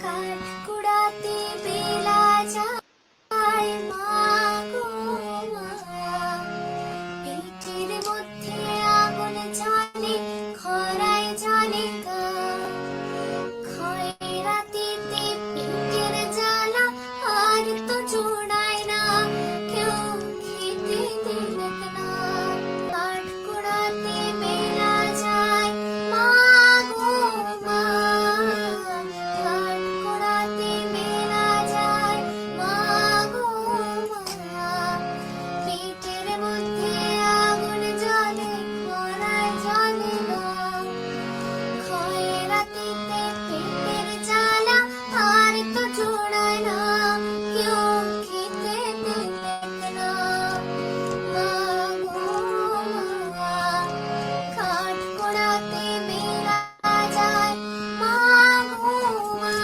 কাঠকুড়াতে বেলা যায় মা গো মা, পিঠের মধ্যে আগুন জ্বলে খরায় জ্বলে গা, খয়রাতিতে পিঠের জ্বালা আর তো জোড়ায় না, কেউ খেতে দিলেক না। কাঠকুড়াতে বেলা যায় মা গো মা, কাঠকুড়াতে বেলা যায় মা গো মা, পিঠের মধ্যে আগুন জ্বলে খরায় জ্বলে না, খয়রাতিতে পিঠের জ্বালা আর তো জোড়ায় না, কেউ খেতে দিলেক না। মা গো মা, কাঠকুড়াতে বেলা যায় মা গো মা।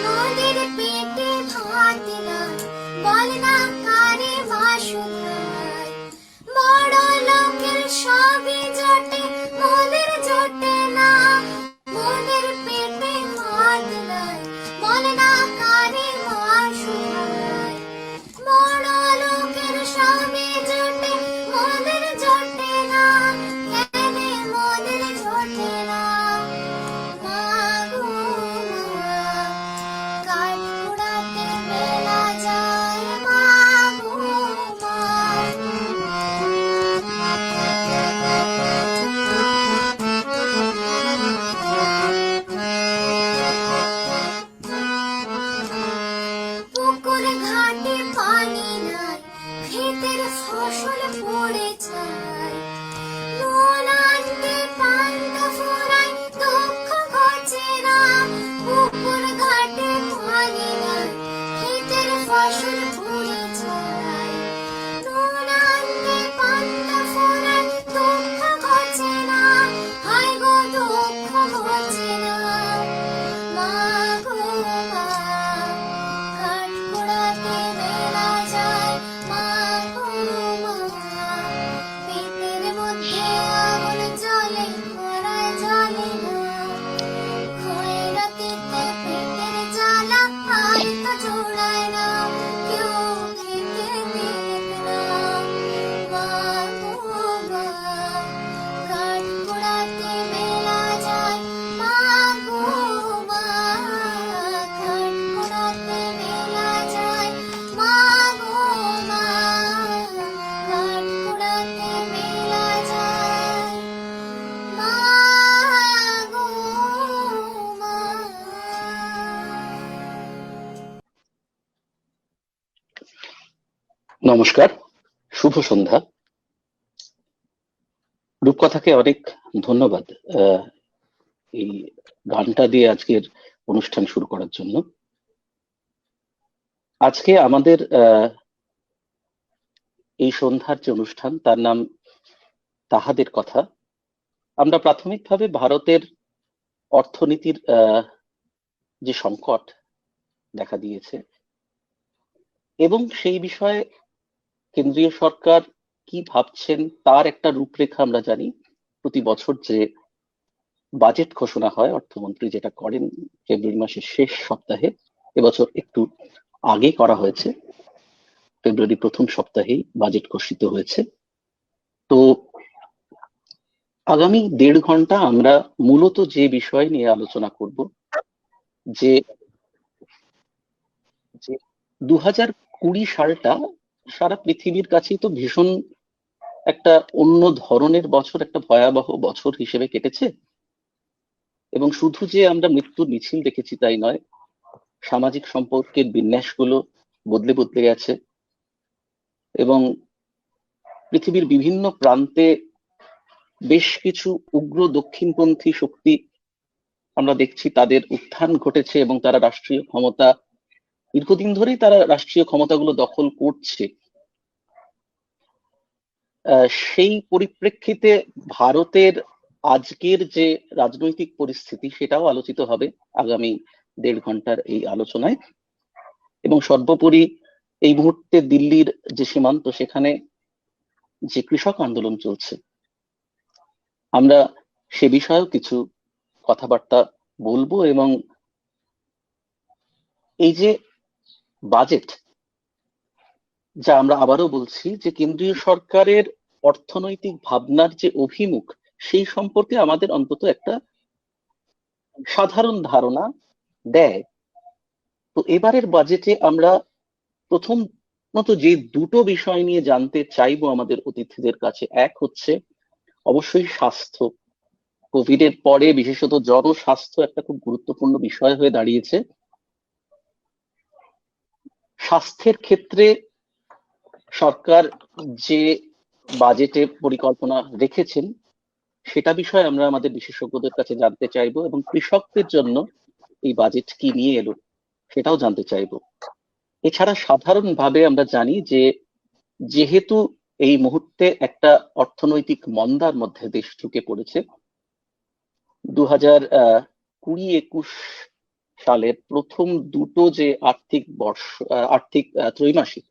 মোদের পেটে ভাত নাই, বল না কারে বাসুধাই, বড় লোকের সবই জোটে মোদের জোটে না। মোদের পেটে ভাত নাই, বল না কারে বাসুধাই, বড় লোকের সবই জোটে মোদের জোটে না, কেন মোদের জোটে না। মা গো মা, কাঠকুড়াতে বেলা যায় মা গো মা। পুকুর ঘাটে পানি নাই, ক্ষেতের ফসল পড়ে যায়, নুন আনতে পান্তা ফোড়ায় দুঃখ ঘোচে না। পুকুর ঘাটে পানি নাই, ক্ষেতের ফসল পড়ে যায়, নুন আনতে পান্তা ফোড়ায় দুঃখ ঘোচে না, হায় গো দুঃখ ঘোচে না। মা গো মা, কাঠকুড়াতে বেলা যায় মা গো মা, পেটের মধ্যে আগুন জ্বলে খরায় জ্বলে না, খয়রাতিতে পেটের জ্বালা আর তো জোড়ায় না, কেউ খেতে দিলেক না। মা গো মা, কাঠকুড়াতে বেলা যায় মা গো মা, কাঠকুড়াতে বেলা যায় মা গো মা, কাঠকুড়াতে বেলা যায় মা গো মা। নমস্কার, শুভ সন্ধ্যা। রূপকথাকে অনেক ধন্যবাদ এই গানটা দিয়ে আজকের অনুষ্ঠান শুরু করার জন্য। আজকে আমাদের এই সন্ধ্যার যে অনুষ্ঠান তার নাম তাহাদের কথা। আমরা প্রাথমিকভাবে ভারতের অর্থনীতির যে সংকট দেখা দিয়েছে এবং সেই বিষয়ে কেন্দ্রীয় সরকার কি ভাবছেন তার একটা রূপরেখা আমরা জানি। প্রতি বছর যে বাজেট ঘোষণা হয়, অর্থমন্ত্রী যেটা করেন ফেব্রুয়ারি মাসের শেষ সপ্তাহে, এবছর একটু আগে করা হয়েছে, ফেব্রুয়ারি প্রথম সপ্তাহেই বাজেট ঘোষিত হয়েছে। তো আগামী 1.5 ঘন্টা আমরা মূলত যে বিষয় নিয়ে আলোচনা করব, যে 2020 সালটা সারা পৃথিবীর কাছেই তো ভীষণ একটা অন্য ধরনের বছর, একটা ভয়াবহ বছর হিসেবে কেটেছে। এবং শুধু যে আমরা মৃত্যুর মিছিল দেখেছি তাই নয়, সামাজিক সম্পর্কের বিন্যাসগুলো বদলে বদলে গেছে এবং পৃথিবীর বিভিন্ন প্রান্তে বেশ কিছু উগ্র দক্ষিণপন্থী শক্তি আমরা দেখছি তাদের উত্থান ঘটেছে এবং তারা রাষ্ট্রীয় ক্ষমতা, দীর্ঘদিন ধরেই তারা রাষ্ট্রীয় ক্ষমতাগুলো দখল করছে। সেই পরিপ্রেক্ষিতে ভারতের আজকের যে রাজনৈতিক পরিস্থিতি সেটাও আলোচিত হবে আগামী 1.5 ঘন্টার এই আলোচনায়। এবং সর্বোপরি এই মুহূর্তে দিল্লির যে সীমান্ত, সেখানে যে কৃষক আন্দোলন চলছে, আমরা সে বিষয়েও কিছু কথাবার্তা বলবো। এবং এই যে বাজেট, যা আমরা আবারও বলছি যে কেন্দ্রীয় সরকারের অর্থনৈতিক ভাবনার যে অভিমুখ, সেই সম্পর্কে আমাদের অন্তত একটা সাধারণ ধারণা দেয়। তো এবারের বাজেটে আমরা প্রথমত যে দুটো বিষয় নিয়ে জানতে চাইবো আমাদের অতিথিদের কাছে, এক হচ্ছে অবশ্যই স্বাস্থ্য। কোভিড এর পরে বিশেষত জনস্বাস্থ্য একটা খুব গুরুত্বপূর্ণ বিষয় হয়ে দাঁড়িয়েছে। স্বাস্থ্যের ক্ষেত্রে সরকার যে বাজেটে পরিকল্পনা রেখেছেন, সেটা বিষয়ে আমরা আমাদের বিশেষজ্ঞদের কাছে জানতে চাইবো, এবং কৃষকদের জন্য এই বাজেট কি নিয়ে এলো সেটাও জানতে চাইবো। এছাড়া সাধারণভাবে আমরা জানি যে যেহেতু এই মুহূর্তে একটা অর্থনৈতিক মন্দার মধ্যে দেশ ঢুকে পড়েছে, 2020-21 সালের প্রথম দুটো যে আর্থিক ত্রৈমাসিক,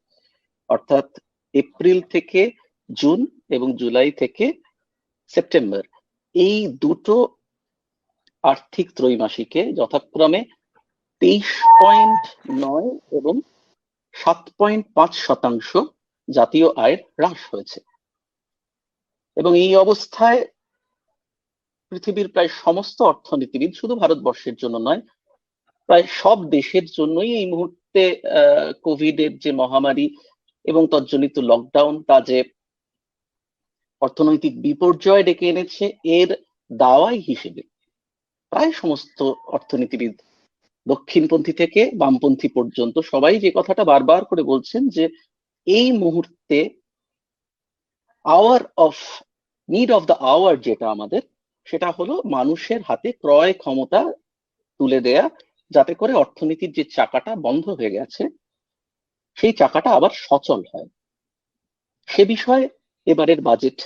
অর্থাৎ এপ্রিল থেকে জুন এবং জুলাই থেকে সেপ্টেম্বর, এই দুটো আর্থিক ত্রৈমাসিকে যথাক্রমে 23.9 এবং 7.5% জাতীয় আয়ের হ্রাস হয়েছে। এবং এই অবস্থায় পৃথিবীর প্রায় সমস্ত অর্থনীতিবিদ, শুধু ভারতবর্ষের জন্য নয়, প্রায় সব দেশের জন্যই এই মুহূর্তে কোভিড এর যে মহামারী এবং তজ্জনিত লকডাউন, তা যে অর্থনৈতিক বিপর্যয় ডেকে এনেছে, এর দাওয়াই হিসেবে প্রায় সমস্ত অর্থনীতিবিদ, দক্ষিণপন্থী থেকে বামপন্থী পর্যন্ত, সবাই যে কথাটা বারবার করে বলছেন যে এই মুহূর্তে নিড অফ দ্য আওয়ার যেটা আমাদের, সেটা হলো মানুষের হাতে ক্রয় ক্ষমতা তুলে দেয়া, যাতে করে অর্থনীতির যে চাকাটা বন্ধ হয়ে গেছে, সেই চাকাটা আবার সচল হয়। সে বিষয়ে এবারের বাজেট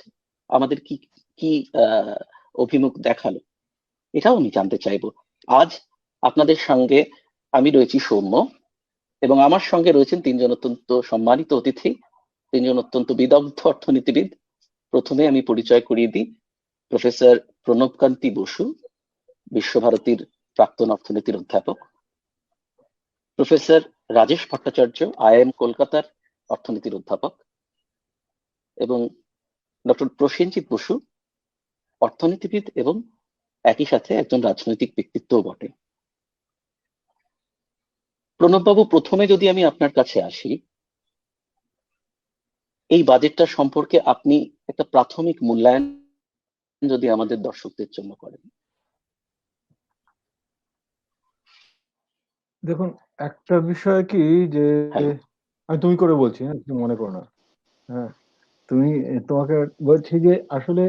আমাদের কি কি অভিমুখ দেখালো, এটাও আমি জানতে চাইবো। আজ আপনাদের সঙ্গে আমি রয়েছি সৌম্য, এবং আমার সঙ্গে রয়েছেন তিনজন অত্যন্ত সম্মানিত অতিথি, তিনজন অত্যন্ত বিদগ্ধ অর্থনীতিবিদ। প্রথমে আমি পরিচয় করিয়ে দিই, প্রফেসর প্রণবকান্তি বসু, বিশ্বভারতীর প্রাক্তন অর্থনীতির অধ্যাপক; প্রফেসর রাজেশ ভট্টাচার্য, IIM কলকাতার অর্থনীতির অধ্যাপক; এবং ডক্টর প্রসেনজিৎ বসু, অর্থনীতিবিদ এবং একই সাথে একজন রাজনৈতিক ব্যক্তিত্বও বটে। প্রণববাবু, প্রথমে যদি আমি আপনার কাছে আসি, এই বাজেটটা সম্পর্কে আপনি একটা প্রাথমিক মূল্যায়ন যদি আমাদের দর্শকদের জন্য করেন। দেখুন, একটা বিষয় কি যে হ্যাঁ, আমি তুমি করে বলছি, হ্যাঁ, তুমি মনে করো না। হ্যাঁ, তোমাকে বলছি যে আসলে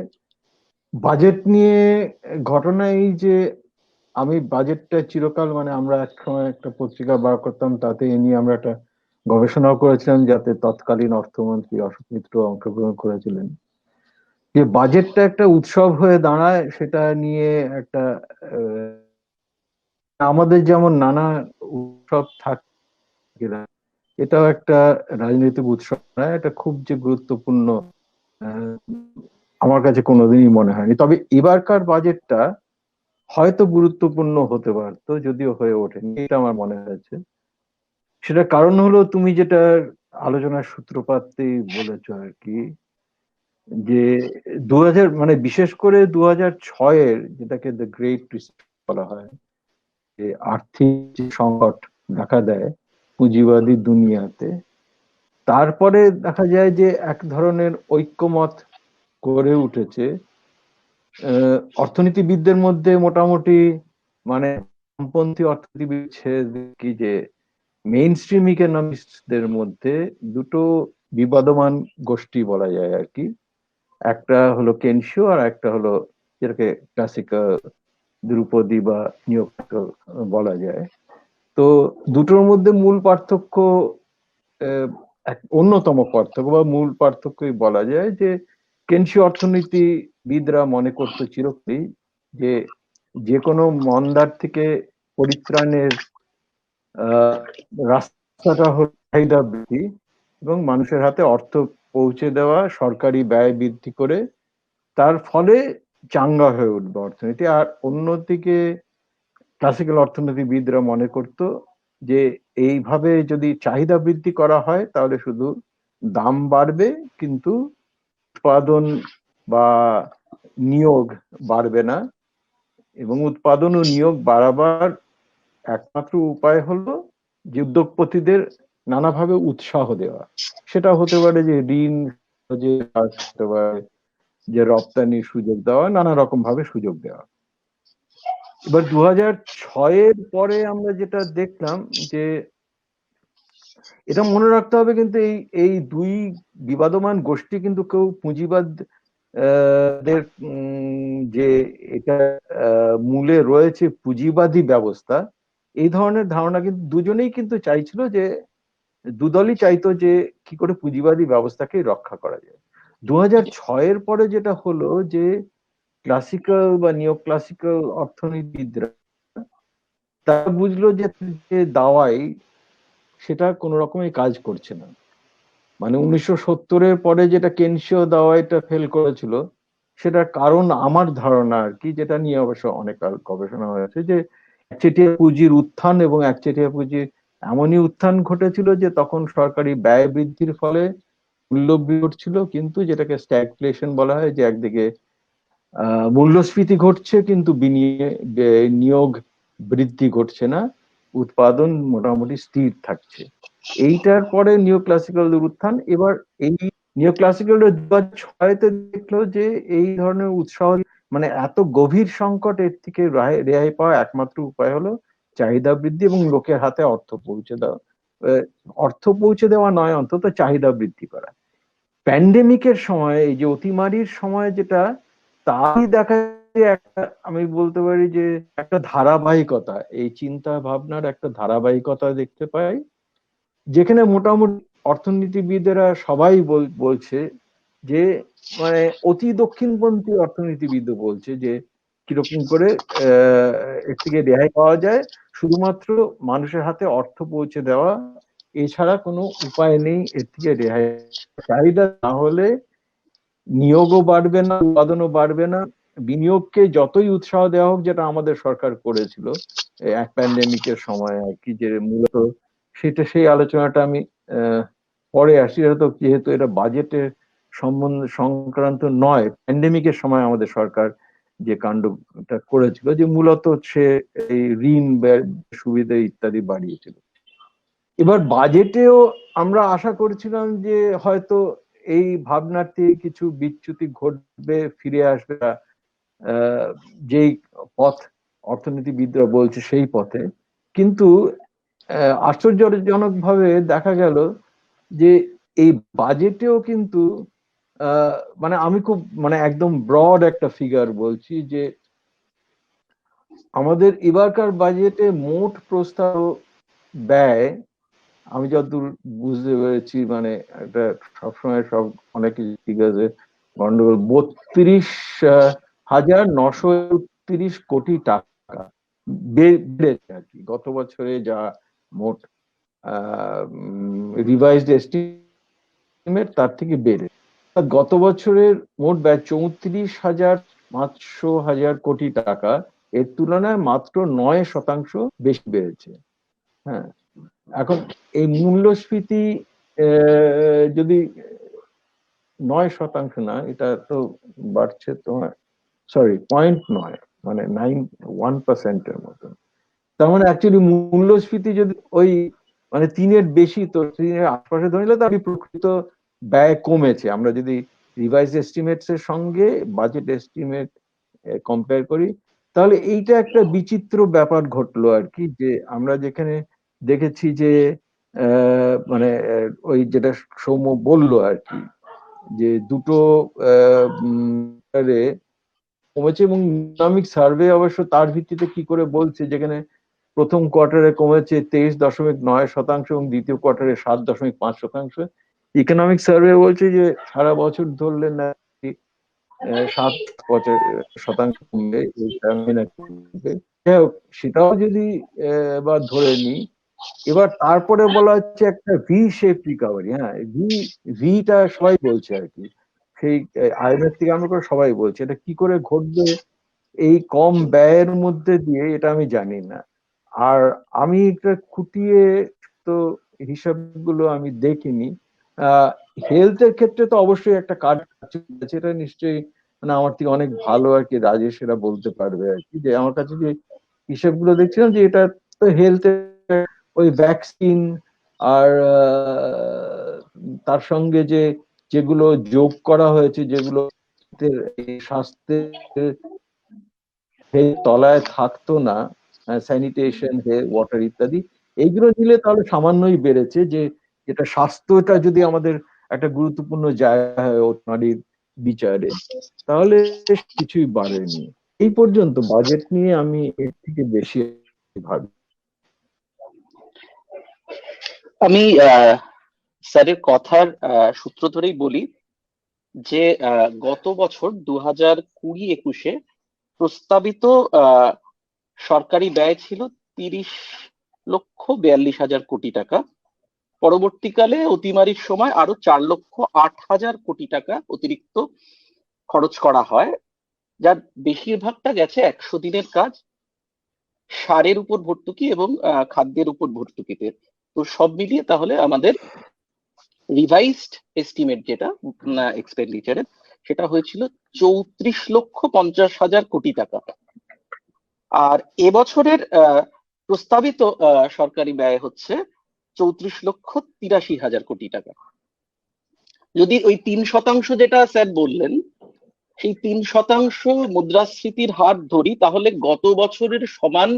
বাজেট নিয়ে ঘটনা এই যে আমি বাজেটটা চিরকাল, মানে আমরা এক সময় একটা পত্রিকা বার করতাম, তাতে এ নিয়ে আমরা একটা গবেষণাও করেছিলাম, যাতে তৎকালীন অর্থমন্ত্রী অশোক মিত্র অংশগ্রহণ করেছিলেন, যে বাজেটটা একটা উৎসব হয়ে দাঁড়ায়। সেটা নিয়ে একটা আমাদের যেমন নানা উৎসব থাকে, এটাও একটা রাজনৈতিক উৎসব নয়, এটা খুব যে গুরুত্বপূর্ণ আমার কাছে কোনোদিনই মনে হয়নি। তবে এবারকার বাজেটটা হয়তো গুরুত্বপূর্ণ হতে পারতো, যদিও হয়ে ওঠেনি, এটা আমার মনে হয়েছে। সেটার কারণ হলো তুমি যেটা আলোচনার সূত্রপাতেই বলেছো আর কি, যে 2000, মানে বিশেষ করে 2006-এর, যেটাকে দ্য গ্রেট রিসেশন বলা হয়, যে আর্থিক যে সংকট দেখা দেয় পুঁজিবাদী দুনিয়াতে, তারপরে দেখা যায় যে এক ধরনের ঐক্যমত গড়ে উঠেছে অর্থনীতিবিদদের মধ্যে। মোটামুটি মানে বামপন্থী অর্থনীতিবিদ কি, যে মেইন স্ট্রিম ইকোনমিস্টদের মধ্যে দুটো বিবাদমান গোষ্ঠী বলা যায় আর কি। একটা হলো কেনশিও, আর একটা হলো যেটাকে ক্লাসিক্যাল ধ্রুপদী বা নিও বলা যায়। তো দুটোর মধ্যে মূল পার্থক্য, অন্যতম পার্থক্য বা মূল পার্থক্যই বলা যায়, যে কেনশীয় অর্থনীতিবিদরা মনে করতো চিরকালই যে যে কোনো মন্দার থেকে পরিত্রাণের রাস্তাটা হলো চাহিদা বৃদ্ধি এবং মানুষের হাতে অর্থ পৌঁছে দেওয়া, সরকারি ব্যয় বৃদ্ধি করে তার ফলে চাঙ্গা হয়ে উঠবে অর্থনীতি। আর অন্যদিকে ক্লাসিক্যাল অর্থনীতিবিদরা মনে করত যে এইভাবে যদি চাহিদা বৃদ্ধি করা হয় তাহলে শুধু দাম বাড়বে, কিন্তু উৎপাদন বা নিয়োগ বাড়বে না, এবং উৎপাদন ও নিয়োগ বাড়াবার একমাত্র উপায় হলো যে উদ্যোগপতিদের নানাভাবে উৎসাহ দেওয়া। সেটা হতে পারে যে ঋণ, যে হতে পারে যে রপ্তানির সুযোগ দেওয়া, নানা রকম ভাবে সুযোগ দেওয়া। এবার 2006-এর পরে আমরা যেটা দেখলাম যে এটা মনে রাখতে হবে, কিন্তু এই দুই বিবাদমান গোষ্ঠী কিন্তু কেউ পুঁজিবাদ দের যে এটা মূলে রয়েছে পুঁজিবাদী ব্যবস্থা, এই ধরনের ধারণা কিন্তু দুজনেই কিন্তু চাইছিল, যে দুদলই চাইতো যে কি করে পুঁজিবাদী ব্যবস্থাকে রক্ষা করা যায়। 2006-এর পরে যেটা হলো যে ক্লাসিক্যাল বা নিও ক্লাসিক্যাল অর্থনীতিবিদরা তারা বুঝলো যে দাওয়াই সেটা কোনো রকমই কাজ করছে না। মানে 1970-এর পরে যেটা কেনশিও দাওয়াইটা ফেল করেছিল, সেটার কারণ আমার ধারণা আর কি, যেটা নিয়ে অবশ্য অনেক গবেষণা হয়েছে, যে একচেটিয়া পুঁজির উত্থান, এবং একচেটিয়া পুঁজির এমনই উত্থান ঘটেছিল যে তখন সরকারি ব্যয় বৃদ্ধির ফলে মূল্য ঘটছিল, কিন্তু যেটাকে স্ট্যাগফ্লেশন বলা হয়, যে একদিকে মূল্যস্ফীতি ঘটছে কিন্তু নিয়োগ বৃদ্ধি ঘটছে না, উৎপাদন মোটামুটি স্থির থাকছে। এইটার পরে নিও ক্লাসিক্যালদের উত্থান। এবার এই নিও ক্লাসিক্যালরা 2006-তে দেখলো যে এই ধরনের উৎসাহ, মানে এত গভীর সংকট, এর থেকে রেহাই পাওয়া একমাত্র উপায় হলো চাহিদা বৃদ্ধি এবং লোকের হাতে অর্থ পৌঁছে দেওয়া। অর্থ পৌঁছে দেওয়া নয়, অন্তত চাহিদা বৃদ্ধি করা। প্যান্ডেমিকের সময়, এই যে অতিমারির সময়, যেটা তাই দেখা যায় একটা, আমি বলতে পারি যে একটা ধারাবাহিকতা, এই চিন্তা ভাবনার একটা ধারাবাহিকতা দেখতে পাই, যেখানে মোটামুটি অর্থনীতিবিদেরা সবাই বলছে যে, মানে অতি দক্ষিণপন্থী অর্থনীতিবিদ বলছে যে কিরকম করে এর থেকে রেহাই পাওয়া যায়, শুধুমাত্র মানুষের হাতে অর্থ পৌঁছে দেওয়া, এছাড়া কোনো উপায় নেই এর থেকে রেহাই। চাহিদা না হলে নিয়োগও বাড়বে না, উৎপাদনও বাড়বে না। বিনিয়োগকে যতই উৎসাহ দেওয়া হোক, যেটা আমাদের সরকার করেছিল এক প্যান্ডেমিকের সময় আর কি, যে মূলত সেটা, সেই আলোচনাটা আমি পরে আসি। এটা তো যেহেতু এটা বাজেটের সংক্রান্ত নয়, প্যান্ডেমিকের সময় আমাদের সরকার যে কাণ্ডটা করেছিল, যে মূলত সে এই ঋণ সুবিধা ইত্যাদি বাড়িয়েছিল। এবার বাজেটেও আমরা আশা করেছিলাম যে হয়তো এই ভাবনাতে কিছু বিচ্যুতি ঘটবে, ফিরে আসবে যেই পথ অর্থনীতিবিদরা বলছে সেই পথে। কিন্তু আশ্চর্যজনক ভাবে দেখা গেল যে এই বাজেটেও কিন্তু মানে আমি খুব, মানে একদম ব্রড একটা ফিগার বলছি, যে আমাদের এবারকার বাজেটে মোট প্রস্তাব ব্যয়, আমি যতদূর বুঝতে পেরেছি, মানে এটা সবসময় সব অনেক ঠিক আছে গন্ডগোল, 32,930 টাকা বেড়েছে আর কি গত বছরে, যা মোট রিভাইজড এস্টিমেট তার থেকে বেড়ে। গত বছরের মোট ব্যয় 34,500 কোটি টাকা, এর তুলনায় মাত্র 9% বেশি বেড়েছে। হ্যাঁ, এখন এই মূল্যস্ফীতি যদি 9% না, এটা তো বাড়ছে তোমার, সরি 0.9, মানে 1%-এর মতন। তার মানে অ্যাকচুয়ালি মূল্যস্ফীতি যদি ওই মানে 3-এর বেশি, তো 3-এর আশপাশে ধরে নিলে তার প্রকৃত ব্যয় কমেছে। আমরা যদি রিভাইজ এস্টিমেটস এর সঙ্গে বাজেট এস্টিমেট কম্পেয়ার করি, তাহলে এইটা একটা বিচিত্র ব্যাপার ঘটলো আর কি, যে আমরা যেখানে দেখেছি যে মানে ওই যেটা সৌম্য বললো আর কি, যে দুটো কমেছে, এবং ইকোনমিক সার্ভে অবশ্য তার ভিত্তিতে কি করে বলছে, যেখানে প্রথম কোয়ার্টারে কমেছে 23.9% এবং দ্বিতীয় কোয়ার্টারে 7.5%। ইকোনমিক সার্ভে বলছে যে সারা বছর ধরলে না 7% কমবে, সেটাও যদি বা ধরে নি, এবার তারপরে বলা হচ্ছে একটা ভি শেপ রিকভারি। হ্যাঁ, ভিটা সবাই বলছে আর কি, সেই IMF থেকে আমরা করে সবাই বলছে এটা কি করে ঘটবে এই কম ব্যয়ের মধ্যে দিয়ে, এটা আমি জানি না। আর আমি এটা খুঁটিয়ে তো হিসাবগুলো আমি দেখিনি। হেলথের ক্ষেত্রে তো অবশ্যই একটা কাজ আছে, এটা নিশ্চয়ই মানে আমার থেকে অনেক ভালো আর কি রাজেশ এরা বলতে পারবে আর কি। যে আমার কাছে যে হিসাবগুলো দেখছিলাম যে এটা তো হেলথের ওই ভ্যাকসিন আর তার সঙ্গে যে যেগুলো যোগ করা হয়েছে, যেগুলো স্বাস্থ্যের তলায় থাকতো না, স্যানিটেশন, ওয়াটার ইত্যাদি, এইগুলো নিলে তাহলে সামান্যই বেড়েছে। যে যেটা স্বাস্থ্যটা যদি আমাদের একটা গুরুত্বপূর্ণ জায়গা হয় নারীর বিচারে, তাহলে কিছুই বাড়েনি এই পর্যন্ত। বাজেট নিয়ে আমি এর থেকে বেশি ভাবি। আমি স্যারের কথার সূত্র ধরেই বলি যে গত বছর 2020-21 প্রস্তাবিত সরকারি ব্যয় ছিল 30,42,000 কোটি টাকা। পরবর্তীকালে অতিমারির সময় আরো 4,08,000 কোটি টাকা অতিরিক্ত খরচ করা হয়, যার বেশিরভাগটা গেছে 100 দিনের কাজ, সারের উপর ভর্তুকি এবং খাদ্যের উপর ভর্তুকিতে। তো সব মিলিয়ে তাহলে আমাদের রিভাইজড এস্টিমেট যেটা এক্সপেন্ডিচারের, সেটা হয়েছিল 34,50,000 কোটি টাকা। আর এবছরের প্রস্তাবিত সরকারি ব্যয় হচ্ছে 34,83,000 কোটি টাকা। যদি ওই 3% যেটা স্যার বললেন, সেই 3% মুদ্রাস্ফীতির হার ধরি, তাহলে গত বছরের সমান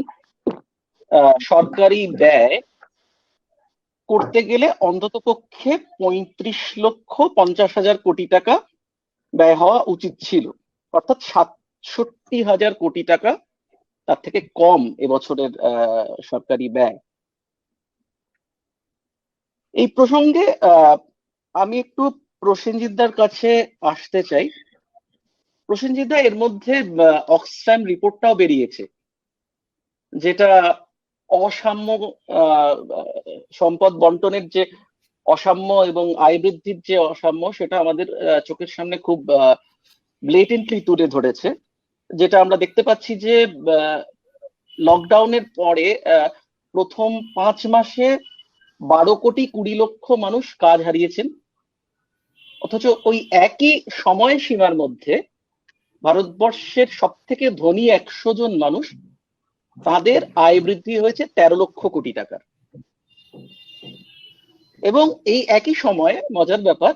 সরকারি ব্যয় করতে গেলে অন্তত পক্ষে 35,50,000 কোটি টাকা ব্যয় হওয়া উচিত ছিল, অর্থাৎ 67,000 কোটি টাকা তার থেকে কম এবছরের সরকারি ব্যয়। এই প্রসঙ্গে আমি একটু প্রসেনজিৎদার কাছে আসতে চাই। প্রসেনজিৎদা, এর মধ্যে অক্সফ্যাম রিপোর্টটাও বেরিয়েছে, যেটা অসাম্য সম্পদ বন্টনের যে অসাম্য এবং আয় বৃদ্ধির যে অসাম্য, সেটা আমাদের চোখের সামনে খুব ব্লেটেন্টলি তুলে ধরেছে। যেটা আমরা দেখতে পাচ্ছি যে লকডাউনের পরে প্রথম 5 মাসে 12,20,00,000 মানুষ কাজ হারিয়েছেন, অথচ ওই একই সময় সীমার মধ্যে ভারতবর্ষের সব থেকে ধনী 100 জন মানুষ, তাদের আয় বৃদ্ধি হয়েছে 13 লক্ষ কোটি টাকার। এবং এই একই সময়ে মজার ব্যাপার,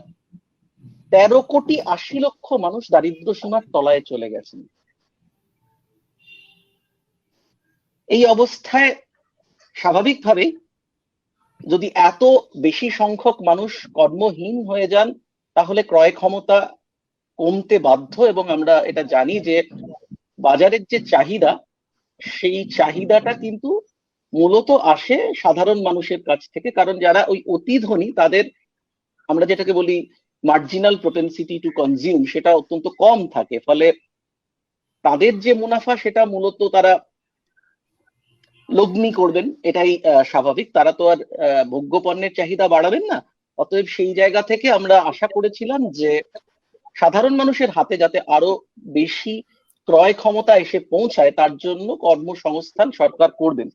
13,80,00,000 মানুষ দারিদ্র সীমার তলায় চলে গেছেন। এই অবস্থায় স্বাভাবিকভাবেই যদি এত বেশি সংখ্যক মানুষ কর্মহীন হয়ে যান, তাহলে ক্রয় ক্ষমতা কমতে বাধ্য। এবং আমরা এটা জানি যে বাজারের যে চাহিদা, সেই চাহিদাটা কিন্তু মূলত আসে সাধারণ মানুষের কাছ থেকে। কারণ যারা ওই অতি ধনী, তাদের আমরা যেটাকে বলি মার্জিনাল প্রপেনসিটি টু কনজিউম, সেটা অত্যন্ত কম থাকে। ফলে তাদের যে মুনাফা, সেটা মূলত তারা লগ্নি করবেন, এটাই স্বাভাবিক। তারা তো আর ভোগ্য পণ্যের চাহিদা বাড়াবেন না। অতএব সেই জায়গা থেকে আমরা আশা করেছিলাম যে সাধারণ মানুষের হাতে যাতে আরো বেশি ক্রয় ক্ষমতা এসে পৌঁছায়, তার জন্য কর্মসংস্থান সরকার করবেন।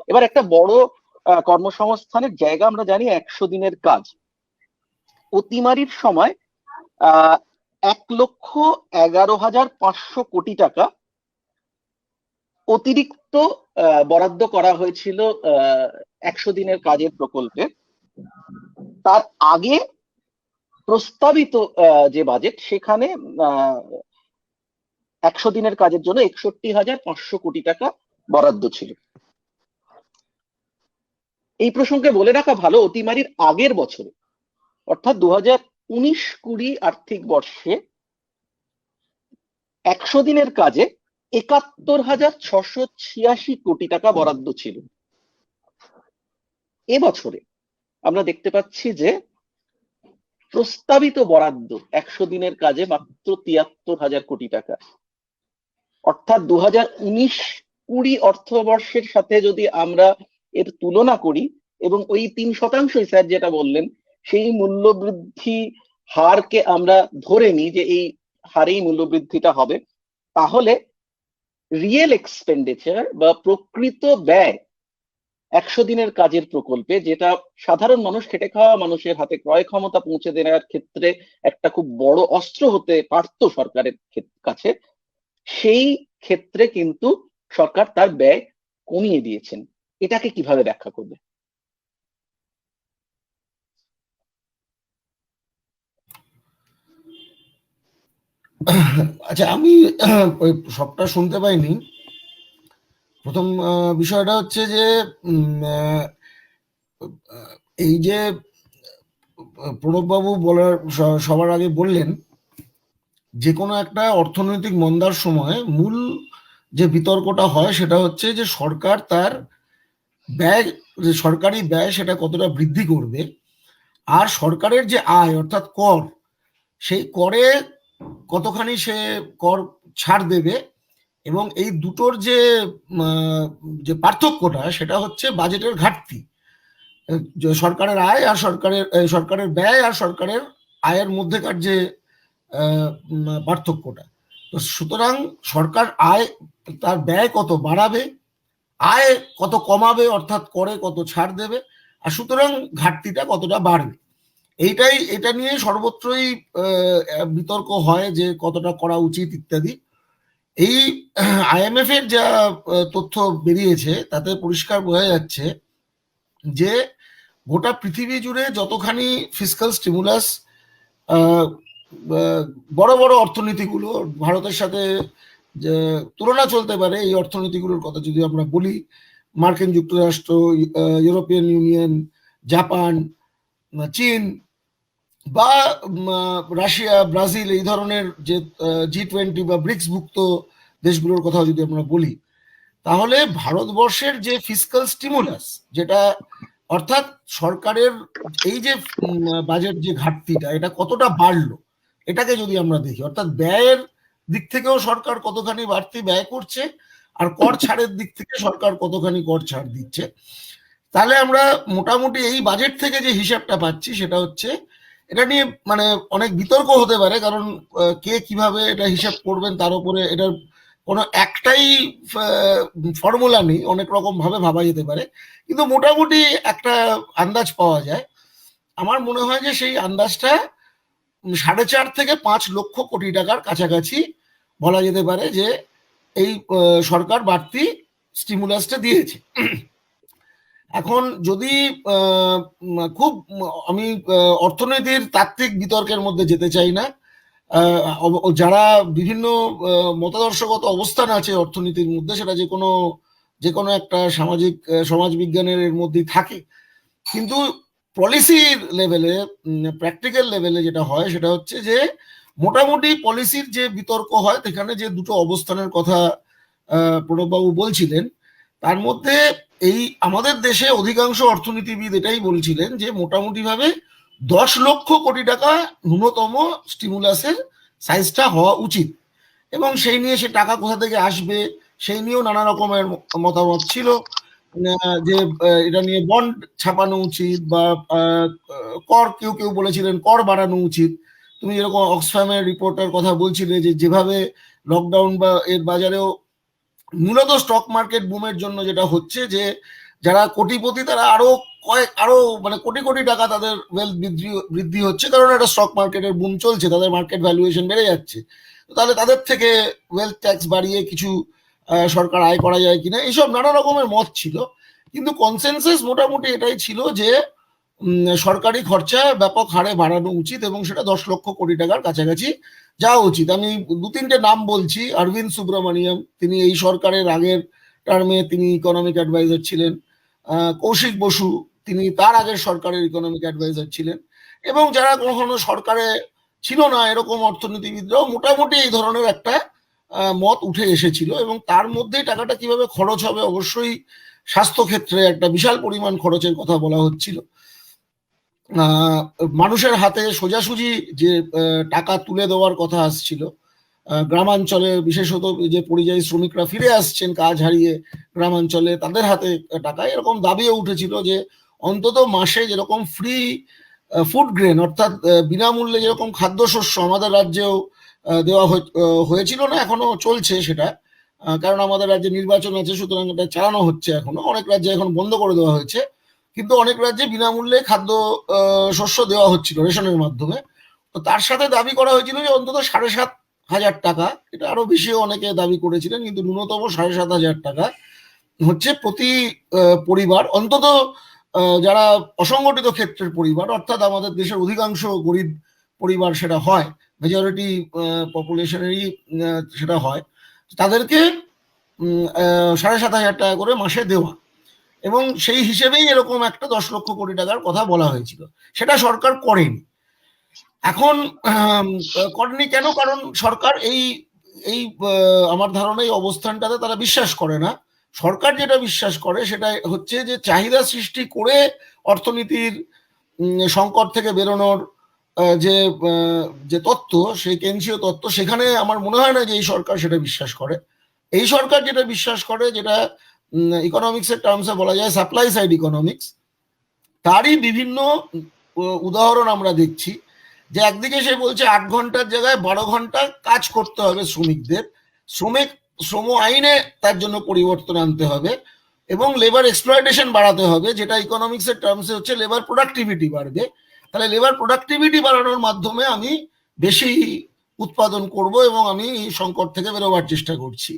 এবার একটা বড় কর্মসংস্থানের জায়গা আমরা জানি 100 দিনের কাজ। অতিমারির সময় 1,11,500 কোটি টাকা অতিরিক্ত বরাদ্দ করা হয়েছিল 100 দিনের কাজের প্রকল্পে। তার আগে প্রস্তাবিত যে বাজেট, সেখানে 100 দিনের কাজের জন্য 61,500 কোটি টাকা বরাদ্দ ছিল। এই প্রসঙ্গে বলে রাখা ভালো, অতিমারির আগের বছরে অর্থাৎ 2019-20 আর্থিক বর্ষে 100 দিনের কাজে 71,686 কোটি টাকা বরাদ্দ ছিল। এবছরে আমরা দেখতে পাচ্ছি যে প্রস্তাবিত বরাদ্দ 100 দিনের কাজে মাত্র 73,000 কোটি টাকা। অর্থাৎ 2019-20 অর্থবর্ষের সাথে যদি আমরা এর তুলনা করি এবং ওই 3% স্যার যেটা বললেন সেই মূল্যবৃদ্ধি হারকে আমরা ধরে নিই যে এই হারেই মূল্যবৃদ্ধিটা হবে, তাহলে রিয়েল এক্সপেন্ডিচার বা প্রকৃত ব্যয় 100 দিনের কাজের প্রকল্পে, যেটা সাধারণ মানুষ, খেটে খাওয়া মানুষের হাতে ক্রয় ক্ষমতা পৌঁছে দেওয়ার ক্ষেত্রে একটা খুব বড় অস্ত্র হতে পারতো সরকারের কাছে, সেই ক্ষেত্রে কিন্তু সরকার তার ব্যয় কমিয়ে দিয়েছেন। এটাকে কিভাবে ব্যাখ্যা করবে? আচ্ছা, আমি ওই সবটা শুনতে পাইনি। প্রথম বিষয়টা হচ্ছে যে এই যে প্রণববাবু সবার আগে বললেন, যে কোনো একটা অর্থনৈতিক মন্দার সময় মূল যে বিতর্কটা হয় সেটা হচ্ছে যে সরকার তার ব্যয়, যে সরকারি ব্যয় সেটা কতটা বৃদ্ধি করবে, আর সরকারের যে আয় অর্থাৎ কর, সেই করে কতখানি সে কর ছাড় দেবে। এবং এই দুটোর যে পার্থক্যটা সেটা হচ্ছে বাজেটের ঘাটতি, সরকারের আয় আর সরকারের ব্যয় আর সরকারের আয়ের মধ্যেকার যে পার্থক্যটা। তো সুতরাং সরকার আয়, তার ব্যয় কত বাড়াবে, আয় কত কমাবে অর্থাৎ করে কত ছাড় দেবে, আর সুতরাং ঘাটতিটা কতটা বাড়বে, এটা নিয়ে সর্বত্রই বিতর্ক হয় যে কতটা করা উচিত ইত্যাদি। এই IMF এর যা তথ্য বেরিয়েছে তাতে পরিষ্কার বোঝা যাচ্ছে যে গোটা পৃথিবী জুড়ে যতখানি ফিসকাল স্টিমুলাস বড় বড় অর্থনীতিগুলো, ভারতের সাথে যে তুলনা চলতে পারে এই অর্থনীতিগুলোর কথা যদি আমরা বলি, মার্কিন যুক্তরাষ্ট্র, ইউরোপিয়ান ইউনিয়ন, জাপান, চীন বা রাশিয়া, ব্রাজিল, এই ধরনের যে G20 বা ব্রিক্স ভুক্ত দেশগুলোর কথা যদি আমরা বলি, তাহলে ভারতবর্ষের যে ফিসকাল স্টিমুলাস, যেটা অর্থাৎ সরকারের এই যে বাজেট যে ঘাটতিটা, এটা কতটা বাড়লো, এটাকে যদি আমরা দেখি, অর্থাৎ ব্যয়ের দিক থেকেও সরকার কতখানি বাড়তি ব্যয় করছে আর কর ছাড়ের দিক থেকে সরকার কতখানি কর ছাড় দিচ্ছে, তাহলে আমরা মোটামুটি এই বাজেট থেকে যে হিসাবটা পাচ্ছি সেটা হচ্ছে, এটা নিয়ে মানে অনেক বিতর্ক হতে পারে, কারণ কে কিভাবে এটা হিসাব করবেন তার উপরে এটার কোনো একটাই ফর্মুলা নেই, অনেক রকম ভাবে ভাবা যেতে পারে, কিন্তু মোটামুটি একটা আন্দাজ পাওয়া যায়। আমার মনে হয় যে সেই আন্দাজটা 4.5 থেকে 5 লক্ষ কোটি টাকার কাছাকাছি বলা যেতে পারে যে এই সরকার বাড়তি স্টিমুলাসটা দিয়েছে। এখন যদি খুব, আমি অর্থনীতির তাত্ত্বিক বিতর্কের মধ্যে যেতে চাই না, যারা বিভিন্ন মতাদর্শগত অবস্থান আছে অর্থনীতির মধ্যে, সেটা যে কোনো একটা সমাজ বিজ্ঞানের মধ্যেই থাকে, কিন্তু পলিসির লেভেলে, প্র্যাকটিক্যাল লেভেলে যেটা হয় সেটা হচ্ছে যে মোটামুটি পলিসির যে বিতর্ক হয় সেখানে যে দুটো অবস্থানের কথা প্রণববাবু বলছিলেন, তার মধ্যে এই আমাদের দেশে অধিকাংশ অর্থনীতিবিদ এটাই বলছিলেন যে মোটামুটি ভাবে 10 লক্ষ কোটি টাকা ন্যূনতম স্টিমুলাসের সাইজটা হওয়া উচিত, এবং সেই নিয়ে সে টাকা কোথা থেকে আসবে সেই নিয়েও নানা রকমের মতামত ছিল, যে এটা নিয়ে বন্ড ছাপানো উচিত বা কর, কেউ বলেছিলেন কর বাড়ানো উচিত। তুমি যেরকম অক্সফ্যামের রিপোর্টের কথা বলছিলে যে যেভাবে লকডাউন বা এর বাজারেও মূলত স্টক মার্কেট বুমের জন্য যেটা হচ্ছে যে যারা কোটিপতি তারা আরো মানে কোটি কোটি টাকা তাদের ওয়েলথ বৃদ্ধি হচ্ছে, কারণ একটা স্টক মার্কেটের বুম চলছে, তাদের মার্কেট ভ্যালুয়েশন বেড়ে যাচ্ছে, তাহলে তাদের থেকে ওয়েলথ ট্যাক্স বাড়িয়ে কিছু সরকার আয় করা যায় কিনা, এইসব নানা রকমের মত ছিল, কিন্তু কনসেনসাস মোটামুটি এটাই ছিল যে সরকারি খরচা ব্যাপক হারে বাড়ানো উচিত এবং সেটা 10 লক্ষ কোটি টাকার কাছাকাছি যাওয়া উচিত। আমি 2-3টে নাম বলছি। অরবিন্দ সুব্রমণিয়াম, তিনি এই সরকারের আগের টার্মে তিনি ইকোনমিক অ্যাডভাইজার ছিলেন। কৌশিক বসু, তিনি তার আগের সরকারের ইকোনমিক অ্যাডভাইজার ছিলেন, এবং যারা কখনো সরকারে ছিল না এরকম অর্থনীতিবিদরাও মোটামুটি এই ধরনের একটা মত উঠে এসেছিল, এবং তার মধ্যেই টাকাটা কিভাবে খরচ হবে, অবশ্যই স্বাস্থ্যক্ষেত্রে একটা বিশাল পরিমাণ খরচের কথা বলা হচ্ছিল, মানুষের হাতে সোজাসুজি যে টাকা তুলে দেওয়ার কথা আসছিল, গ্রামাঞ্চলে বিশেষত যে পরিযায়ী শ্রমিকরা ফিরে আসছেন কাজ হারিয়ে গ্রামাঞ্চলে, তাদের হাতে টাকা, এরকম দাবিও উঠেছিল যে অন্তত মাসে যেরকম ফ্রি ফুড গ্রেন অর্থাৎ বিনামূল্যে যেরকম খাদ্যশস্য আমাদের রাজ্যেও দেওয়া হয়েছিল না, এখনো চলছে সেটা, কারণ আমাদের রাজ্যে নির্বাচন আছে, সুতরাং এটা চালানো হচ্ছে এখনো। অনেক রাজ্যে এখন বন্ধ করে দেওয়া হয়েছে, কিন্তু অনেক রাজ্যে বিনামূল্যে খাদ্য শস্য দেওয়া হচ্ছিল রেশনের মাধ্যমে। তো তার সাথে দাবি করা হয়েছিল যে অন্তত 7,500 টাকা, এটা আরো বেশিও অনেকে দাবি করেছিলেন, কিন্তু ন্যূনতম 7,500 টাকা হচ্ছে প্রতি পরিবার, অন্তত যারা অসংগঠিত ক্ষেত্রের পরিবার, অর্থাৎ আমাদের দেশের অধিকাংশ গরিব পরিবার সেটা হয়, মেজরিটি পপুলেশনেরই সেটা হয়, তাদেরকে 7,500 টাকা করে মাসে দেওয়া, এবং সেই হিসেবেই এরকম একটা 10 লক্ষ কোটি টাকার কথা বলা হয়েছিল। সেটা সরকার করেনি। এখন করেনি কেন? কারণ সরকার এই এই আমার ধারণা এই অবস্থানটাতে তারা বিশ্বাস করে না। সরকার যেটা বিশ্বাস করে সেটা হচ্ছে যে চাহিদা সৃষ্টি করে অর্থনীতির সংকট থেকে বেরোনোর যে যে তত্ত্ব, সেই কেন্দ্রীয় তত্ত্ব, সেখানে আমার মনে হয় না যে এই সরকার সেটা বিশ্বাস করে। এই সরকার যেটা বিশ্বাস করে, যেটা ইকোনমিক্সের টার্মসে বলা যায় সাপ্লাই সাইড ইকোনমিক্স, তারই বিভিন্ন উদাহরণ আমরা দেখছি। যে একদিকে সে বলছে 8 ঘন্টার জায়গায় 12 ঘন্টা কাজ করতে হবে শ্রমিকদের, শ্রম আইনে তার জন্য পরিবর্তন আনতে হবে, এবং লেবার এক্সপ্লয়টেশন বাড়াতে হবে, যেটা ইকোনমিক্সের টার্মসে হচ্ছে লেবার প্রোডাক্টিভিটি বাড়বে। তাহলে লেবার প্রোডাক্টিভিটি বাড়ানোর মাধ্যমে আমি বেশি উৎপাদন করব এবং আমি সংকট থেকে বেরোবার চেষ্টা করছি।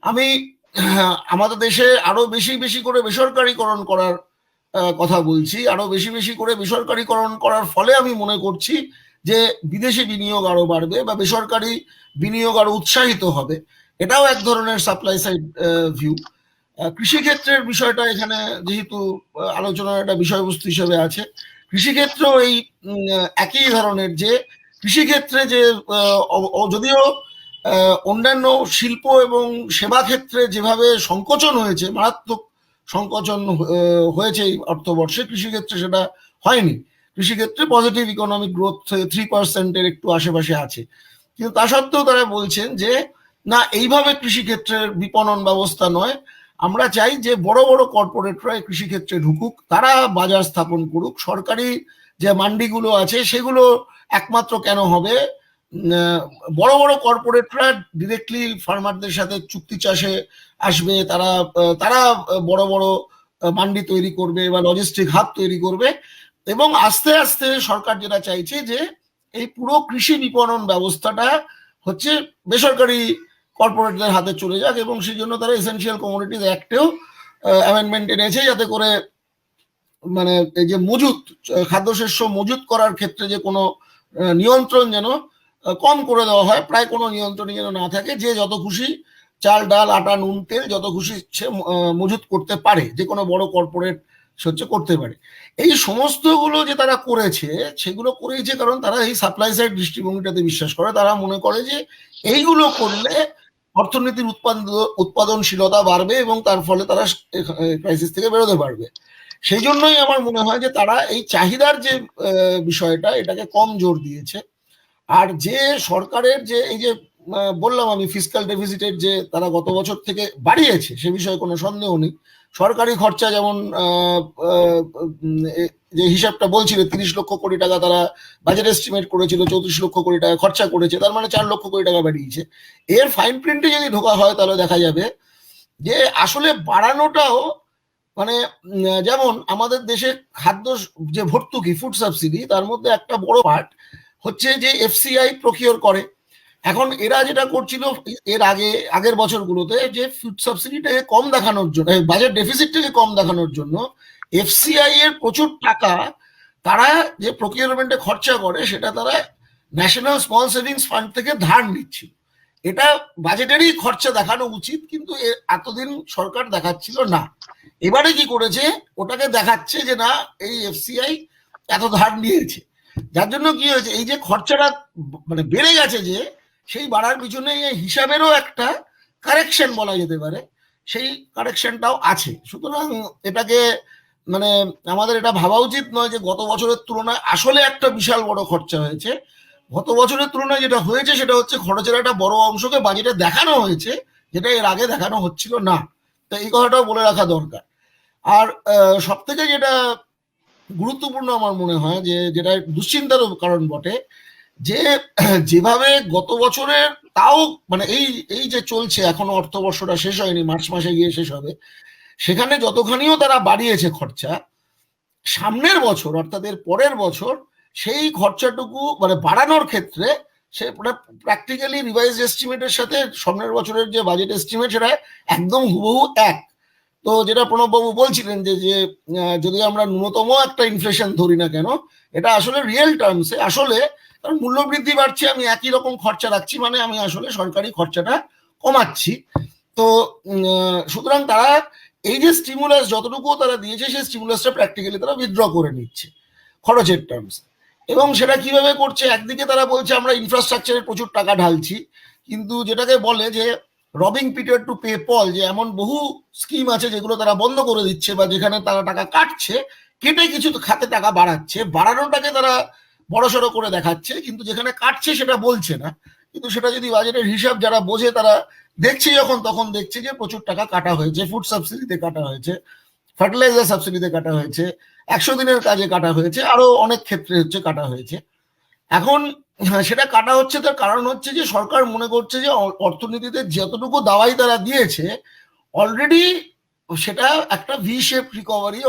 আমি আমাদের দেশে আরো বেশি বেশি করে বেসরকারীকরণ করার কথা বলছি। আরো বেশি বেশি করে বেসরকারীকরণ করার ফলে আমি মনে করছি যে বিদেশি বিনিয়োগ আরো বাড়বে বা বেসরকারি বিনিয়োগ আরো উৎসাহিত হবে। এটাও এক ধরনের সাপ্লাই সাইড ভিউ। কৃষিক্ষেত্রের বিষয়টা এখানে যেহেতু আলোচনার একটা বিষয়বস্তু হিসেবে আছে, কৃষিক্ষেত্র এই একই ধরনের, যে কৃষিক্ষেত্রে যে যদিও অন্যান্য শিল্প এবং সেবা ক্ষেত্রে যেভাবে সংকোচন হয়েছে, মারাত্মক সংকোচন হয়েছে এই অর্থবর্ষে, কৃষিক্ষেত্রে সেটা হয়নি। কৃষিক্ষেত্রে পজিটিভ ইকোনমিক গ্রোথ 3% একটু আশেপাশে আছে, কিন্তু তা সত্ত্বেও তারা বলছেন যে না, এইভাবে কৃষিক্ষেত্রের বিপণন ব্যবস্থা নয়, আমরা চাই যে বড় বড় কর্পোরেটরা কৃষিক্ষেত্রে ঢুকুক, তারা বাজার স্থাপন করুক, সরকারি যে মান্ডিগুলো আছে সেগুলো একমাত্র কেন হবে, বড় বড় কর্পোরেটরা ডিরেক্টলি ফার্মারদের সাথে চুক্তি চাষে আসবে, তারা বড় বড় মান্ডি তৈরি করবে বা লজিস্টিক হাব তৈরি করবে, এবং আস্তে আস্তে সরকার যেটা চাইছে যে এই পুরো কৃষি বিপণন ব্যবস্থাটা হচ্ছে বেসরকারি কর্পোরেটদের হাতে চলে যাক, এবং সেই জন্য তারা এসেনশিয়াল কমোডিটিজ অ্যাক্টেও অ্যামেন্ডমেন্ট এনেছে, যাতে করে মানে এই যে খাদ্যশস্য মজুত করার ক্ষেত্রে যে কোনো নিয়ন্ত্রণ যেন কম করে দেওয়া হয়, প্রায় কোনো নিয়ন্ত্রণই যেন না থাকে, যে যত খুশি চাল ডাল আটা নুন তেল যত খুশি সে মজুত করতে পারে, যে কোনো বড় কর্পোরেট হচ্ছে করতে পারে। এই সমস্তগুলো যে তারা করেছে, সেগুলো করেছে কারণ তারা এই সাপ্লাই সাইড দৃষ্টিভঙ্গিটাতে বিশ্বাস করে। তারা মনে করে যে এইগুলো করলে অর্থনীতির উৎপাদনশীলতা বাড়বে এবং তার ফলে তারা ক্রাইসিস থেকে বেরোতে পারবে। সেই জন্যই আমার মনে হয় যে তারা এই চাহিদার যে বিষয়টা, এটাকে কম জোর দিয়েছে। আর যে সরকারের যে এই যে বললাম আমি ফিসকাল ডেফিসিটের যে তারা গত বছর থেকে বাড়িয়েছে, সে বিষয়ে কোনো সন্দেহ নেই। সরকারি খরচা যেমন যে হিসাবটা বলছিল 30 লক্ষ কোটি টাকা তারা বাজেট এস্টিমেট করেছিল, 34 লক্ষ কোটি টাকা খরচা করেছে, তার মানে 4 লক্ষ কোটি টাকা বাড়িয়েছে। এর ফাইন প্রিন্টে যদি ঢোকা হয় তাহলে দেখা যাবে যে আসলে বাড়ানোটাও মানে যেমন আমাদের দেশে খাদ্য যে ভর্তুকি ফুড সাবসিডি, তার মধ্যে একটা বড় পার্ট হচ্ছে যে এফসিআই প্রকিওর করে। এখন এরা যেটা করছিল এর আগের বছরগুলোতে, যে ফুড সাবসিডিটাকে কম দেখানোর জন্য, বাজেট ডেফিসিটটাকে কম দেখানোর জন্য এফসিআই এর প্রচুর টাকা তারা যে প্রকিউরমেন্টে খরচা করে সেটা তারা ন্যাশনাল স্মল সেভিংস ফান্ড থেকে ধার নিচ্ছিল। এটা বাজেটেরই খরচা দেখানো উচিত, কিন্তু এতদিন সরকার দেখাচ্ছিল না। এবারে কি করেছে, ওটাকে দেখাচ্ছে যে না, এই এফসিআই এত ধার নিয়েছে, যার জন্য কি হয়েছে, এই যে খরচাটা মানে বেড়ে গেছে, যে সেই বাড়ার পিছনে হিসাবেরও একটা কারেকশন বলা যেতে পারে, সেই কারেকশনটাও আছে। সুতরাং এটাকে মানে আমাদের এটা ভাবা উচিত নয় যে গত বছরের তুলনায় আসলে একটা বিশাল বড় খরচা হয়েছে, গত বছরের তুলনায় যেটা হয়েছে সেটা হচ্ছে খরচের একটা বড় অংশকে বাজেটে দেখানো হয়েছে, যেটা এর আগে দেখানো হচ্ছিল না। তো এই কথাটাও বলে রাখা দরকার। আর সব থেকে যেটা গুরুত্বপূর্ণ আমার মনে হয়, যে যেটা দুশ্চিন্তারও কারণ বটে, যে যেভাবে গত বছরের, তাও মানে এই এই যে চলছে এখনো অর্থবর্ষটা শেষ হয়নি, মার্চ মাসে গিয়ে শেষ হবে, সেখানে যতখানিও তারা বাড়িয়েছে খরচা, সামনের বছর অর্থাৎ এর পরের বছর সেই খরচাটুকু মানে বাড়ানোর ক্ষেত্রে সে প্র্যাকটিক্যালি রিভাইজ এস্টিমেটের সাথে সামনের বছরের যে বাজেট এস্টিমেট সেটা একদম হুবহু এক। তো যেটা প্রণববাবু বলছিলেন যে যে যদি আমরা ন্যূনতম একটা ইনফ্লেশন ধরি না কেন, এটা আসলে রিয়েল টার্মসে আসলে, কারণ মূল্যবৃদ্ধি বাড়ছে, আমি একই রকম খরচা রাখছি, মানে আমি আসলে সরকারি খরচাটা কমাচ্ছি। তো সুতরাং তারা এই যে স্টিমুলাস যতটুকু তারা দিয়েছে, সেই স্টিমুলাসটা প্র্যাকটিক্যালি তারা উইথড্র করে নিচ্ছে খরচের টার্মস। এবং সেটা কিভাবে করছে, একদিকে তারা বলছে আমরা ইনফ্রাস্ট্রাকচারে প্রচুর টাকা ঢালছি, কিন্তু যেটাকে বলে যে রবিং পিটার টু পে পল, যে এমন বহু স্কিম আছে যেগুলো তারা বন্ধ করে দিচ্ছে, বা যেখানে তারা টাকা কাটছে, কেটে কিছু খাতে টাকা বাড়াচ্ছে, বাড়ানোটাকে তারা বড়সড় করে দেখাচ্ছে, কিন্তু যেখানে কাটছে সেটা বলছে না। কিন্তু সেটা যদি বাজেটের হিসাব যারা বোঝে তারা দেখছে, যখন তখন দেখছে যে প্রচুর টাকা কাটা হয়েছে, ফুড সাবসিডিতে কাটা হয়েছে, ফার্টিলাইজার সাবসিডিতে কাটা হয়েছে, 100 দিনের কাজে কাটা হয়েছে, আরো অনেক ক্ষেত্রে হচ্ছে কাটা হয়েছে। এখন সেটা কাটা হচ্ছে, তার কারণ হচ্ছে যে সরকার মনে করছে যে অর্থনীতিতে যতটুকু দাওয়াই তারা দিয়েছে অলরেডি সেটা একটা ভি শেপ রিকভারি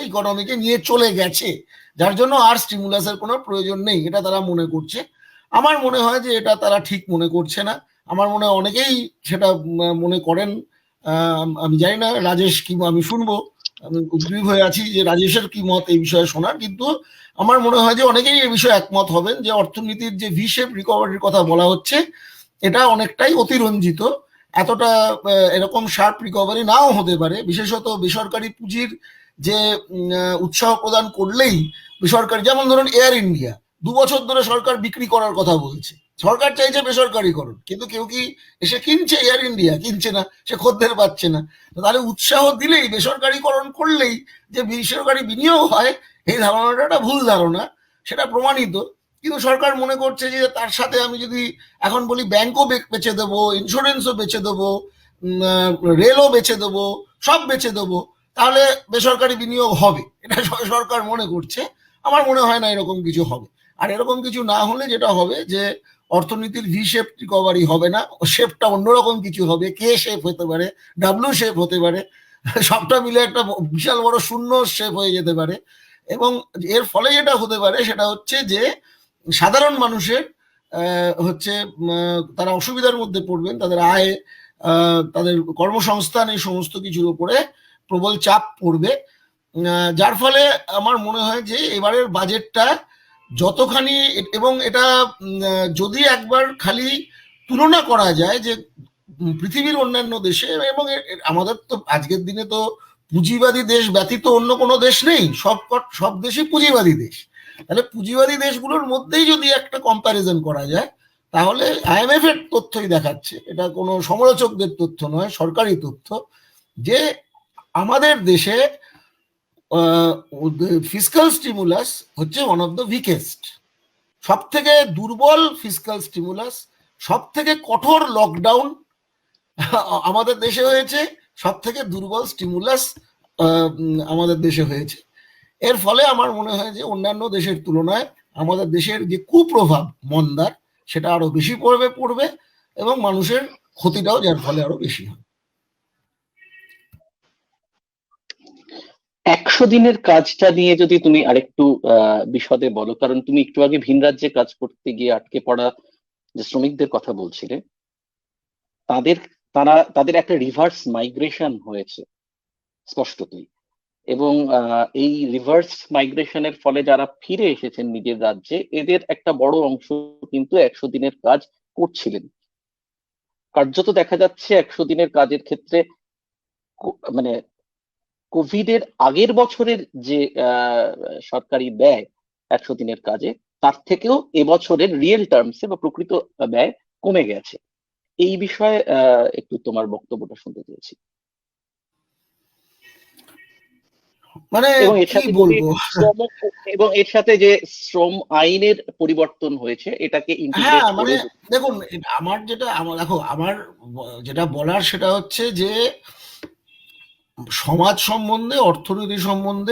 ইকোনমিকে নিয়ে চলে গেছে, যার জন্য আর স্টিমুলাসের কোনো প্রয়োজন নেই, এটা তারা মনে করছে। আমার মনে হয় যে এটা তারা ঠিক মনে করছে না। আমার মনে হয় অনেকেই সেটা মনে করেন। আমি জানি না রাজেশ কি, আমি শুনবো, আমি উদ্গ্রীব হয়ে আছি যে রাজেশের কি মত এই বিষয়ে শোনার, কিন্তু আমার মনে হয় যে অনেকেই এই বিষয়ে একমত হবেন যে অর্থনীতির যে ভি শেপ রিকভারির কথা বলা হচ্ছে এটা অনেকটাই অতিরঞ্জিত। এতটা এরকম শার্প রিকভারি নাও হতে পারে, বিশেষত বেসরকারি পুঁজির যে উৎসাহ প্রদান করলেই বেসরকারি, যেমন ধরুন এয়ার ইন্ডিয়া 2 বছর ধরে সরকার বিক্রি করার কথা বলছে, সরকার চাইছে বেসরকারিকরণ, কিন্তু কেউ কি এসে কিনছে এয়ার ইন্ডিয়া? কিনছে না, সে খদ্দের পাচ্ছে না। তাহলে উৎসাহ দিলেই, বেসরকারিকরণ করলেই যে বেসরকারি বিনিয়োগ হয়, এই ধারণাটা একটা ভুল ধারণা, সেটা প্রমাণিত। কিন্তু সরকার মনে করছে যে তার সাথে আমি যদি এখন বলি ব্যাংকও বেচে দেবো, ইন্স্যুরেন্সও বেচে দেবো, রেলও বেচে দেবো, সব বেচে দেবো, তাহলে বেসরকারি বিনিয়োগ হবে, এটা সরকার মনে করছে। আমার মনে হয় না এরকম কিছু হবে। আর এরকম কিছু না হলে যেটা হবে যে অর্থনীতির ভি শেপ রিকভারি হবে না, শেপটা অন্যরকম কিছু হবে, কে শেপ হতে পারে, ডাব্লিউ শেপ হতে পারে, সবটা মিলে একটা বিশাল বড় শূন্য শেপ হয়ে যেতে পারে। এবং এর ফলে যেটা হতে পারে সেটা হচ্ছে যে সাধারণ মানুষের হচ্ছে তারা অসুবিধার মধ্যে পড়বেন, তাদের আয়, তাদের কর্মসংস্থান, এই সমস্ত কিছুর উপরে প্রবল চাপ পড়বে। যার ফলে আমার মনে হয় যে এবারের বাজেটটা যতখানি, এবং এটা যদি একবার খালি তুলনা করা যায় যে পৃথিবীর অন্যান্য দেশে, এবং আমাদের তো আজকের দিনে তো পুঁজিবাদী দেশ ব্যতীত অন্য কোনো দেশ নেই, সব দেশই পুঁজিবাদী দেশ। তাহলে পুঁজিবাদী দেশগুলোর মধ্যেই যদি একটা কম্প্যারিজন করা যায়, তাহলে আইএমএফ এর তথ্যই দেখাচ্ছে, এটা কোনো সমালোচকদের তথ্য নয়, সরকারি তথ্য, যে আমাদের দেশে ফিসকাল স্টিমুলাস হচ্ছে ওয়ান অফ দ্য উইকেস্ট, সব থেকে দুর্বল ফিসকাল স্টিমুলাস, সব থেকে কঠোর লকডাউন আমাদের দেশে হয়েছে, সব থেকে দুর্বল স্টিমুলাস আমাদের দেশে হয়েছে। এর ফলে আমার মনে হয় যে অন্যান্য দেশের তুলনায় আমাদের দেশের যে কুপ্রভাব মন্দার, সেটা আরো বেশি পড়বে এবং মানুষের ক্ষতিটাও যার ফলে আরো বেশি হবে। 100 দিনের কাজটা নিয়ে যদি তুমি আরেকটু বিশদে বলো, কারণ তুমি একটু আগে ভিন রাজ্যে কাজ করতে গিয়ে আটকে পড়া যে শ্রমিকদের কথা বলছিলে, তাদের একটা রিভার্স মাইগ্রেশন হয়েছে স্পষ্টতই, এবং এই রিভার্স মাইগ্রেশনের ফলে যারা ফিরে এসেছেন নিজের রাজ্যে, এদের একটা বড় অংশ কিন্তু 100 দিনের কাজ করছিলেন। কার্যত দেখা যাচ্ছে 100 দিনের কাজের ক্ষেত্রে মানে কোভিড এর আগের বছরের যে সরকারি ব্যয় 100 দিনের কাজে, তার থেকেও এবছরের রিয়েল টার্মসে বা প্রকৃত ব্যয় কমে গেছে। এই বিষয়ে একটু তোমার বক্তব্যটা শুনতে চেয়েছি। মানে এবং এর কি সাথে যদি বলবো, শ্রম এবং এর সাথে যে শ্রম আইনের পরিবর্তন হয়েছে এটাকে হ্যাঁ ইন্টিগ্রেট মানে করে। দেখুন আমার দেখো আমার যেটা বলার সেটা হচ্ছে যে সমাজ সম্বন্ধে, অর্থনীতি সম্বন্ধে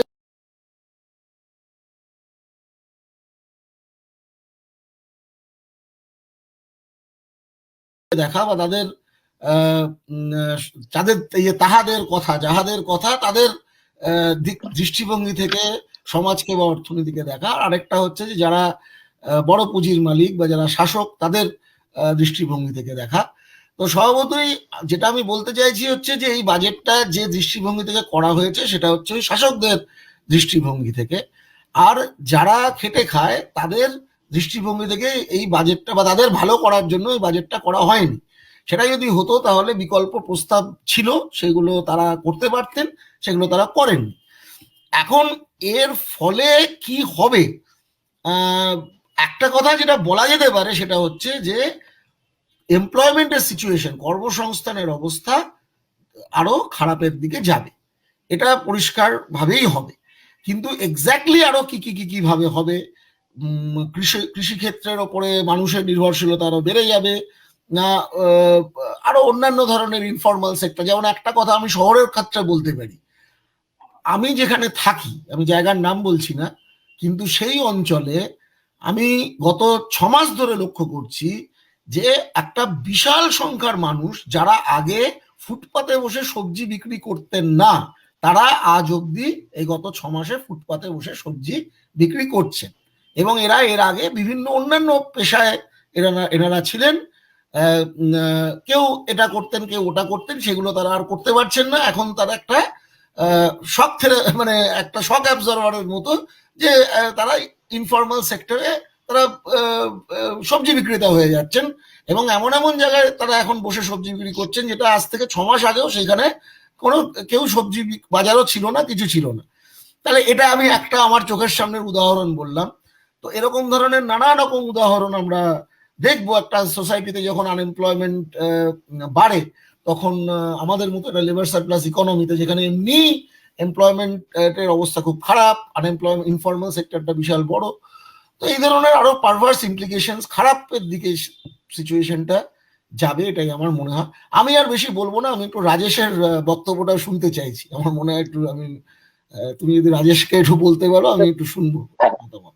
দেখা বা তাদের আহ, উম, আহ, তাদের তাহাদের কথা যাহাদের কথা তাদের দৃষ্টিভঙ্গি থেকে সমাজকে বা অর্থনীতিকে দেখা। আর আরেকটা হচ্ছে যে যারা বড় পুঁজির মালিক বা যারা শাসক তাদের দৃষ্টিভঙ্গি থেকে দেখা। তো স্বভাবতই যেটা আমি বলতে চাইছি হচ্ছে যে এই বাজেটটা যে দৃষ্টিভঙ্গি থেকে করা হয়েছে সেটা হচ্ছে ওই শাসকদের দৃষ্টিভঙ্গি থেকে। আর যারা খেটে খায় তাদের দৃষ্টিভঙ্গি থেকে এই বাজেটটা বা তাদের ভালো করার জন্য এই বাজেটটা করা হয়নি। সেটা যদি হতো তাহলে বিকল্প প্রস্তাব ছিল, সেগুলো তারা করতে পারতেন, সেগুলো তারা করেননি। এখন এর ফলে কি হবে, আহ, একটা কথা যেটা বলা যেতে পারে সেটা হচ্ছে যে এমপ্লয়মেন্টের সিচুয়েশন, কর্মসংস্থানের অবস্থা আরো খারাপের দিকে যাবে, এটা পরিষ্কার ভাবেই হবে। কিন্তু এক্স্যাক্টলি আরো কি ভাবে হবে, কৃষিক্ষেত্রের ওপরে মানুষের নির্ভরশীলতা আরো বেড়ে যাবে না, আরো অন্যান্য ধরনের ইনফর্মাল সেক্টর, যেমন একটা কথা আমি শহরের ক্ষেত্রে বলতে পারি, আমি যেখানে থাকি, আমি জায়গার নাম বলছি না, কিন্তু সেই অঞ্চলে আমি গত 6 মাস ধরে লক্ষ্য করছি যে একটা বিশাল সংখ্যার মানুষ যারা আগে ফুটপাতে বসে সবজি বিক্রি করতেন না, তারা আজ অব্দি এই গত 6 মাসে ফুটপাতে বসে সবজি বিক্রি করছেন। এবং এরা এর আগে বিভিন্ন অন্যান্য পেশায় এনারা ছিলেন। কেউ এটা করতেন, কেউ ওটা করতেন, সেগুলো তারা আর করতে পারছেন না। এখন তারা একটা শখ থেকে, মানে একটা শখ অ্যাবজর্ভারের মতো, যে তারা ইনফর্মাল সেক্টরে তারা সবজি বিক্রেতা হয়ে যাচ্ছেন। এবং এমন এমন জায়গায় তারা এখন বসে সবজি বিক্রি করছেন যেটা আজ থেকে 6 মাস আগেও সেখানে কোনো কেউ সবজি বাজারও ছিল না, কিছু ছিল না। তাহলে এটা আমি একটা আমার চোখের সামনের উদাহরণ বললাম। তো এরকম ধরনের নানা রকম উদাহরণ আমরা দেখবো। একটা সোসাইটিতে যখন আনএমপ্লয়মেন্ট বাড়ে, তখন আমাদের মতো একটা লেবার সারপ্লাস ইকোনমিতে, যেখানে এমনি এমপ্লয়মেন্ট এর অবস্থা খুব খারাপ, আনএমপ্লয়মেন্ট ইনফর্মাল সেক্টরটা বিশাল বড়, তো এই ধরনের আরো পারভার্স ইমপ্লিকেশন, খারাপের দিকে সিচুয়েশনটা যাবে, এটাই আমার মনে হয়। আমি আর বেশি বলবো না, আমি একটু রাজেশের বক্তব্যটা শুনতে চাইছি। আমার মনে হয় একটু আমি, তুমি যদি রাজেশকে একটু বলতে পারো, আমি একটু শুনবো হ্যাঁ, মতামত।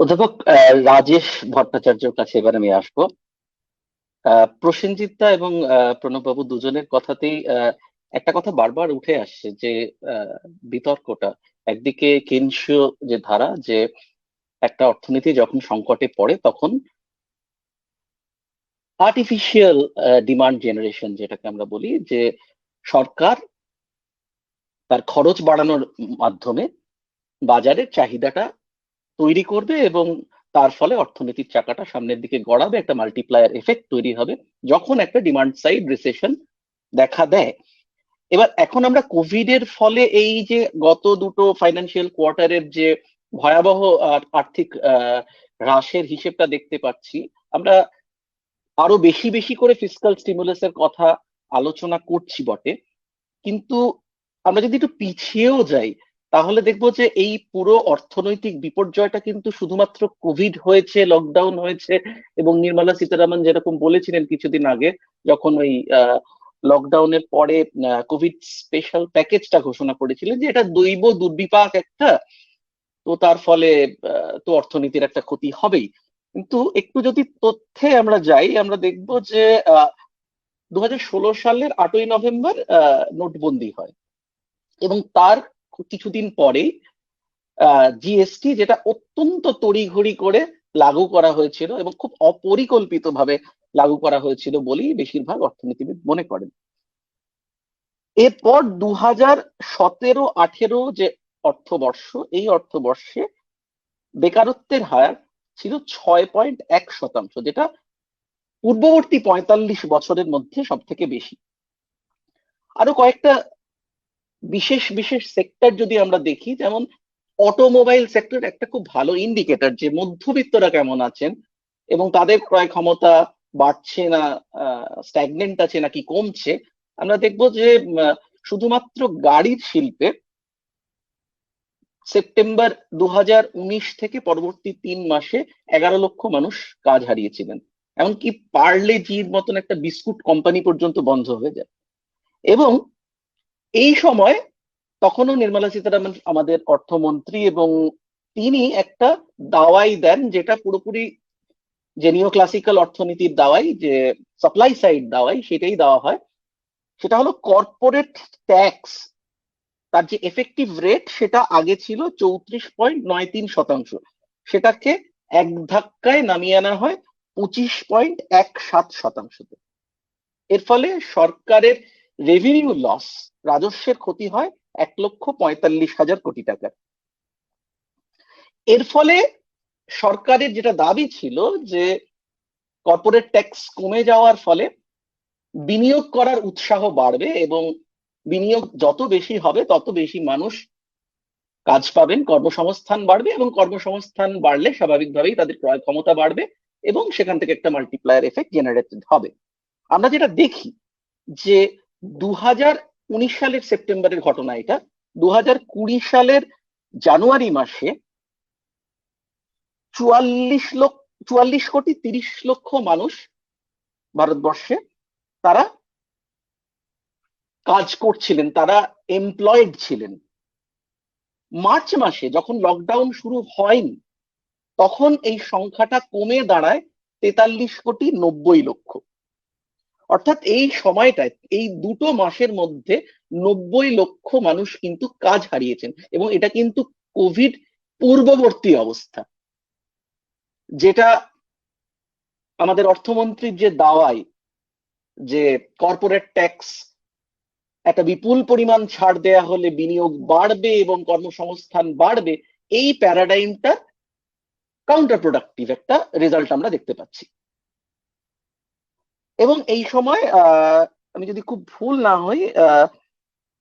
অধ্যাপক রাজেশ ভট্টাচার্যের কাছে এবার আমি আসবো। প্রসেনজিৎ দা এবং প্রণববাবু দুজনের কথাতেই একটা কথা বারবার উঠে আসছে যে আহ, বিতর্কটা একদিকে কেনশীয় যে ধারা, যে একটা অর্থনীতি যখন সংকটে পড়ে তখন আর্টিফিশিয়াল ডিমান্ড জেনারেশন যেটাকে আমরা বলি, যে সরকার তার খরচ বাড়ানোর মাধ্যমে বাজারের চাহিদাটা তৈরি করবে এবং তার ফলে অর্থনীতির চাকাটা সামনের দিকে গড়াবে, একটা মাল্টিপ্লায়ার এফেক্ট তৈরি হবে যখন একটা ডিমান্ড সাইড রিসেশন দেখা দেয়। এবার এখন আমরা কোভিড এর ফলে এই যে গত দুটো ফাইন্যান্সিয়াল কোয়ার্টারের যে ভয়াবহ আর্থিক হ্রাসের হিসেবটা দেখতে পাচ্ছি, আমরা আরো বেশি বেশি করে ফিসকাল স্টিমুলাসের কথা আলোচনা করছি বটে, কিন্তু আমরা যদি একটু পিছিয়েও যাই তাহলে দেখবো যে এই পুরো অর্থনৈতিক বিপর্যয়টা কিন্তু শুধুমাত্র কোভিড হয়েছে, লকডাউন হয়েছে, এবং নির্মলা সীতারামন যেরকম বলেছিলেন কিছুদিন আগে যখন ওই লকডাউনের পরে কোভিড স্পেশাল প্যাকেজটা ঘোষণা করেছিলেন, যে এটা দৈব দুর্বিপাক একটা, তো তার ফলে তো অর্থনীতির একটা ক্ষতি হবেই। কিন্তু একটু যদি তথ্যে আমরা যাই আমরা দেখবো যে 2016 সালের 8ই নভেম্বর নোটবন্দি হয় এবং তার কিছুদিন পরেই জিএসটি, যেটা অত্যন্ত তড়িঘড়ি করে লাগু করা হয়েছিল এবং খুব অপরিকল্পিতভাবে লাগু করা হয়েছিল বলেই বেশিরভাগ অর্থনীতিবিদ মনে করেন। এরপর 2017-18 যে অর্থবর্ষ, এই অর্থবর্ষে বেকারত্বের হার ছিল 6.1%, যেটা পূর্ববর্তী 45 বছরের মধ্যে সব থেকে বেশি। আরো কয়েকটা বিশেষ বিশেষ সেক্টর যদি আমরা দেখি, যেমন অটোমোবাইল সেক্টর একটা খুব ভালো ইন্ডিকেটর যে মধ্যবিত্তরা কেমন আছেন এবং তাদের ক্রয় ক্ষমতা বাড়ছে না, স্ট্যাগনেন্ট আছে নাকি কমছে। আমরা দেখবো যে শুধুমাত্র গাড়ির শিল্পে সেপ্টেম্বর 2019 থেকে পরবর্তী 3 মাসে 11 লক্ষ মানুষ কাজ হারিয়েছিলেন। এমনকি পার্লে জির মতন একটা বিস্কুট কোম্পানি পর্যন্ত বন্ধ হয়ে যায়। এবং এই সময় তখনও নির্মলা সীতারামন আমাদের অর্থমন্ত্রী, এবং তিনি একটা দাওয়াই দেন, যেটা পুরোপুরি যে নিও ক্লাসিক্যাল অর্থনীতির দাওয়াই, যে সাপ্লাই সাইড দাওয়াই, সেটাই দেওয়া হয়। সেটা হলো কর্পোরেট ট্যাক্স, তার যে এফেক্টিভ রেট সেটা আগে ছিল 34.93%, সেটাকে এক ধাক্কায় নামিয়ে আনা হয় 25.17%। এর ফলে সরকারের রেভিনিউ লস, রাজস্বের ক্ষতি হয় 1,45,000 কোটি টাকার। এর ফলে সরকারের যেটা দাবি ছিল যে কর্পোরেট ট্যাক্স কমে যাওয়ার ফলে বিনিয়োগ করার উৎসাহ বাড়বে, এবং বিনিয়োগ যত বেশি হবে তত বেশি মানুষ কাজ পাবেন, কর্মসংস্থান বাড়বে, এবং কর্মসংস্থান বাড়লে স্বাভাবিকভাবেই তাদের ক্রয় ক্ষমতা বাড়বে, এবং সেখান থেকে একটা মাল্টিপ্লায়ার এফেক্ট জেনারেটেড হবে। আমরা যেটা দেখি যে 2019 সালের সেপ্টেম্বরের ঘটনা এটা, 2020 সালের জানুয়ারি মাসে 44,30,00,000 মানুষ ভারতবর্ষে তারা কাজ করছিলেন, তারা এমপ্লয়েড ছিলেন। মার্চ মাসে যখন লকডাউন শুরু হয়নি, তখন এই সংখ্যাটা কমে দাঁড়ায় 43,90,00,000। অর্থাৎ এই সময়টায়, এই দুটো মাসের মধ্যে 90 লক্ষ মানুষ কিন্তু কাজ হারিয়েছেন, এবং এটা কিন্তু কোভিড পূর্ববর্তী অবস্থা। যেটা আমাদের অর্থমন্ত্রীর যে দাওয়াই, যে কর্পোরেট ট্যাক্স একটা বিপুল পরিমাণ ছাড় দেয়া হলে বিনিয়োগ বাড়বে এবং কর্মসংস্থান বাড়বে, এই প্যারাডাইমটা কাউন্টার প্রোডাক্টিভ একটা রেজাল্ট আমরা দেখতে পাচ্ছি। এবং এই সময় আমি যদি খুব ভুল না হই,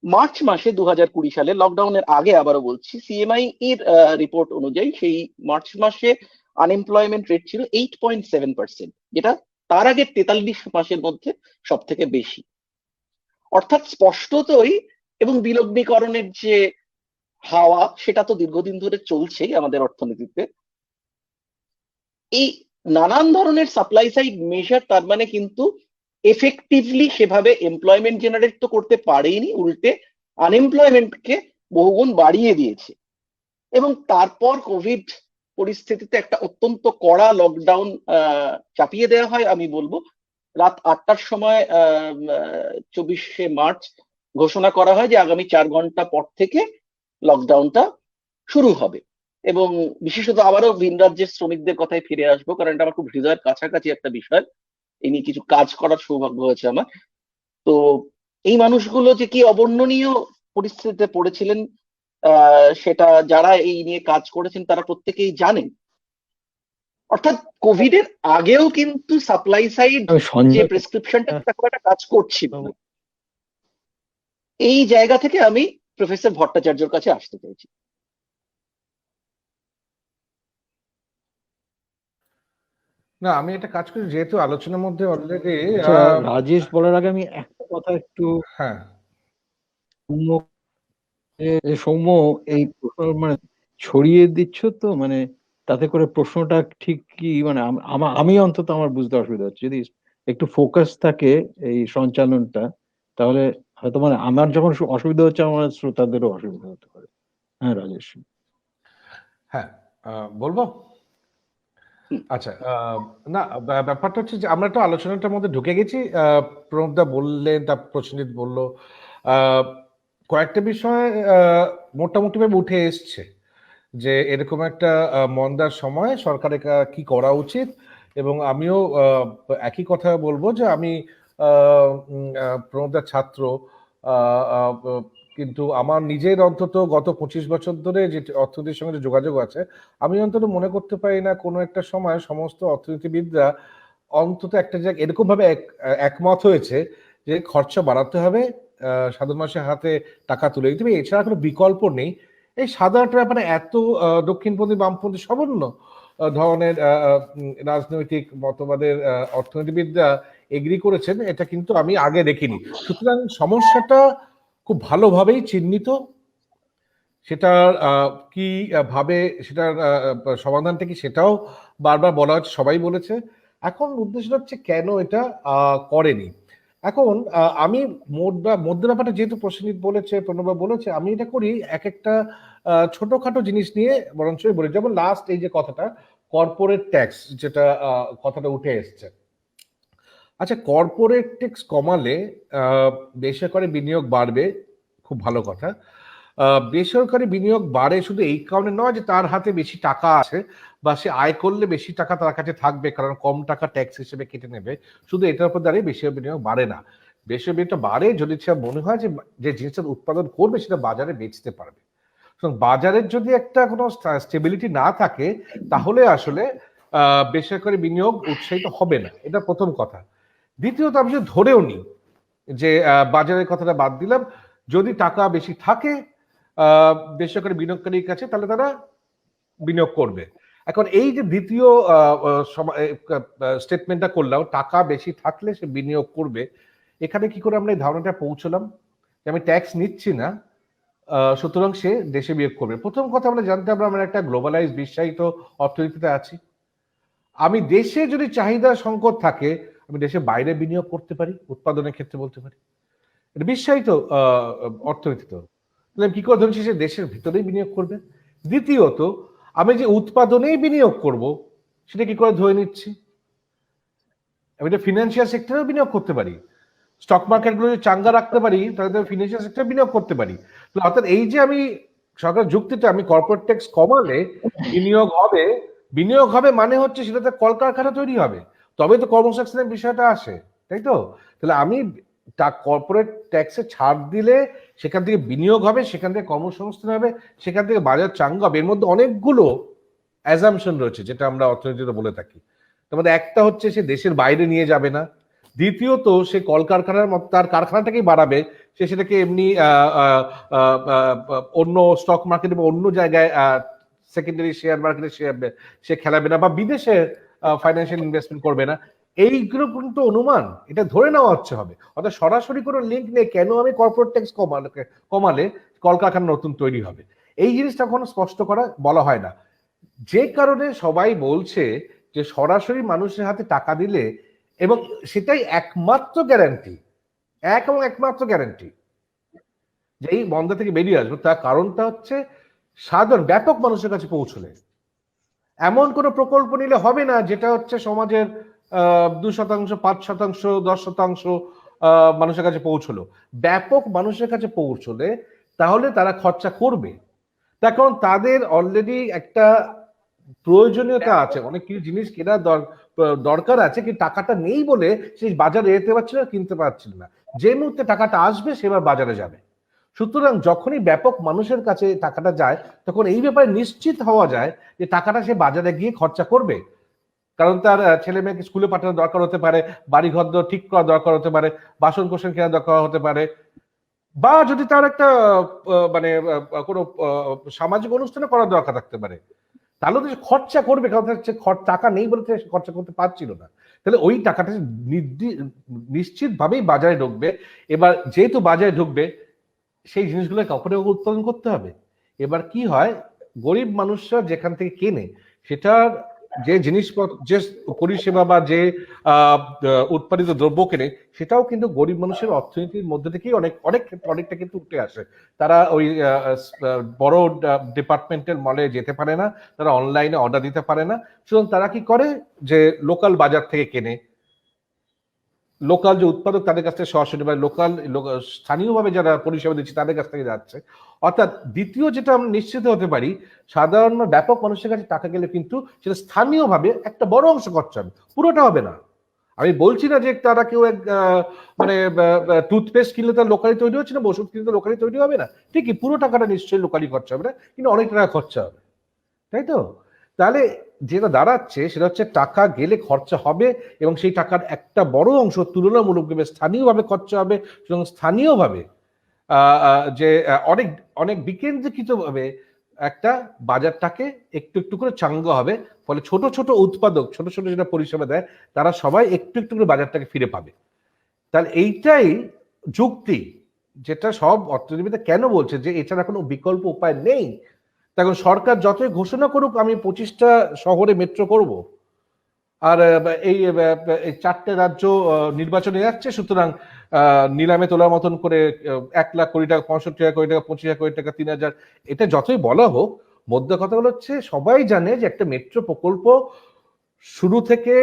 মার্চ মাসে 2020 সালে, লকডাউনের আগে, আবারও বলছি, সিএমআই এর রিপোর্ট অনুযায়ী সেই মার্চ মাসে আনএমপ্লয়মেন্ট রেট ছিল 8.7%, যেটা তার আগে 43 মাসের মধ্যে সব থেকে বেশি। অর্থাৎ স্পষ্টতই, এবং বিলগ্নীকরণের যে হাওয়া সেটা তো দীর্ঘদিন ধরে চলছেই আমাদের অর্থনীতিতে, এই নানান ধরনের সাপ্লাই সাইড মেজার তার মানে কিন্তু এফেক্টিভলি সেভাবে এমপ্লয়মেন্ট জেনারেট তো করতে পারেনি, উল্টে আনএমপ্লয়মেন্টকে বহুগুণ বাড়িয়ে দিয়েছে। এবং তারপর কোভিড পরিস্থিতিতে একটা অত্যন্ত কড়া লকডাউন চাপিয়ে দেওয়া হয়। আমি বলবো রাত 8টার সময় 24শে মার্চ ঘোষণা করা হয় যে আগামী 4 ঘন্টা পর থেকে লকডাউনটা শুরু হবে। এবং বিশেষত আবারও ভিন রাজ্যের শ্রমিকদের কথায় ফিরে আসবো, কারণ এটা আমার খুব হৃদয়ের কাছাকাছি একটা বিষয়। এই নিয়ে কিছু কাজ করার সৌভাগ্য হয়েছে আমার। তো এই মানুষগুলো যে কি অবর্ণনীয় পরিস্থিতিতে পড়েছিলেন, সেটা যারা এই নিয়ে কাজ করেছেন তারা প্রত্যেকেই জানেন। অর্থাৎ কোভিড এর আগেও কিন্তু সাপ্লাই সাইড যে প্রেসক্রিপশনটা খুব একটা কাজ করছিল না। এই জায়গা থেকে আমি প্রফেসর ভট্টাচার্যর কাছে আসতে চাইছি। না, আমি একটা কাজ করি, যেহেতু আলোচনার মধ্যে অলরেডি রাজেশ বলার আগে আমি একটা কথা একটু, হ্যাঁ সৌম্য এই প্রশ্ন মানে ছড়িয়ে দিচ্ছ তো, মানে তাতে করে প্রশ্নটা ঠিক কি, মানে আমি অন্তত আমার বুঝতে অসুবিধা হচ্ছে। যদি একটু ফোকাস থাকে এই সঞ্চালনটা, তাহলে হয়তো মানে আমার যখন অসুবিধা হচ্ছে আমার শ্রোতাদেরও অসুবিধা হতে পারে। হ্যাঁ রাজেশ। হ্যাঁ, বলবো। আচ্ছা, না, ব্যাপারটা হচ্ছে যে আমরা তো আলোচনাটার মধ্যে ঢুকে গেছি। প্রণবদা বললেন, তারপর প্রসেনজিৎ বললো, কয়েকটা বিষয় মোটামুটি ভাবে উঠে এসছে যে এরকম একটা মন্দার সময় সরকারের কি করা উচিত। এবং আমিও একই কথা বলবো যে আমি প্রণবদার ছাত্র, কিন্তু আমার নিজের অন্তত গত 25 বছর ধরে যে অর্থনীতির সঙ্গে যে যোগাযোগ আছে, আমি অন্তত মনে করতে পারি না কোনো একটা সময় সমস্ত অর্থনীতিবিদরা অন্তত একটা জায়গায় এরকম ভাবে একমত হয়েছে যে খরচা বাড়াতে হবে, সাধারণ মানুষের হাতে টাকা তুলে দিতে হবে, এছাড়া কোনো বিকল্প নেই। এই সাধারণত ব্যাপারে এত দক্ষিণপন্থী বামপন্থী সবর্ণ ধরনের রাজনৈতিক মতবাদের অর্থনীতিবিদরা এগ্রি করেছেন, এটা কিন্তু আমি আগে দেখিনি। সুতরাং সমস্যাটা খুব ভালোভাবেই চিহ্নিত, সেটার কি ভাবে সেটার সমাধানটা কি, সেটাও বারবার বলা হচ্ছে, সবাই বলেছে। এখন উদ্দেশ্যটা হচ্ছে কেন এটা করেনি। এখন আমি মধ্যে ব্যাপারটা যেহেতু প্রসেনজিৎ বলেছে, প্রণববা বলেছে, আমি এটা করি এক একটা ছোটখাটো জিনিস নিয়ে বরঞ্চ বলি। যেমন লাস্ট এই যে কথাটা কর্পোরেট ট্যাক্স, যেটা কথাটা উঠে এসছে। আচ্ছা, কর্পোরেট ট্যাক্স কমালে বেসরকারি বিনিয়োগ বাড়বে, খুব ভালো কথা। বেসরকারি বিনিয়োগ বাড়ে শুধু এই কারণে নয় যে তার হাতে বেশি টাকা আছে বা সে আয় করলে বেশি টাকা তার কাছে থাকবে, কারণ কম টাকা ট্যাক্স হিসেবে কেটে নেবে। শুধু এটার উপর দাঁড়িয়ে বেসরকারি বিনিয়োগ বাড়ে না। বেসরকারি বিনিয়োগটা বাড়ে যদি সে মনে হয় যে যে জিনিসটা উৎপাদন করবে সেটা বাজারে বেচতে পারবে। বাজারের যদি একটা কোনো স্টেবিলিটি না থাকে তাহলে আসলে বেসরকারি বিনিয়োগ উৎসাহিত হবে না, এটা প্রথম কথা। দ্বিতীয়ত, আমি যদি ধরেও নিই যে বাজারের কথাটা বাদ দিলাম, যদি টাকা বেশি থাকে বেসরকারি বিনিয়োগকারীর কাছে, তাহলে তারা বিনিয়োগ করবে। এখন এই যে দ্বিতীয় স্টেটমেন্টটা করলাম, টাকা বেশি থাকলে সে বিনিয়োগ করবে, এখানে কি করে আমরা এই ধারণাটা পৌঁছলাম যে আমি ট্যাক্স নিচ্ছি না সুতরাং সে দেশে বিনিয়োগ করবে? প্রথম কথা আমরা জানতে হবে আমরা একটা গ্লোবালাইজ বিশ্বায়িত অর্থনীতিতে আছি। আমি দেশে যদি চাহিদা সংকট থাকে আমি দেশে বাইরে বিনিয়োগ করতে পারি, উৎপাদনের ক্ষেত্রে বলতে পারি, এটা বিশ্বায়িত অর্থনীতিতে। তাহলে কি করে ধরছি সে দেশের ভিতরেই বিনিয়োগ করবে? দ্বিতীয়ত, আমি যে উৎপাদনেই বিনিয়োগ করব সেটা কি করে ধরে নিচ্ছি? আমি এটা ফিনান্সিয়াল সেক্টরেও বিনিয়োগ করতে পারি, স্টক মার্কেটগুলো যদি চাঙ্গা রাখতে পারি তাহলে ফিনান্সিয়াল সেক্টরে বিনিয়োগ করতে পারি। অর্থাৎ এই যে আমি সরকার যুক্তিটা, আমি কর্পোরেট ট্যাক্স কমালে বিনিয়োগ হবে মানে হচ্ছে সেটাতে কলকারখানা তৈরি হবে, তবে তো কর্মসংস্থানের বিষয়টা আসে, তাই তো? তাহলে আমি কর্পোরেট ট্যাক্সে ছাড় দিলে সেখান থেকে বিনিয়োগ হবে, সেখান থেকে কর্মসংস্থান হবে, সেখান থেকে বাজার চাঙ্গা হবে। এর মধ্যে অনেকগুলো অ্যাজাম্পশন রয়েছে যেটা আমরা অর্থনীতিতে বলে থাকি। তার মধ্যে একটা হচ্ছে সে দেশের বাইরে নিয়ে যাবে না, দ্বিতীয়ত সে কলকারখানার মতো তার কারখানাটাকেই বাড়াবে, সে সেটাকে এমনি অন্য স্টক মার্কেটে বা অন্য জায়গায় সেকেন্ডারি শেয়ার মার্কেটে সে খেলাবে না বা বিদেশে ফাইন্যান্সিয়াল ইনভেস্টমেন্ট করবে না। এইগুলো কিন্তু অনুমান, এটা ধরে নেওয়া হচ্ছে হবে। অর্থাৎ সরাসরি কোনো লিঙ্ক নেই কেন আমি কর্পোরেট ট্যাক্স কমালে কলকারখানা নতুন তৈরি হবে, এই জিনিসটা কখনো স্পষ্ট করা বলা হয় না। যে কারণে সবাই বলছে যে সরাসরি মানুষের হাতে টাকা দিলে, এবং সেটাই একমাত্র গ্যারান্টি যে এই মন্দা থেকে বেরিয়ে আসবে, তার কারণটা হচ্ছে সাধারণ ব্যাপক মানুষের কাছে পৌঁছলে। এমন কোনো প্রকল্প নিলে হবে না যেটা হচ্ছে সমাজের 2%, 5%, 10% মানুষের কাছে পৌঁছলো। ব্যাপক মানুষের কাছে পৌঁছলে তাহলে তারা খরচা করবে, তার কারণ তাদের অলরেডি একটা প্রয়োজনীয়তা আছে, অনেক কিছু জিনিস কেনার দরকার আছে, কিন্তু টাকাটা নেই বলে সেই বাজারে যেতে পারছিল না, কিনতে পারছিল না। যে মুহূর্তে টাকাটা আসবে সেবার বাজারে যাবে। সুতরাং যখনই ব্যাপক মানুষের কাছে টাকাটা যায় তখন এই ব্যাপারে নিশ্চিত হওয়া যায় যে টাকাটা সে বাজারে গিয়ে খরচা করবে, কারণ তার ছেলে মেয়েকে স্কুলে পাঠানোর দরকার হতে পারে, বাড়ি ঘর ঠিক করার দরকার হতে পারে, বাসন কোসন কেনার দরকার হতে পারে, বা যদি তার একটা মানে কোনো সামাজিক অনুষ্ঠানে করার দরকার থাকতে পারে, তাহলে তো খরচা করবে, কারণ টাকা নেই বলে খরচা করতে পারছিল না। তাহলে ওই টাকাটা নিশ্চিতভাবেই বাজারে ঢুকবে। এবার যেহেতু বাজারে ঢুকবে সেই জিনিসগুলো কাপড়ে উৎপাদন করতে হবে। এবার কি হয়, গরিব মানুষরা যেখান থেকে কেনে সেটার যে জিনিসপত্র, যে পরিষেবা বা যে উৎপাদিত দ্রব্য কেনে, সেটাও কিন্তু গরিব মানুষের অর্থনীতির মধ্যে থেকেই অনেকটা কিন্তু উঠে আসে। তারা ওই বড় ডিপার্টমেন্টের মলে যেতে পারে না, তারা অনলাইনে অর্ডার দিতে পারে না, সুতরাং তারা কি করে যে লোকাল বাজার থেকে কেনে, লোকাল যে উৎপাদক তাদের কাছ থেকে সরাসরি বা স্থানীয়ভাবে যারা পরিষেবা দিচ্ছে তাদের কাছ থেকে যাচ্ছে। অর্থাৎ দ্বিতীয় যেটা আমরা নিশ্চিত হতে পারি, সাধারণ ব্যাপক মানুষের কাছে টাকা গেলে কিন্তু সেটা স্থানীয়ভাবে একটা বড় অংশ খরচা হবে, পুরোটা হবে না। আমি বলছি না যে তারা কেউ মানে টুথপেস্ট কিনলে তার লোকালি তৈরি হচ্ছে না, ওষুধ কিনলে লোকালি তৈরি হবে না, ঠিকই পুরো টাকাটা নিশ্চয়ই লোকালি খরচা হবে না, কিন্তু অনেক টাকা খরচা হবে, তাই তো? তাহলে যেটা দাঁড়াচ্ছে সেটা হচ্ছে টাকা গেলে খরচা হবে এবং সেই টাকার একটা বড় অংশ তুলনামূলকভাবে স্থানীয়ভাবে খরচা হবে, এবং স্থানীয়ভাবে যে অনেক বিকেন্দ্রীকৃতভাবে একটা বাজারটাকে একটু একটু করে চাঙ্গা হবে। ফলে ছোট ছোট উৎপাদক, ছোট ছোট যেটা পরিষেবা দেয়, তারা সবাই একটু একটু করে বাজারটাকে ফিরে পাবে। তাহলে এইটাই যুক্তি যেটা সব অর্থনীতিবিদরা কেন বলছে যে এছাড়া কোনো বিকল্প উপায় নেই। তখন সরকার যতই ঘোষণা করুক আমি 25টা শহরে মেট্রো করব, আর এই 4টে রাজ্য নির্বাচনে যাচ্ছে, সুতরাং নিলামে তোলার মতন করে 1 লাখ কোটি টাকা, 65 কোটি টাকা, 25 কোটি টাকা, 3000, এটা যতই বলা হোক, মধ্যে কথা হচ্ছে সবাই জানে যে একটা মেট্রো প্রকল্প শুরু থেকে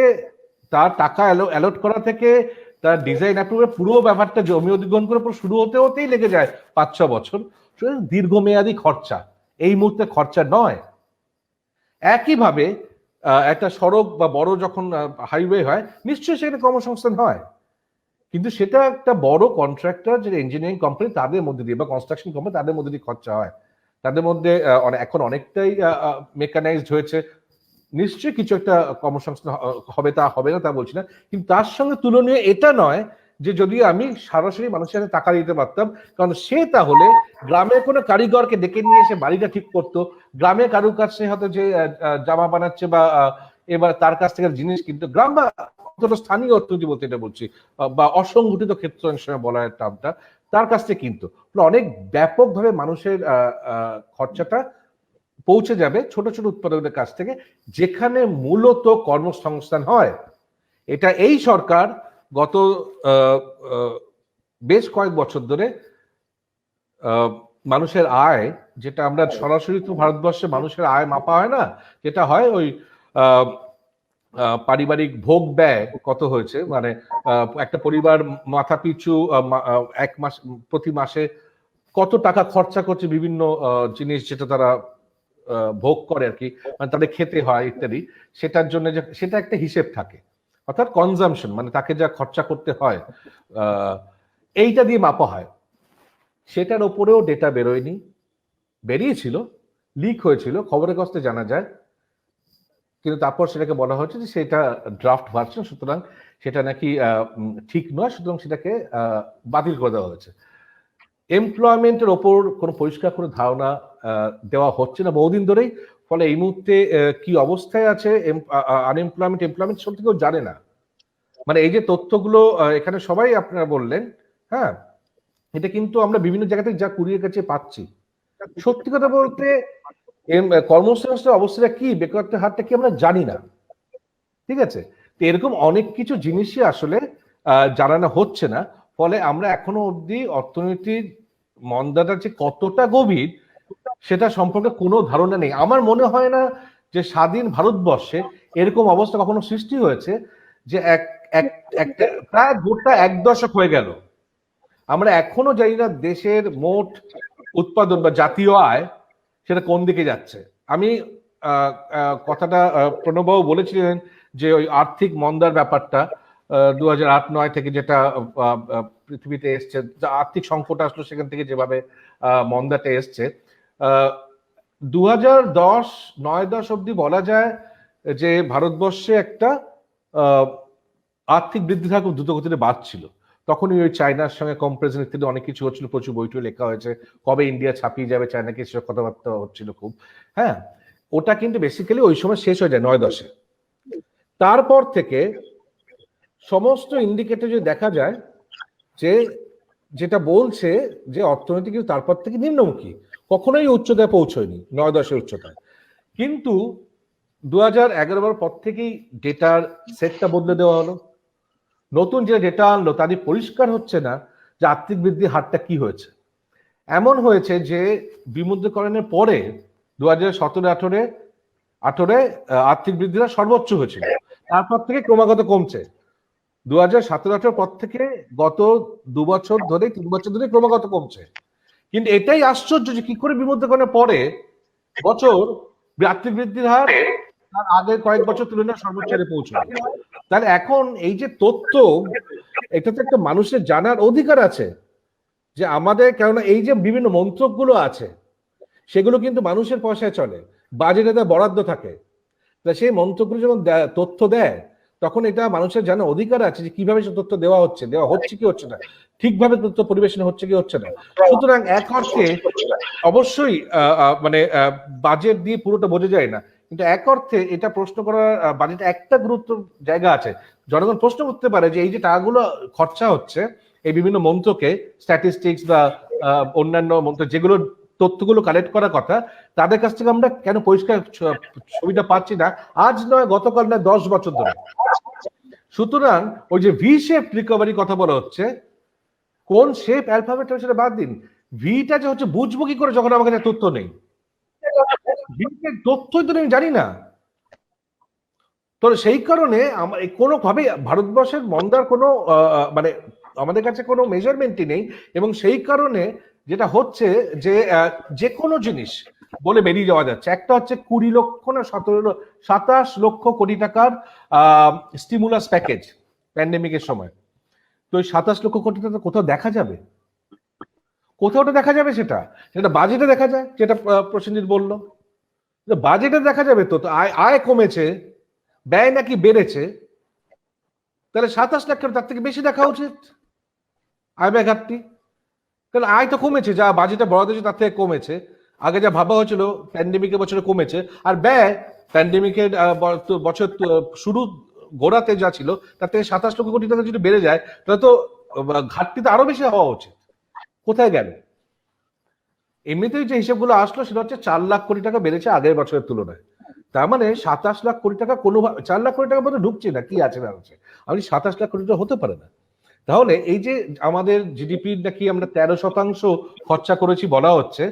তার টাকা অ্যালট করা থেকে তার ডিজাইন অ্যাপ্রুভের পুরো ব্যাপারটা জমি অধিগ্রহণ করে শুরু হতেই লেগে যায় 5-6 বছর। দীর্ঘমেয়াদী খরচা, এই মুহূর্তে খরচা নয়। একইভাবে একটা সড়ক বা বড় যখন হাইওয়ে হয়, নিশ্চয়ই সেখানে কর্মসংস্থান হয়, কিন্তু সেটা একটা বড় কন্ট্রাক্টর, যে ইঞ্জিনিয়ারিং কোম্পানি তাদের মধ্যে দিয়ে বা কনস্ট্রাকশন কোম্পানি তাদের মধ্যে দিয়ে খরচা হয়। তাদের মধ্যে এখন অনেকটাই মেকানাইজড হয়েছে, নিশ্চয়ই কিছু একটা কর্মসংস্থান হবে, তা হবে না তা বলছি না, কিন্তু তার সঙ্গে তুলনীয় এটা নয় যে যদি আমি সরাসরি মানুষের হাতে টাকা দিতে পারতাম, কারণ সে তাহলে গ্রামের কোনো কারিগরকে ডেকে নিয়ে এসে বাড়িটা ঠিক করতো, গ্রামে কারুর কাছে হয়তো যে জামা বানাচ্ছে বা এবার তার কাছ থেকে জিনিস কিনতো, গ্রাম বা স্থানীয় অর্থনীতি বলতে এটা বলছি, বা অসংগঠিত ক্ষেত্র অনেক সময় বলা হয় টার্মটা, তার কাছ থেকে কিনতো। অনেক ব্যাপকভাবে মানুষের খরচাটা পৌঁছে যাবে ছোট ছোট উৎপাদকদের কাছ থেকে, যেখানে মূলত কর্মসংস্থান হয়। এটা এই সরকার গত বেশ কয়েক বছর ধরে মানুষের আয়, যেটা আমরা সরাসরি তো ভারতবর্ষে মানুষের আয় মাপা হয় না, যেটা হয় ওই পারিবারিক ভোগ ব্যয় কত হয়েছে, মানে একটা পরিবার মাথা পিছু প্রতি মাসে কত টাকা খরচা করছে বিভিন্ন জিনিস যেটা তারা ভোগ করে আর কি, মানে তাদের খেতে হয় ইত্যাদি, সেটার জন্য সেটা একটা হিসেব থাকে, অর্থাৎ কনজামশন, মানে তাকে যা খরচা করতে হয় এইটা দিয়ে মাপা হয়। সেটার ওপরেও ডেটা বেরোয়নি, বেরিয়েছিল, লিক হয়েছিল, খবরের কাগজে জানা যায়, কিন্তু তারপর সেটাকে বলা হচ্ছে যে সেটা ড্রাফট ভার্সন, সুতরাং সেটা নাকি ঠিক নয়, সুতরাং সেটাকে বাতিল করে দেওয়া হয়েছে। এমপ্লয়মেন্টের ওপর কোনো পরিষ্কার করে ধারণা দেওয়া হচ্ছে না বহুদিন ধরেই, ফলে এই মুহূর্তে কি অবস্থায় আছে আনএমপ্লয়মেন্ট, এমপ্লয়মেন্ট সব কেউ জানে না। মানে এই যে তথ্যগুলো এখানে সবাই আপনারা বললেন, হ্যাঁ, এটা কিন্তু আমরা বিভিন্ন জায়গা থেকে যা কুড়িয়ে কাছে পাচ্ছি। সত্যি কথা বলতে কর্মসংস্থানের অবস্থাটা কি, বেকারত্বের হারটা কি আমরা জানি না, ঠিক আছে? তো এরকম অনেক কিছু জিনিসই আসলে জানানো হচ্ছে না, ফলে আমরা এখনো অবধি অর্থনীতির মন্দাটা যে কতটা গভীর সেটা সম্পর্কে কোনো ধারণা নেই। আমার মনে হয় না যে স্বাধীন ভারতবর্ষে এরকম অবস্থা কখনো সৃষ্টি হয়েছে যে একটা প্রায় গোটা 1 দশক হয়ে গেল আমরা এখনো জানি না দেশের মোট উৎপাদন বা জাতীয় আয় সেটা কোন দিকে যাচ্ছে। আমি কথাটা প্রণববাবু বলেছিলেন যে ওই আর্থিক মন্দার ব্যাপারটা 2008-9 থেকে যেটা পৃথিবীতে এসছে, আর্থিক সংকট আসলো, সেখান থেকে যেভাবে মন্দাটা এসছে, 2009-10 অব্দি বলা যায় যে ভারতবর্ষে একটা আর্থিক বৃদ্ধি খুব দ্রুত গতিতে বাড়ছিল। তখনই ওই চায়নার সঙ্গে কম্পারিজন ইত্যাদি অনেক কিছু হচ্ছিল, প্রচুর বইটই লেখা হয়েছে, কবে ইন্ডিয়া ছাপিয়ে যাবে চায়নাকে, সেসব কথাবার্তা হচ্ছিল খুব। হ্যাঁ, ওটা কিন্তু বেসিক্যালি ওই সময় শেষ হয়ে যায় 9-10-এ। তারপর থেকে সমস্ত ইন্ডিকেটর যদি দেখা যায় যে যেটা বলছে যে অর্থনীতি কিন্তু তারপর থেকে নিম্নমুখী, কখনোই উচ্চতায় পৌঁছয়নি 9-10-এর উচ্চতায়। কিন্তু 2011-12 পর থেকেই ডেটার সেটটা বদলে দেওয়া হলো, নতুন যে ডেটা আনলো তাদের পরিষ্কার হচ্ছে না যে আর্থিক বৃদ্ধির হারটা কি হয়েছে। এমন হয়েছে যে বিমুদ্রীকরণের পরে 2017-18-এ আর্থিক বৃদ্ধিটা সর্বোচ্চ হয়েছিল, তারপর থেকে ক্রমাগত কমছে। 2017-18 পর থেকে গত 2 বছর ধরে 3 বছর ধরে ক্রমাগত কমছে। কিন্তু এটাই আশ্চর্য যে কি করে বিমুদ্রীকরণের পরে বছর আর্থিক বৃদ্ধির হার তার আগের কয়েক বছর তুলনায় সর্বোচ্চ হারে পৌঁছায়। তাহলে এখন এই যে তথ্য, এটা তো একটা মানুষের জানার অধিকার আছে যে আমাদের, কেননা এই যে বিভিন্ন মন্ত্রকগুলো আছে সেগুলো কিন্তু মানুষের পয়সায় চলে, বাজেটে তার বরাদ্দ থাকে, তা সেই মন্ত্রকগুলো যখন তথ্য দেয় তখন এটা মানুষের জানার অধিকার আছে যে কিভাবে সে তথ্য দেওয়া হচ্ছে কি হচ্ছে না, ঠিকভাবে তথ্য পরিবেশন হচ্ছে কি হচ্ছে না। সুতরাং এক অর্থে অবশ্যই মানে বাজেট দিয়ে পুরোটা বোঝা যায় না, কিন্তু এক অর্থে এটা প্রশ্ন করার বাজেট একটা গুরুত্ব জায়গা আছে। জনগণ প্রশ্ন করতে পারে যে এই যে টাকাগুলো খরচা হচ্ছে এই বিভিন্ন মন্ত্রকে, স্ট্যাটিস্টিক্স বা অন্যান্য মন্ত্র যেগুলো তথ্যগুলো কালেক্ট করার কথা, তাদের কাছ থেকে আমরা কেন পরিষ্কার ছবিটা পাচ্ছি না? আজ নয়, গতকাল নয়, 10 বছর ধরে। সুতরাং ওই যে ভি শেপ রিকভারি কথা বলা হচ্ছে, কোন শেপ অ্যালফাবেট সেটা বাদ দিন, ভিটা যে হচ্ছে বুঝবো কি করে যখন আমার কাছে তথ্য নেই? তথ্যই তো আমি জানি না। তো সেই কারণে কোনোভাবে ভারতবর্ষের মন্দার কোনো মানে আমাদের কাছে কোনো মেজারমেন্টই নেই, এবং সেই কারণে যেটা হচ্ছে যে কোনো জিনিস বলে বেরিয়ে যাওয়া যাচ্ছে। একটা হচ্ছে 20 লক্ষ না 27 লক্ষ কোটি টাকার স্টিমুলাস প্যাকেজ প্যান্ডেমিকের সময়। তো ওই 27 লক্ষ কোটি টাকা কোথাও দেখা যাবে? কোথাওটা দেখা যাবে? সেটা বাজেটে দেখা যায়, যেটা প্রসেনজিৎ বললো, বাজেটে দেখা যাবে। তো আয় কমেছে, ব্যয় নাকি বেড়েছে, তাহলে 27 লাখ তার থেকে বেশি দেখা উচিত আয় ব্যয় ঘাটতি। তাহলে আয় তো কমেছে, যা বাজেটে বরাদ্দ হয়েছে তার থেকে কমেছে, আগে যা ভাবা হয়েছিল প্যান্ডেমিকের বছরে কমেছে, আর ব্যয় প্যান্ডেমিকের বছর শুরু গোড়াতে যা ছিল তার থেকে 27 লক্ষ কোটি টাকা যদি বেড়ে যায়, তাহলে তো ঘাটতি তো আরো বেশি হওয়া উচিত। কোথায় গেল? এমনিতেই যে হিসেবগুলো আসলো সেটা হচ্ছে 4 লাখ কোটি টাকা বেড়েছে আগের বছরের তুলনায়। তার মানে 27 লাখ কোটি টাকা কোনোভাবে 4 লাখ কোটি টাকা মধ্যে ঢুকছে না, কি আছে না আছে? আমি 27 লাখ কোটি টাকা হতে পারে না। তাহলে এই যে আমাদের জিডিপি নাকি আমরা 13% খরচা করেছি বলা হচ্ছে,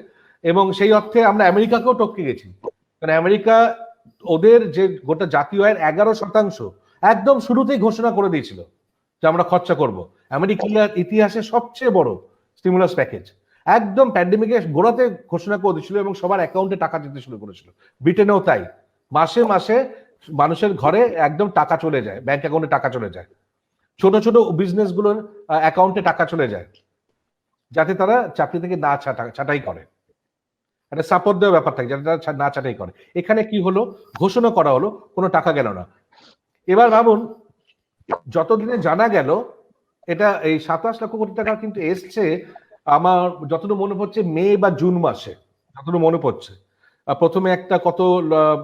এবং সেই অর্থে আমরা আমেরিকাকেও টপকে গেছি। কারণ আমেরিকা ওদের যে গোটা জাতীয় আয়ের 11% একদম শুরুতেই ঘোষণা করে দিয়েছিল যে আমরা খরচা করব। আমেরিকার ইতিহাসে সবচেয়ে বড় স্টিমুলাস প্যাকেজ একদম প্যান্ডেমিকের গোড়াতে ঘোষণা করে দিয়েছিল, এবং সবার অ্যাকাউন্টে টাকা দিতে শুরু করেছিল। ব্রিটেনেও তাই, মাসে মাসে মানুষের ঘরে একদম টাকা চলে যায়, ব্যাংক অ্যাকাউন্টে টাকা চলে যায়, ছোট ছোট বিজনেস গুলোর অ্যাকাউন্টে টাকা চলে যায়, যাতে তারা চাকরি থেকে না ছাঁটাই করে, একটা সাপোর্ট দেওয়ার ব্যাপার থাকে, যাতে তারা না ছাঁটাই করে। এখানে কি হলো? ঘোষণা করা হলো, কোনো টাকা গেল না। এবার ভাবুন, যতদিনে জানা গেল এটা এই 27 লক্ষ কোটি টাকা কিন্তু এসছে আমার যতটুকু মনে পড়ছে মে বা জুন মাসে, যতটুকু মনে পড়ছে। প্রথমে একটা কত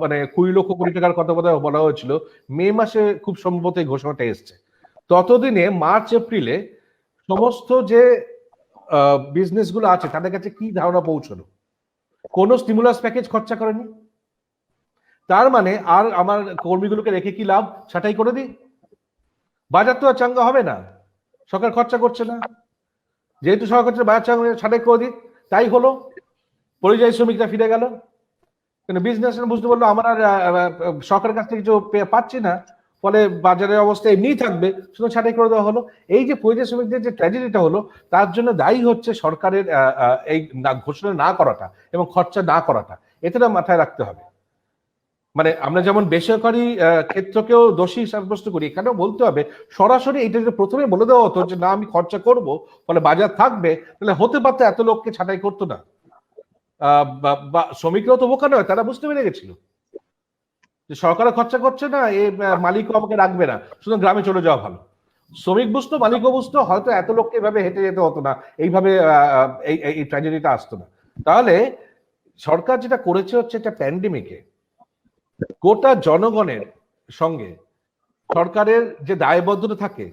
মানে 20 লক্ষ কোটি টাকার কথা বলা হয়েছিল, মে মাসে খুব সম্ভবত এই ঘোষণাটা এসছে। ততদিনে মার্চ এপ্রিলে সমস্ত যে বিজনেস গুলো আছে তাদের কাছে কি ধারণা পৌঁছলো? কোনো স্টিমুলাস প্যাকেজ খরচা করেনি। তার মানে আর আমার কর্মীগুলোকে রেখে কি লাভ? ছাঁটাই করে দিই, বাজার তো আর চাঙ্গা হবে না, সরকার খরচা করছে না, যেহেতু সরকার করছে বাজার চাঙ্গা, ছাঁটাই করে দিই। তাই হলো, পরিযায়ী শ্রমিকরা ফিরে গেল, কিন্তু বিজনেস বুঝতে পারলো আমার আর সরকারের কাছ থেকে কিছু পাচ্ছি না, ফলে বাজারের অবস্থা এমনিই থাকবে, শুধু ছাঁটাই করে দেওয়া হলো। এই যে পরিযায়ী শ্রমিকদের যে ট্র্যাজেডিটা হলো, তার জন্য দায়ী হচ্ছে সরকারের এই ঘোষণা না করাটা এবং খরচা না করাটা। এটা মাথায় রাখতে হবে। মানে আমরা যেমন বেসরকারি ক্ষেত্রকেও দোষী সাব্যস্ত করি, এখানেও বলতে হবে সরাসরি এটা যদি প্রথমে বলে দেওয়া হতো যে না আমি খরচা করব, ফলে বাজার থাকবে, তাহলে হতে পারতো এত লোককে ছাঁটাই করতো না। বা শ্রমিকরাও তো বোকা নয়, তারা বুঝতে পেরে গেছিল যে সরকার খরচা করছে না, এই মালিকও আমাকে রাখবে না, শুধু গ্রামে চলে যাওয়া ভালো। শ্রমিক বুঝতো, মালিকও বুঝতো, হয়তো এত লোককে এভাবে হেঁটে যেতে হতো না, এইভাবে এই ট্র্যাজেডিটা আসতো না। তাহলে সরকার যেটা করেছে হচ্ছে একটা প্যান্ডেমিকে গোটা জনগণের সঙ্গে সরকারের যে দায়বদ্ধতা থাকে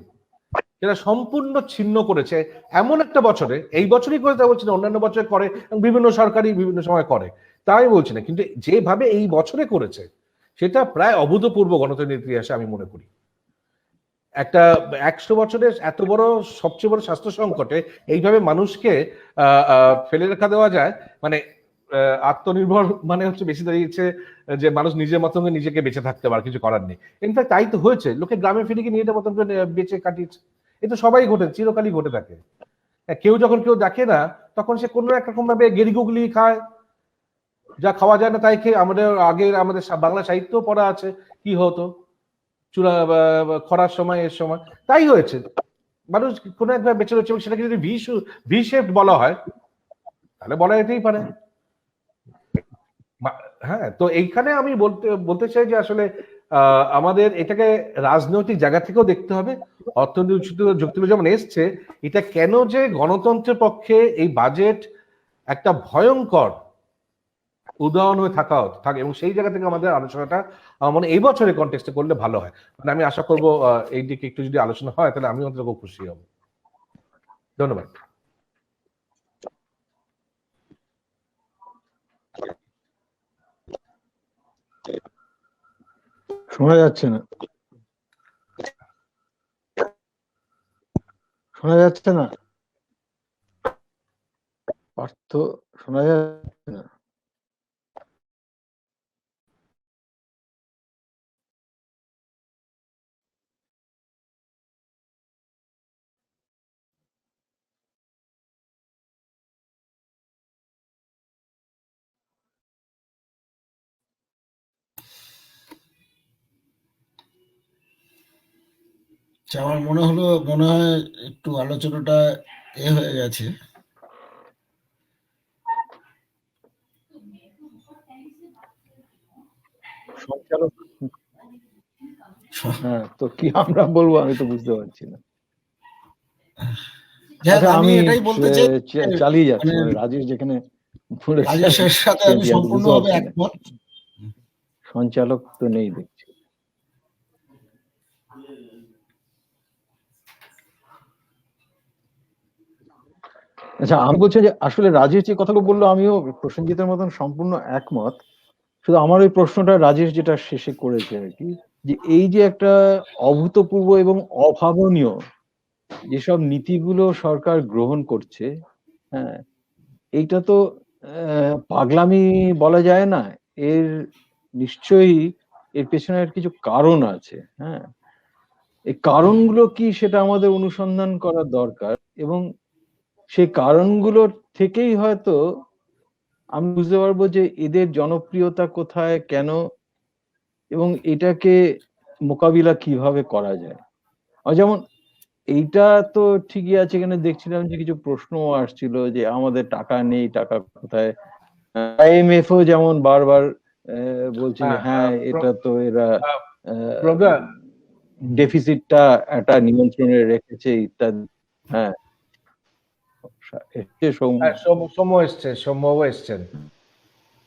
সেটা সম্পূর্ণ ছিন্ন করেছে এমন একটা বছরে। এই বছরই করে তা বলছি না, অন্যান্য বছরে করে, বিভিন্ন সরকারি বিভিন্ন সময় করে, তাই বলছি না, কিন্তু যেভাবে এই বছরে করেছে সেটা প্রায় অভূতপূর্ব গণতন্ত্রের ইতিহাসে আমি মনে করি। একটা 100 বছরের এত বড় সবচেয়ে বড় স্বাস্থ্য সংকটে এইভাবে মানুষকে ফেলে রেখা দেওয়া যায়, মানে আত্মনির্ভর মানে হচ্ছে বেশি দাঁড়িয়েছে যে মানুষ নিজের মতন নিজেকে বেঁচে থাকতে পারে, কিছু করার নেই। ইনফ্যাক্ট তাই তো হয়েছে, লোকে গ্রামে ফিরে গিয়ে নিজের মতন করে বেঁচে কাটিয়েছে। এ তো সবাই ঘটে, চিরকালই ঘটে থাকে। কেউ যখন কেউ দেখে না তখন সে কোনো একরকম ভাবে গেরি গুগলি খায়, যা খাওয়া যায় না তাই খেয়ে। আমাদের বাংলা সাহিত্য পড়া আছে কি হতো খরার সময়, এর সময় তাই হয়েছে, মানুষ কোনো একভাবে বেঁচে রয়েছে, এবং সেটাকে যদি ভি শেপ বলা হয় তাহলে বলা যেতেই পারে। হ্যাঁ, তো এইখানে আমি বলতে চাই যে আসলে আমাদের এটাকে রাজনৈতিক জায়গা থেকেও দেখতে হবে। অর্থনৈতিক যুক্তিগুলো যেমন এসছে, এটা কেন যে গণতন্ত্রের পক্ষে এই বাজেট একটা ভয়ঙ্কর উদাহরণ হয়ে থাকে, এবং সেই জায়গা থেকে আমাদের আলোচনাটা মানে এই বছরের কনটেক্সটে করলে ভালো হয়। মানে আমি আশা করবো এই দিকে একটু যদি আলোচনা হয় তাহলে আমি অন্তত খুব খুশি হব। ধন্যবাদ। শোনা যাচ্ছে না, শোনা যাচ্ছে না পার্থ, শোনা যাচ্ছে না। আমার মনে হয় একটু আলোচনাটা হয়ে গেছে। সঞ্চালক, হ্যাঁ, তো কি আমরা বলবো আমি তো বুঝতে পারছি না। আচ্ছা, আমি আমি এটাই বলতে চাই, চালিয়ে যাচ্ছি, মানে রাজেশ যেখানে বলেছে রাজেশের সাথে আমি সম্পূর্ণভাবে একমত। সঞ্চালক তো নেই দেখছি। আচ্ছা, আমি বলছি যে আসলে রাজেশ যে কথাগুলো বললো আমিও প্রসেনজিতের মতন সম্পূর্ণ একমত। শুধু আমার ওই প্রশ্নটা রাজেশ যেটা শেষে করেছে আর কি, যে এই যে একটা অভূতপূর্ব এবং অভাবনীয় যেসব নীতিগুলো সরকার গ্রহণ করছে, হ্যাঁ, এইটা তো পাগলামি বলা যায় না। এর নিশ্চয়ই এর পেছনে কিছু কারণ আছে। হ্যাঁ, এই কারণগুলো কি সেটা আমাদের অনুসন্ধান করা দরকার, এবং সেই কারণগুলোর থেকেই হয়তো আমি বুঝতে পারবো যে এদের জনপ্রিয়তা কোথায়, কেন, এবং এটাকে মোকাবিলা কিভাবে করা যায়। যেমন এইটা তো ঠিকই আছে, এখানে দেখছিলাম যে কিছু প্রশ্ন আসছিল যে আমাদের টাকা নেই, টাকা কোথায়। আইএমএফও যেমন বারবার বলছে যে হ্যাঁ এটা তো এরা ডেফিসিটটা একটা নিয়ন্ত্রণে রেখেছে ইত্যাদি। হ্যাঁ, সৌম্য এসছেন।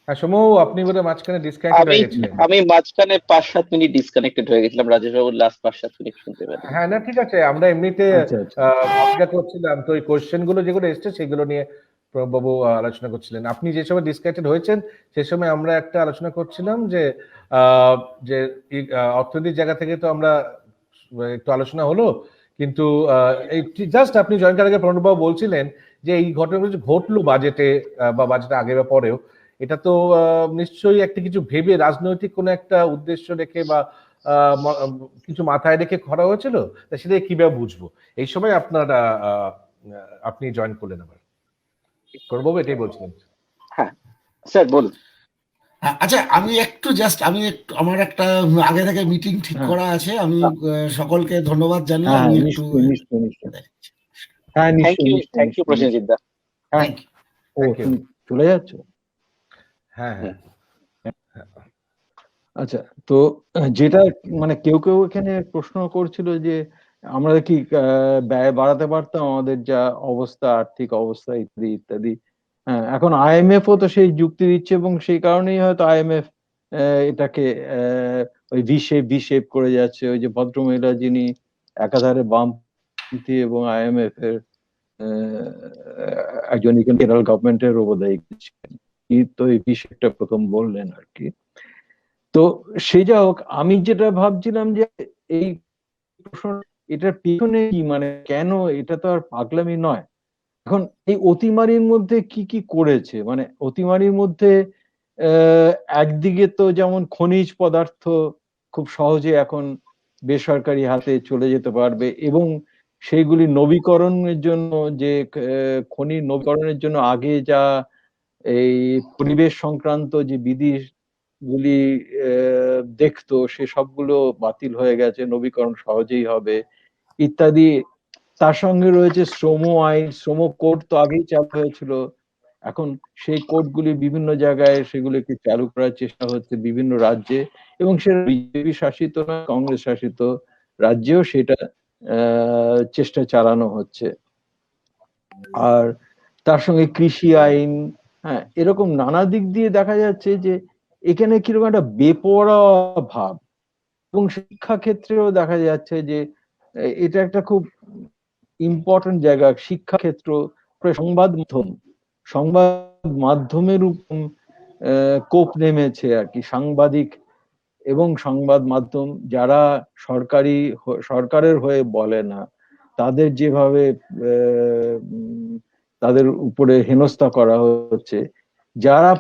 হ্যাঁ, সৌম্য, আপনি বোধহয় মাঝখানে ডিসকানেক্টেড হয়ে গেছিলেন। আমি মাঝখানে 5-7 মিনিট ডিসকানেক্টেড হয়ে গেছিলাম, রাজেশ বাবুর লাস্ট 5-7 মিনিট শুনতে পেলাম। হ্যাঁ, না ঠিক আছে, আমরা এমনিতে অপেক্ষা করছিলাম, তো ওই কোশ্চেন গুলো যেগুলো এসছে সেগুলো নিয়ে প্রভু আলোচনা করছিলেন। আপনি যে সময় ডিসকানেক্টেড হয়েছেন সেই সময় আমরা একটা আলোচনা করছিলাম যে যে অর্থনীতির জায়গা থেকে তো আমরা একটু আলোচনা হলো, কিন্তু এই জাস্ট আপনি জয়েন করার আগে প্রণববাবু বলছিলেন যে এই ঘটনাগুলো যে ঘটলো বাজেটে বা বাজেটে আগে বা পরেও, এটা তো নিশ্চয়ই একটা কিছু ভেবে রাজনৈতিক কোনো একটা উদ্দেশ্য রেখে বা কিছু মাথায় রেখে করা হয়েছিল, সেটা কিভাবে বুঝবো? এই সময় আপনি জয়েন করলেন আবার, করবো এটাই বলছিলেন। হ্যাঁ স্যার বলুন। আচ্ছা, আমি একটু আমার একটা আগে থেকে মিটিং ঠিক করা আছে, আমি সকলকে ধন্যবাদ জানিয়ে আমি একটু থ্যাংক ইউ প্রসেনজিৎ দা। চলে যাচ্ছ? হ্যাঁ হ্যাঁ। আচ্ছা, তো যেটা মানে কেউ কেউ এখানে প্রশ্ন করছিল যে আমরা কি ব্যয় বাড়াতে পারতাম, আমাদের যা অবস্থা, আর্থিক অবস্থা ইত্যাদি ইত্যাদি। হ্যাঁ, এখন আইএমএফ ও তো সেই যুক্তি দিচ্ছে, এবং সেই কারণেই হয়তো আইএমএফ এটাকে ওই ভি শেপ করে যাচ্ছে। ওই যে ভদ্রমহিলা যিনি একাধারে বামপন্থী এবং আইএমএফ এর একজন ফেডারেল গভর্নমেন্টের বোধহয় তো এই ভি শেপটা প্রথম বললেন আর কি। তো সে যা হোক, আমি যেটা ভাবছিলাম যে এই প্রশ্ন এটার পিছনে কি, মানে কেন, এটা তো আর পাগলামি নয়। এখন এই অতিমারির মধ্যে কি কি করেছে, মানে অতিমারির মধ্যে একদিকে তো যেমন খনিজ পদার্থ খুব সহজে এখন বেসরকারি হাতে চলে যেতে পারবে, এবং সেইগুলি নবীকরণের জন্য যে খনি নবীকরণের জন্য আগে যা এই পরিবেশ সংক্রান্ত যে বিধি গুলি দেখতো সে সবগুলো বাতিল হয়ে গেছে, নবীকরণ সহজেই হবে ইত্যাদি। তার সঙ্গে রয়েছে শ্রম আইন, শ্রম কোড তো আগেই চালু হয়েছিল, এখন সেই কোডগুলি বিভিন্ন জায়গায় সেগুলোকে চালু করার চেষ্টা হচ্ছে বিভিন্ন রাজ্যে, এবং সেটা বিজেপি শাসিত না কংগ্রেস শাসিত রাজ্যেও সেটা চেষ্টা চালানো হচ্ছে। আর তার সঙ্গে কৃষি আইন, হ্যাঁ, এরকম নানা দিক দিয়ে দেখা যাচ্ছে যে এখানে কিরকম একটা বেপরোয়া ভাব। এবং শিক্ষা ক্ষেত্রেও দেখা যাচ্ছে যে এটা একটা খুব ইম্পর্টেন্ট জায়গা, শিক্ষাক্ষেত্র, সংবাদ মাধ্যমের উপর কোপ নেমেছে আর কি। সাংবাদিক এবং সংবাদ মাধ্যম যারা সরকারের হয়ে বলে না, তাদের যেভাবে তাদের উপরে হেনস্থা করা হচ্ছে, যারা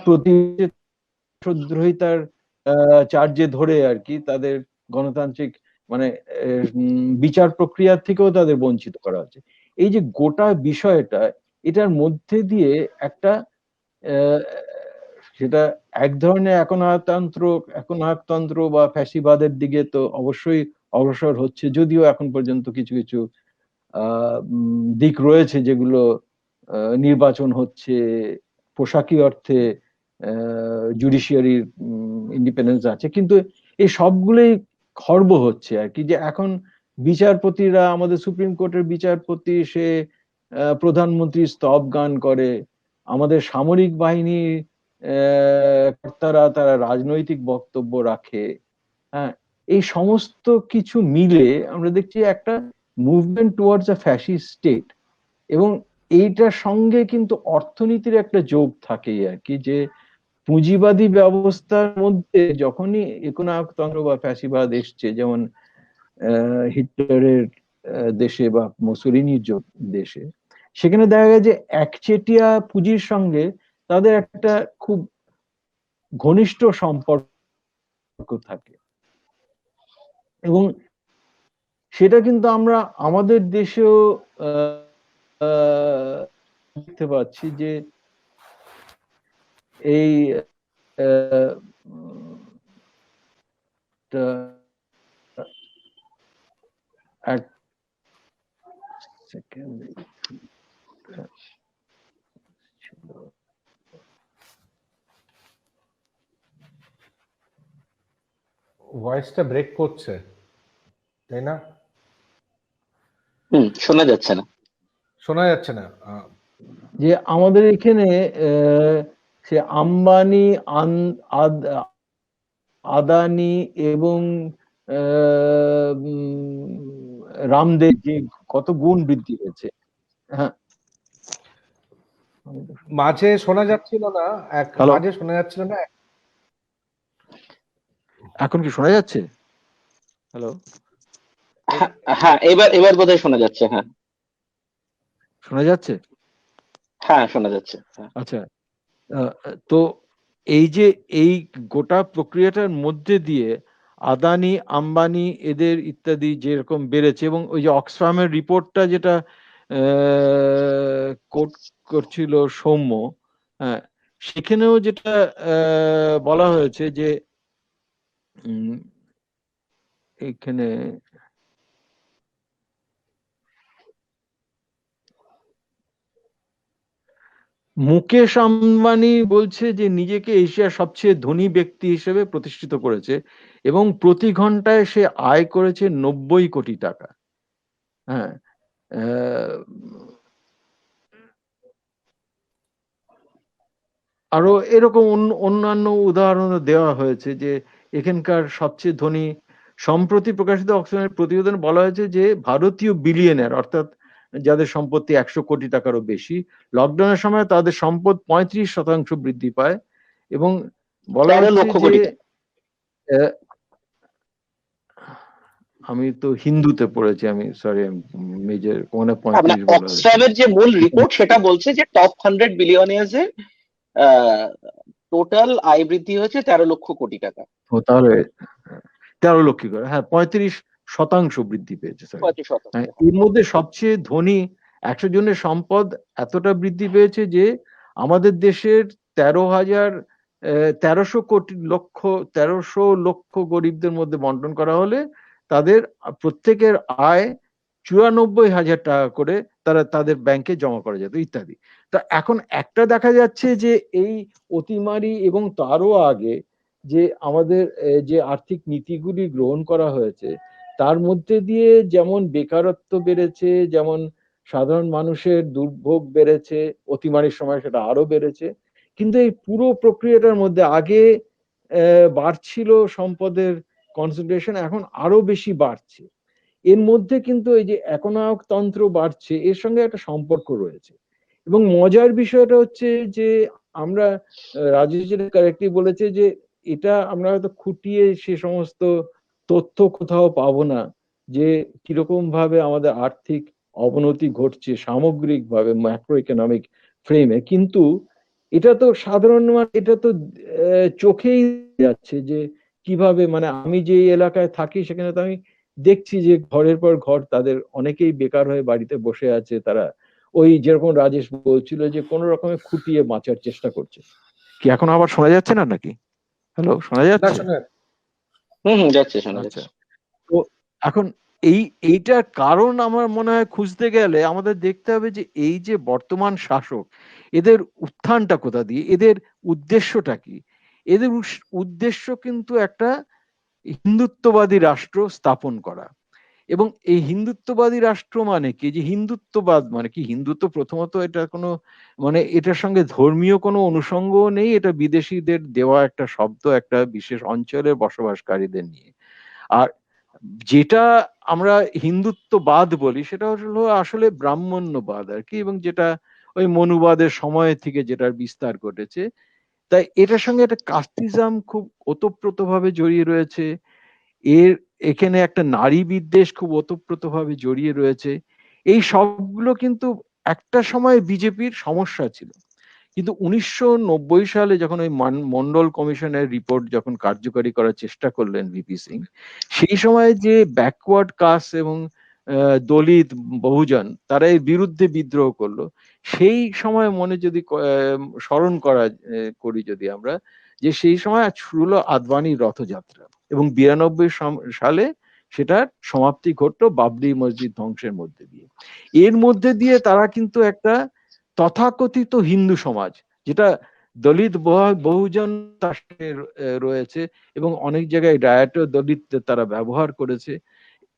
প্রতিদ্রোহিতার চার্জে ধরে আর কি তাদের গণতান্ত্রিক মানে বিচার প্রক্রিয়া থেকেও তাদের বঞ্চিত করা হচ্ছে। এই যে গোটা বিষয়টা, এটার মধ্যে দিয়ে একটা সেটা এক ধরনের একনায়কতন্ত্র বা ফ্যাসিবাদের দিকে তো অবশ্যই অগ্রসর হচ্ছে, যদিও এখন পর্যন্ত কিছু কিছু দিক রয়েছে যেগুলো নির্বাচন হচ্ছে, পোশাকি অর্থে জুডিশিয়ারির ইন্ডিপেন্ডেন্স আছে, কিন্তু এই সবগুলোই খর্ব হচ্ছে আর কি। যে এখন বিচারপতিরা, আমাদের সুপ্রিম কোর্টের বিচারপতি সে প্রধানমন্ত্রী স্তব গান করে, আমাদের সামরিক বাহিনী কর্তারা তারা রাজনৈতিক বক্তব্য রাখে। হ্যাঁ, এই সমস্ত কিছু মিলে আমরা দেখছি একটা movement towards a fascist state. এবং এইটার সঙ্গে কিন্তু অর্থনীতির একটা যোগ থাকেই আর কি, যে পুঁজিবাদী ব্যবস্থার মধ্যে যখনই একনায়কতন্ত্র বা ফ্যাসিবাদ এসছে, যেমন হিটলারের দেশে বা মুসোলিনির দেশে, সেখানে দেখা যায় যে একচেটিয়া পুঁজির সঙ্গে তাদের একটা খুব ঘনিষ্ঠ সম্পর্ক থাকে। এবং সেটা কিন্তু আমরা আমাদের দেশেও দেখতে পাচ্ছি, যে এই এক সেকেন্ড, ভয়েসটা ব্রেক করছে, তাই না? শোনা যাচ্ছে না। শোনা যাচ্ছে না। যে আমাদের এখানে সে আম্বানি, আদানি এবং রামদেব যে কত গুণ বৃদ্ধি হয়েছে। হ্যাঁ, মাঝে শোনা যাচ্ছিল না, মাঝে শোনা যাচ্ছিল না। এখন কি শোনা যাচ্ছে? হ্যালো, হ্যাঁ, এবার বোধহয় শোনা যাচ্ছে। হ্যাঁ, শোনা যাচ্ছে? হ্যাঁ, শোনা যাচ্ছে। আচ্ছা, তো এই যে এই গোটা প্রক্রিয়াটার মধ্যে দিয়ে আদানি, আম্বানি এদের ইত্যাদি যেরকম বেড়েছে, এবং ওই যে অক্সফামের রিপোর্টটা যেটা কোট করছিল সৌম্য, সেখানেও যেটা বলা হয়েছে যে এখানে মুকেশ আম্বানি বলছে যে নিজেকে এশিয়ার সবচেয়ে ধনী ব্যক্তি হিসেবে প্রতিষ্ঠিত করেছে এবং প্রতি ঘন্টায় সে আয় করেছে 90 কোটি টাকা। হ্যাঁ, আরো এরকম অন্যান্য উদাহরণ দেওয়া হয়েছে যে এখানকার সবচেয়ে ধনী। সম্প্রতি প্রকাশিত অক্সফামের প্রতিবেদন বলা হয়েছে যে ভারতীয় বিলিয়নার, অর্থাৎ যাদের সম্পত্তি 100 কোটি টাকারও বেশি, লকডাউনের সময় তাদের সম্পদ 35% বৃদ্ধি পায়। এবং বলা হচ্ছে যে আমি তো হিন্দুতে পড়েছি, আমি সরি, মেজর কোনে 35 বলা হয়েছে। অক্সফামের যে মূল রিপোর্ট সেটা বলছে যে টপ 100 বিলিয়নিয়ার্স এর টোটাল আয় বৃদ্ধি হয়েছে 13 লক্ষ কোটি টাকা। ও, তাহলে 13 লক্ষ করে, হ্যাঁ, 35% বৃদ্ধি পেয়েছে। এর মধ্যে সবচেয়ে ধনী 100 জনের সম্পদ এতটা বৃদ্ধি পেয়েছে যে আমাদের দেশের 1300 লক্ষ গরিবদের মধ্যে বন্টন করা হলে তাদের প্রত্যেকের আয় 94,000 টাকা করে তারা তাদের ব্যাংকে জমা করা যেত ইত্যাদি। তা এখন একটা দেখা যাচ্ছে যে এই অতিমারি এবং তারও আগে যে আমাদের যে আর্থিক নীতিগুলি গ্রহণ করা হয়েছে তার মধ্যে দিয়ে যেমন বেকারত্ব বেড়েছে, যেমন সাধারণ মানুষের দুর্ভোগ বেড়েছে, অতিমারির সময় সেটা আরো বেড়েছে। কিন্তু এই পুরো প্রক্রিয়াটার মধ্যে আগে বাড়ছিল সম্পদের কনসেন্ট্রেশন, এখন আরো বেশি বাড়ছে। এর মধ্যে কিন্তু এই যে একনায়কতন্ত্র বাড়ছে এর সঙ্গে একটা সম্পর্ক রয়েছে। এবং মজার বিষয়টা হচ্ছে যে আমরা রাজেশ যেটা কারেক্টলি বলেছে যে এটা আমরা হয়তো খুঁটিয়ে সে সমস্ত তথ্য কোথাও পাবো না যে কিরকম ভাবে আমাদের আর্থিক অবনতি ঘটছে সামগ্রিকভাবে ম্যাক্রো ইকোনমিক ফ্রেমে, কিন্তু এটা তো সাধারণ এটা তো চোখেই যাচ্ছে যে কিভাবে, মানে আমি যে এলাকায় থাকি সেখানে তো আমি দেখছি যে ঘরের পর ঘর তাদের অনেকেই বেকার হয়ে বাড়িতে বসে আছে, তারা ওই যেরকম রাজেশ বলছিল যে কোনো রকমে খুঁটিয়ে বাঁচার চেষ্টা করছে। কি এখন আবার শোনা যাচ্ছে না নাকি? হ্যালো, শোনা না যাচ্ছে? শোনা যাচ্ছে, শোনা আচ্ছা, যাচ্ছে। তো এখন এইটার কারণ আমার মনে হয় খুঁজতে গেলে আমাদের দেখতে হবে যে এই যে বর্তমান শাসক এদের উত্থানটা কোথা দিয়ে, এদের উদ্দেশ্যটা কি। এদের উদ্দেশ্য কিন্তু একটা হিন্দুত্ববাদী রাষ্ট্র স্থাপন করা। এবং এই হিন্দুত্ববাদী রাষ্ট্র মানে কি, যে হিন্দুত্ববাদ মানে কি, হিন্দুত্ব প্রথমত এটা কোনো মানে এটার সঙ্গে ধর্মীয় কোনো অনুষঙ্গও নেই, এটা বিদেশিদের দেওয়া একটা শব্দ একটা বিশেষ অঞ্চলের বসবাসকারীদের নিয়ে। আর যেটা আমরা হিন্দুত্ববাদ বলি সেটা হলো আসলে ব্রাহ্মণ্যবাদ আর কি, এবং যেটা ওই মনুবাদের সময় থেকে যেটার বিস্তার ঘটেছে। তাই এটার সঙ্গে একটা কাস্টিজম খুব ওতপ্রোতভাবে জড়িয়ে রয়েছে। এখানে একটা নারী বিদ্বেষ খুব ওতপ্রোতভাবে জড়িয়ে রয়েছে। এই সবগুলো কিন্তু একটা সময় বিজেপির সমস্যা ছিল, কিন্তু 1990 সালে যখন ওই মন্ডল কমিশনের রিপোর্ট যখন কার্যকারী করার চেষ্টা করলেন ভিপি সিং, সেই সময় যে ব্যাকওয়ার্ড কাস্ট এবং দলিত বহুজন তারা এর বিরুদ্ধে বিদ্রোহ করলো, সেই সময় মনে যদি স্মরণ করি যদি আমরা, যে সেই সময় শুরু হলো আদবানির রথযাত্রা এবং 92 সালে সেটার সমাপ্তি ঘটলো বাবরি মসজিদ ধ্বংসের মধ্যে দিয়ে। এর মধ্যে দিয়ে তারা কিন্তু একটা তথাকথিত হিন্দু সমাজ, যেটা দলিত বহুজন তার সাথে রয়েছে এবং অনেক জায়গায় ডায়াটও দলিতদের তারা ব্যবহার করেছে,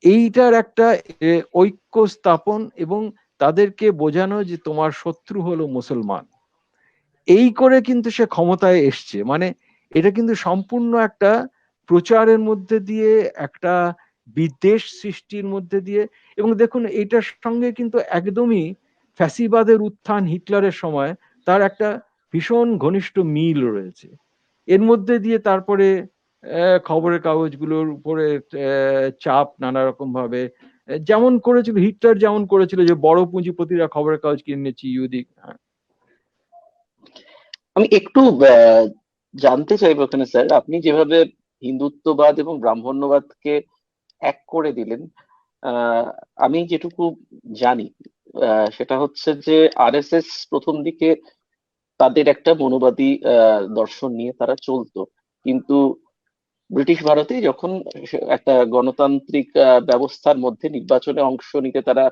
এইটার একটা ঐক্য স্থাপন এবং তাদেরকে বোঝানো যে তোমার শত্রু হলো মুসলমান, এই করে কিন্তু সে ক্ষমতায় এসছে। মানে এটা কিন্তু সম্পূর্ণ একটা প্রচারের মধ্যে দিয়ে, একটা বিদ্বেষ সৃষ্টির মধ্যে দিয়ে। এবং দেখুন এইটার সঙ্গে কিন্তু একদমই ফ্যাসিবাদের উত্থান হিটলারের সময় তার একটা ভীষণ ঘনিষ্ঠ মিল রয়েছে। এর মধ্যে দিয়ে তারপরে খবরের কাগজগুলোর উপরে চাপ নানা রকম ভাবে, যেমন করেছিল হিটলার, যেমন করেছিল যে বড় পুঁজিপতিরা খবরের কাগজ কিনেছি ইহুদি। আমি একটু জানতে চাইবো এখানে স্যার, আপনি যেভাবে হিন্দুত্ববাদ এবং ব্রাহ্মণ্যবাদকে এক করে দিলেন, আহ, আমি যেটুকু জানি সেটা হচ্ছে যে আরএসএস প্রথম দিকে তাদের একটা মনোবাদী দর্শন নিয়ে তারা চলতো, কিন্তু ব্রিটিশ ভারতে যখন একটা গণতান্ত্রিক ব্যবস্থার মধ্যে নির্বাচনে অংশ নিতে তারা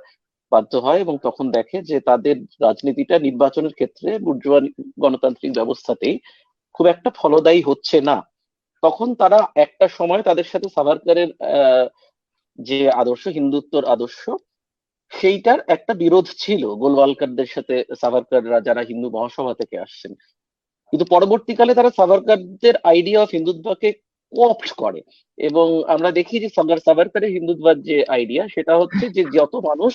বাধ্য হয় এবং তখন দেখে যে তাদের রাজনীতিটা নির্বাচনের ক্ষেত্রে বুর্জোয়া গণতান্ত্রিক ব্যবস্থাতেই খুব একটা ফলদায়ী হচ্ছে না, তখন তারা একটা সময় তাদের সাথে সাভারকারের যে আদর্শ, হিন্দুত্বর আদর্শ, সেইটার একটা বিরোধ ছিল গোলওয়ালকারদের সাথে সাভারকাররা যারা হিন্দু মহাসভা থেকে আসছেন। কিন্তু পরবর্তীকালে তারা সাভারকারদের আইডিয়া অফ হিন্দুত্বকে কোঅপ্ট করে এবং আমরা দেখি যে সাভারকারের হিন্দুত্ববাদ যে আইডিয়া সেটা হচ্ছে যে যত মানুষ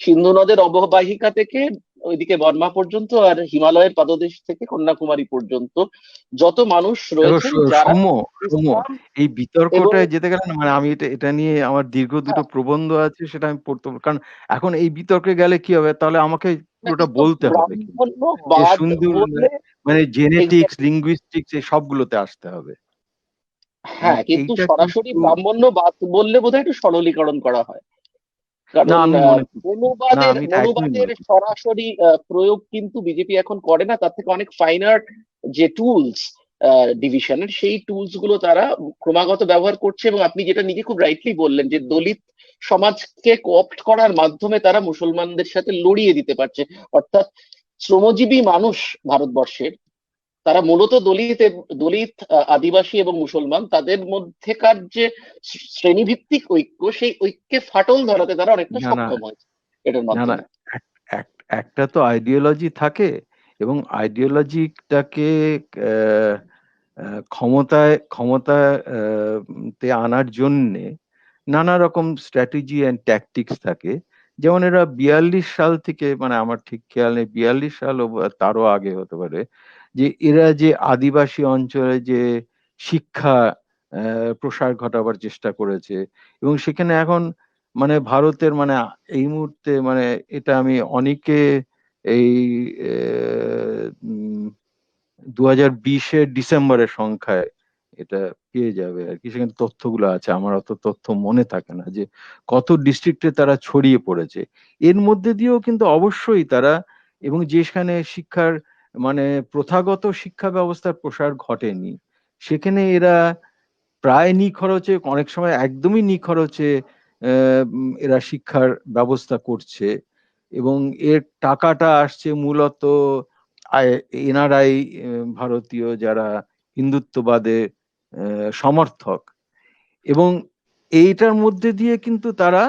সিন্ধু নদের অববাহিকা থেকে ওইদিকে বর্মা পর্যন্ত আর হিমালয়ের পাদদেশ থেকে কন্যাকুমারী পর্যন্ত যত মানুষ রয়েছেন যারা সৌম্য, ইসলাম এই এবং বিতর্কটায় যেতে গেলে না, মানে আমি এটা নিয়ে আমার দীর্ঘ দুটো প্রবন্ধ আছে, সেটা আমি পড়তে কারণ এখন এই বিতর্কে গেলে কি হবে, তাহলে আমাকে পুরোটা বলতে হবে যে ব্রাহ্মণ্যবাদ সুন্দর, বললে মানে জেনেটিক্স exactly, লিঙ্গুইস্টিক্স এই সবগুলোতে আসতে হবে। মানে হ্যাঁ, কিন্তু এইটা সরাসরি কিন্তু ব্রাহ্মণ্যবাদ বললে বোধহয় একটু সরলীকরণ করা হয়, না, কারণ আমি মনে করি না, মনুবাদের আমি এটা একদমই মনুবাদের মনে করি। সরাসরি প্রয়োগ কিন্তু বিজেপি এখন করে না, তার থেকে অনেক ফাইনার যে টুলস ডিভিশনের, সেই টুলস গুলো তারা ক্রমাগত ব্যবহার করছে। এবং আপনি যেটা নিজে খুব রাইটলি বললেন যে দলিত সমাজকে কোঅপ্ট করার মাধ্যমে তারা মুসলমানদের সাথে লড়িয়ে দিতে পারছে, অর্থাৎ শ্রমজীবী মানুষ ভারতবর্ষের তারা মূলত দলিত আদিবাসী এবং মুসলমান তাদের মধ্যেকার যে শ্রেণীভিত্তিক ঐক্য, সেই ঐক্যে ফাটল ধরাতে তারা অনেকটা না না সক্ষম হয়েছে এটার না না মাধ্যমে। একটা তো আইডিওলজি থাকে এবং আইডিওলজিটাকে ক্ষমতায় তে আনার জন্যে নানা রকম স্ট্র্যাটেজি অ্যান্ড ট্যাকটিক্স থাকে। যেমন এরা 42 সাল থেকে, মানে আমার ঠিক খেয়াল নেই 42 সাল বা তারও আগে হতে পারে, যে এরা যে আদিবাসী অঞ্চলে যে শিক্ষা প্রসার ঘটাবার চেষ্টা করেছে, এবং সেখানে এখন মানে ভারতের মানে এই মুহূর্তে মানে এটা আমি অনেকে এই 2020-এর ডিসেম্বরের সংখ্যায় এটা পেয়ে যাবে আর কি, সেখানে তথ্যগুলো আছে, আমার অত তথ্য মনে থাকে না যে কত ডিস্ট্রিক্টে তারা ছড়িয়ে পড়েছে। এর মধ্যে দিয়েও কিন্তু অবশ্যই তারা, এবং যেখানে শিক্ষার মানে প্রথাগত শিক্ষা ব্যবস্থার প্রসার ঘটেনি সেখানে এরা প্রায় নিখরচে, অনেক সময় একদমই নিখরচে এরা শিক্ষার ব্যবস্থা করছে, এবং এর টাকাটা আসছে মূলত এনআরআই, ভারতীয় যারা হিন্দুত্ববাদে সমর্থক, এবং এইটার মধ্যে দিয়ে কিন্তু তারা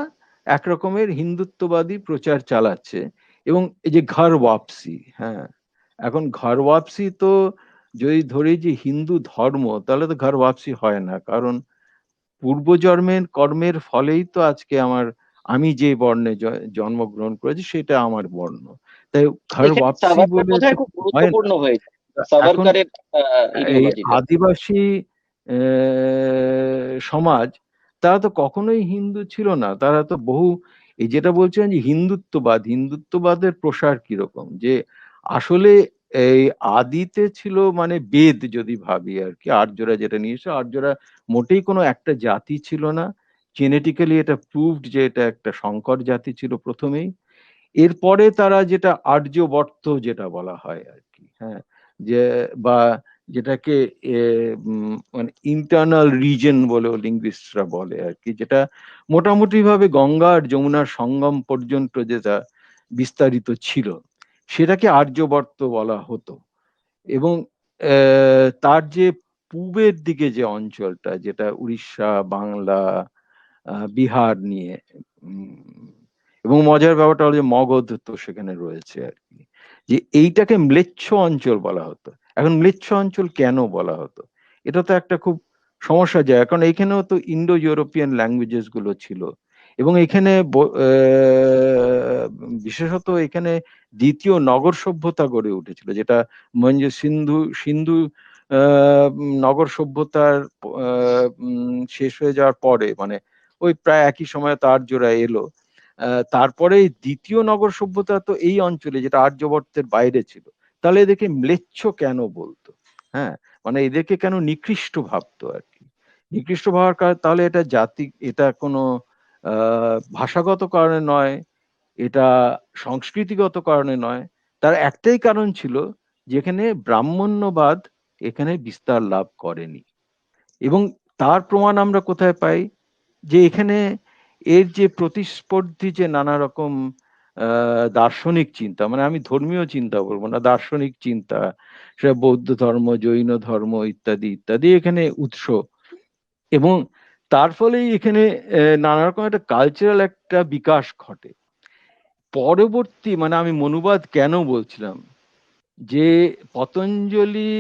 একরকমের হিন্দুত্ববাদী প্রচার চালাচ্ছে। এবং এই যে ঘর ওয়াপসি, হ্যাঁ, এখন ঘর ওয়াপসি তো যদি ধরি যে হিন্দু ধর্ম, তাহলে তো ঘর ওয়াপসি হয় না, কারণ পূর্বজন্মের কর্মের ফলেই তো আজকে আমি যে বর্ণে জন্মগ্রহণ করেছি সেটা আমার বর্ণ, তাই ঘর এখানে ওয়াপসি সাভারকার বলে তো বোধহয় খুব হয় না। গুরুত্বপূর্ণ হয়েছে, এখন সাভারকারের এই ইডিওলজিটা। আদিবাসী সমাজ, তারা তো কখনোই হিন্দু ছিল না, তারা তো বহু, এই যেটা বলছেন যে হিন্দুত্ববাদের প্রসার কিরকম, যে আসলে এই আদিতে ছিল মানে বেদ, যদি ভাবি আর কি, আর্যরা যেটা নিয়ে এসে, আর্যরা মোটেই কোনো একটা জাতি ছিল না, জেনেটিক্যালি এটা প্রুভড যে এটা একটা সংকর জাতি ছিল প্রথমেই। এরপরে তারা যেটা আর্যবর্ত যেটা বলা হয় আর কি, হ্যাঁ, যে বা যেটাকে মানে ইন্টারনাল রিজন বলেও লিঙ্গুইস্টরা বলে আর কি, যেটা মোটামুটি ভাবে গঙ্গা আর যমুনার সঙ্গম পর্যন্ত যেটা বিস্তারিত ছিল সেটাকে আর্যবর্ত বলা হতো। এবং তার যে পূবের দিকে যে অঞ্চলটা, যেটা উড়িষ্যা, বাংলা, বিহার নিয়ে, এবং মজার ব্যাপারটা হলো যে মগধ তো সেখানে রয়েছে আর কি, যে এইটাকে ম্লেচ্ছ অঞ্চল বলা হতো। এখন ম্লেচ্ছ অঞ্চল কেন বলা হতো, এটা তো একটা খুব সমস্যা যায়, কারণ এখানেও তো ইন্ডো ইউরোপিয়ান ল্যাঙ্গুয়েজেস গুলো ছিল, এবং এখানে বিশেষত এখানে দ্বিতীয় নগর সভ্যতা গড়ে উঠেছিল, যেটা সিন্ধু সিন্ধু নগর সভ্যতার শেষ হয়ে যাওয়ার পরে, মানে ওই প্রায় একই সময়ে তো আর্যরা এলো, তারপরে দ্বিতীয় নগর সভ্যতা তো এই অঞ্চলে, যেটা আর্যবর্তের বাইরে ছিল, তাহলে এদেরকে ম্লেচ্ছ কেন বলতো, হ্যাঁ, মানে এদেরকে কেন নিকৃষ্ট ভাবতো আর কি। নিকৃষ্ট ভাবার কারণ, তাহলে এটা জাতি, এটা কোনো ভাষাগত কারণে নয়, এটা সংস্কৃতিগত কারণে নয়, তার একটাই কারণ ছিল, যেখানে ব্রাহ্মণ্যবাদ এখানে বিস্তার লাভ করেনি। এবং তার প্রমাণ আমরা কোথায় পাই, যে এখানে এর যে প্রতিস্পর্ধী যে নানা রকম দার্শনিক চিন্তা, মানে আমি ধর্মীয় চিন্তা বলবো না, দার্শনিক চিন্তা, সেটা বৌদ্ধ ধর্ম, জৈন ধর্ম ইত্যাদি ইত্যাদি এখানে উৎস, এবং তার ফলেই এখানে নানা রকম একটা কালচারাল একটা বিকাশ ঘটে। পরবর্তী, মানে আমি মনুবাদ কেন বলছিলাম, যে পতঞ্জলি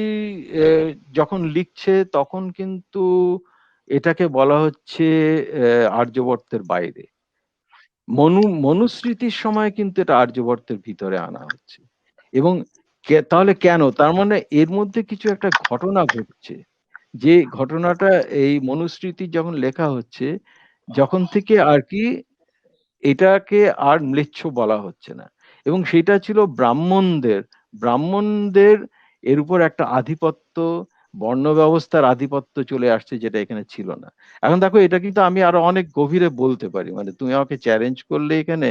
যখন লিখছে তখন কিন্তু এটাকে বলা হচ্ছে আর্যবর্তের বাইরে, মনুস্মৃতির সময় কিন্তু এটা আর্যবর্তের ভিতরে আনা হচ্ছে। এবং তাহলে কেন, তার মানে এর মধ্যে কিছু একটা ঘটনা ঘটছে, যে ঘটনাটা এই মনুস্মৃতি যখন লেখা হচ্ছে, যখন থেকে আর কি এটাকে আর ম্লেচ্ছ বলা হচ্ছে না, এবং সেটা ছিল ব্রাহ্মণদের এর উপর একটা আধিপত্য, বর্ণ ব্যবস্থার আধিপত্য চলে আসছে, যেটা এখানে ছিল না। এখন দেখো, এটা কিন্তু আমি আরো অনেক গভীরে বলতে পারি, মানে তুমি আমাকে চ্যালেঞ্জ করলে এখানে,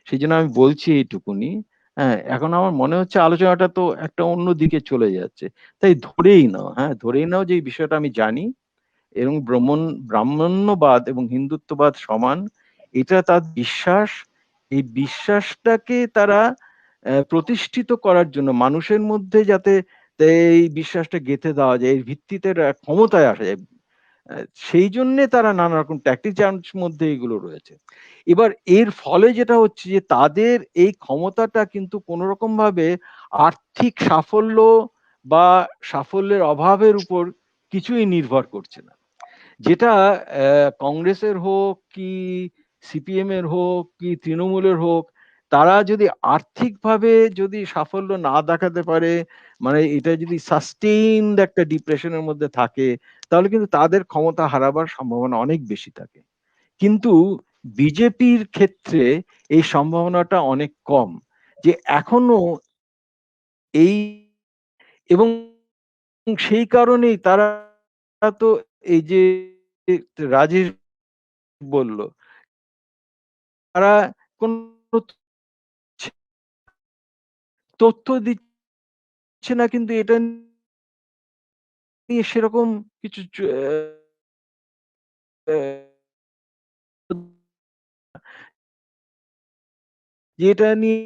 সেই জন্য আমি বলছি এইটুকুনি। হ্যাঁ, এখন আমার মনে হচ্ছে আলোচনাটা তো একটা অন্য দিকে চলে যাচ্ছে, তাই ধরেই নাও, হ্যাঁ ধরেই নাও যে এই বিষয়টা আমি জানি, এবং ব্রাহ্মণ্যবাদ এবং হিন্দুত্ববাদ সমান, এটা তার বিশ্বাস। এই বিশ্বাসটাকে তারা প্রতিষ্ঠিত করার জন্য, মানুষের মধ্যে যাতে এই বিশ্বাসটা গেঁথে দেওয়া যায়, এর ভিত্তিতে ক্ষমতায় আসা যায়, সেই জন্যে তারা নানা রকম ট্যাকটিক্স মধ্যে এগুলো রয়েছে। এবার এর ফলে যেটা হচ্ছে, যে তাদের এই ক্ষমতাটা কিন্তু কোনো রকম ভাবে আর্থিক সাফল্য বা সাফল্যের অভাবের উপর কিছুই নির্ভর করছে না। যেটা কংগ্রেসের হোক কি সিপিএম এর হোক কি তৃণমূলের হোক, তারা যদি আর্থিকভাবে যদি সাফল্য না দেখাতে পারে, মানে এটা যদি সাস্টেইনড একটা ডিপ্রেশনের মধ্যে থাকে, তাহলে কিন্তু তাদের ক্ষমতা হারাবার সম্ভাবনা অনেক বেশি থাকে। কিন্তু বিজেপির ক্ষেত্রে এই সম্ভাবনাটা অনেক কম, যে এখনো এই, এবং সেই কারণেই তারা তো এই যে রাজেশ বলল, তারা কোন তথ্য দিচ্ছে না, কিন্তু এটা নিয়ে সেরকম কিছু যেটা নিয়ে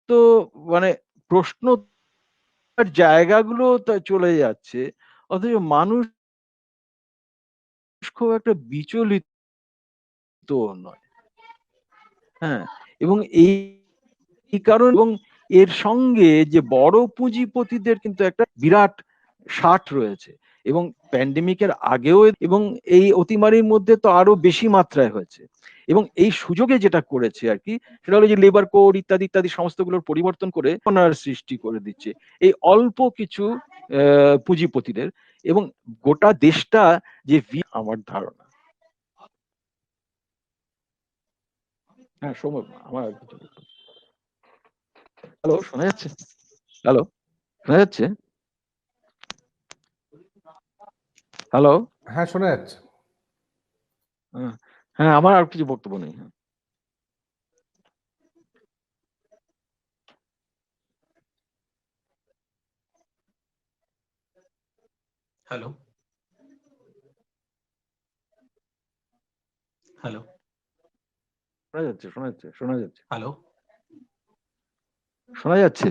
তো মানে প্রশ্ন জায়গাগুলো চলে যাচ্ছে, অথচ মানুষ খুব একটা বিচলিত নয়। হ্যাঁ, এবং এই কারণ, এবং এর সঙ্গে যে বড় পুঁজিপতিদের কিন্তু একটা বিরাট ষাট রয়েছে, এবং প্যান্ডেমিকের আগেও এবং এই অতিমারির মধ্যে তো আরো বেশি মাত্রায় হয়েছে। এবং এই সুযোগে যেটা করেছে আর কি, সেটা হলো যে লেবার কোড ইত্যাদি ইত্যাদি সমস্তগুলোর পরিবর্তন করে ওনার সৃষ্টি করে দিচ্ছে এই অল্প কিছু পুঁজিপতিদের, এবং গোটা দেশটা যে আমার ধারণা। হ্যাঁ সময় আমার আর কিছু। হ্যালো, শোনা যাচ্ছে? হ্যালো, শোনা যাচ্ছে? হ্যালো, হ্যাঁ শোনা যাচ্ছে। হ্যাঁ আমার আর কিছু বক্তব্য নেই। হ্যালো, হ্যালো, শোনা যাচ্ছে, শোনা যাচ্ছে, শোনা যাচ্ছে, হ্যালো, শোনা যাচ্ছে।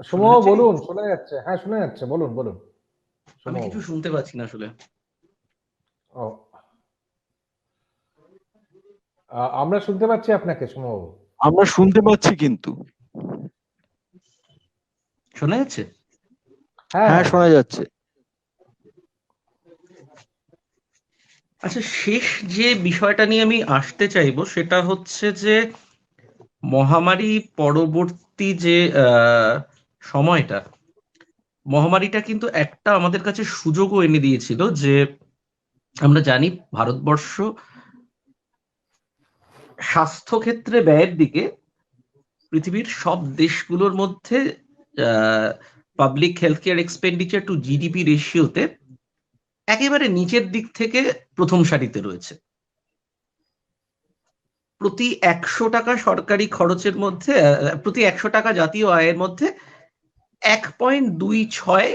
সুমো বলুন, শোনা যাচ্ছে, হ্যাঁ শোনা যাচ্ছে, বলুন বলুন। আমি কিছু শুনতে পাচ্ছি না আসলে। ও, আমরা শুনতে পাচ্ছি আপনাকে সুমবাবু। আমরা শুনতে পাচ্ছি, কিন্তু শোনা যাচ্ছে? হ্যাঁ শোনা যাচ্ছে। আচ্ছা, শেষ যে বিষয়টা নিয়ে আমি আসতে চাইবো সেটা হচ্ছে যে মহামারী পরবর্তী যে সময়টা, মহামারীটা কিন্তু একটা আমাদের কাছে সুযোগও এনে দিয়েছিল। যে আমরা জানি ভারতবর্ষ স্বাস্থ্য ক্ষেত্রে ব্যয়ের দিকে পৃথিবীর সব দেশগুলোর মধ্যে public health care expenditure to GDP রেশিওতে একেবারে নিচের দিক থেকে প্রথম সারিতে রয়েছে। প্রতি 100 টাকা সরকারি খরচের মধ্যে, প্রতি 100 টাকা জাতীয় আয়ের মধ্যে 1.26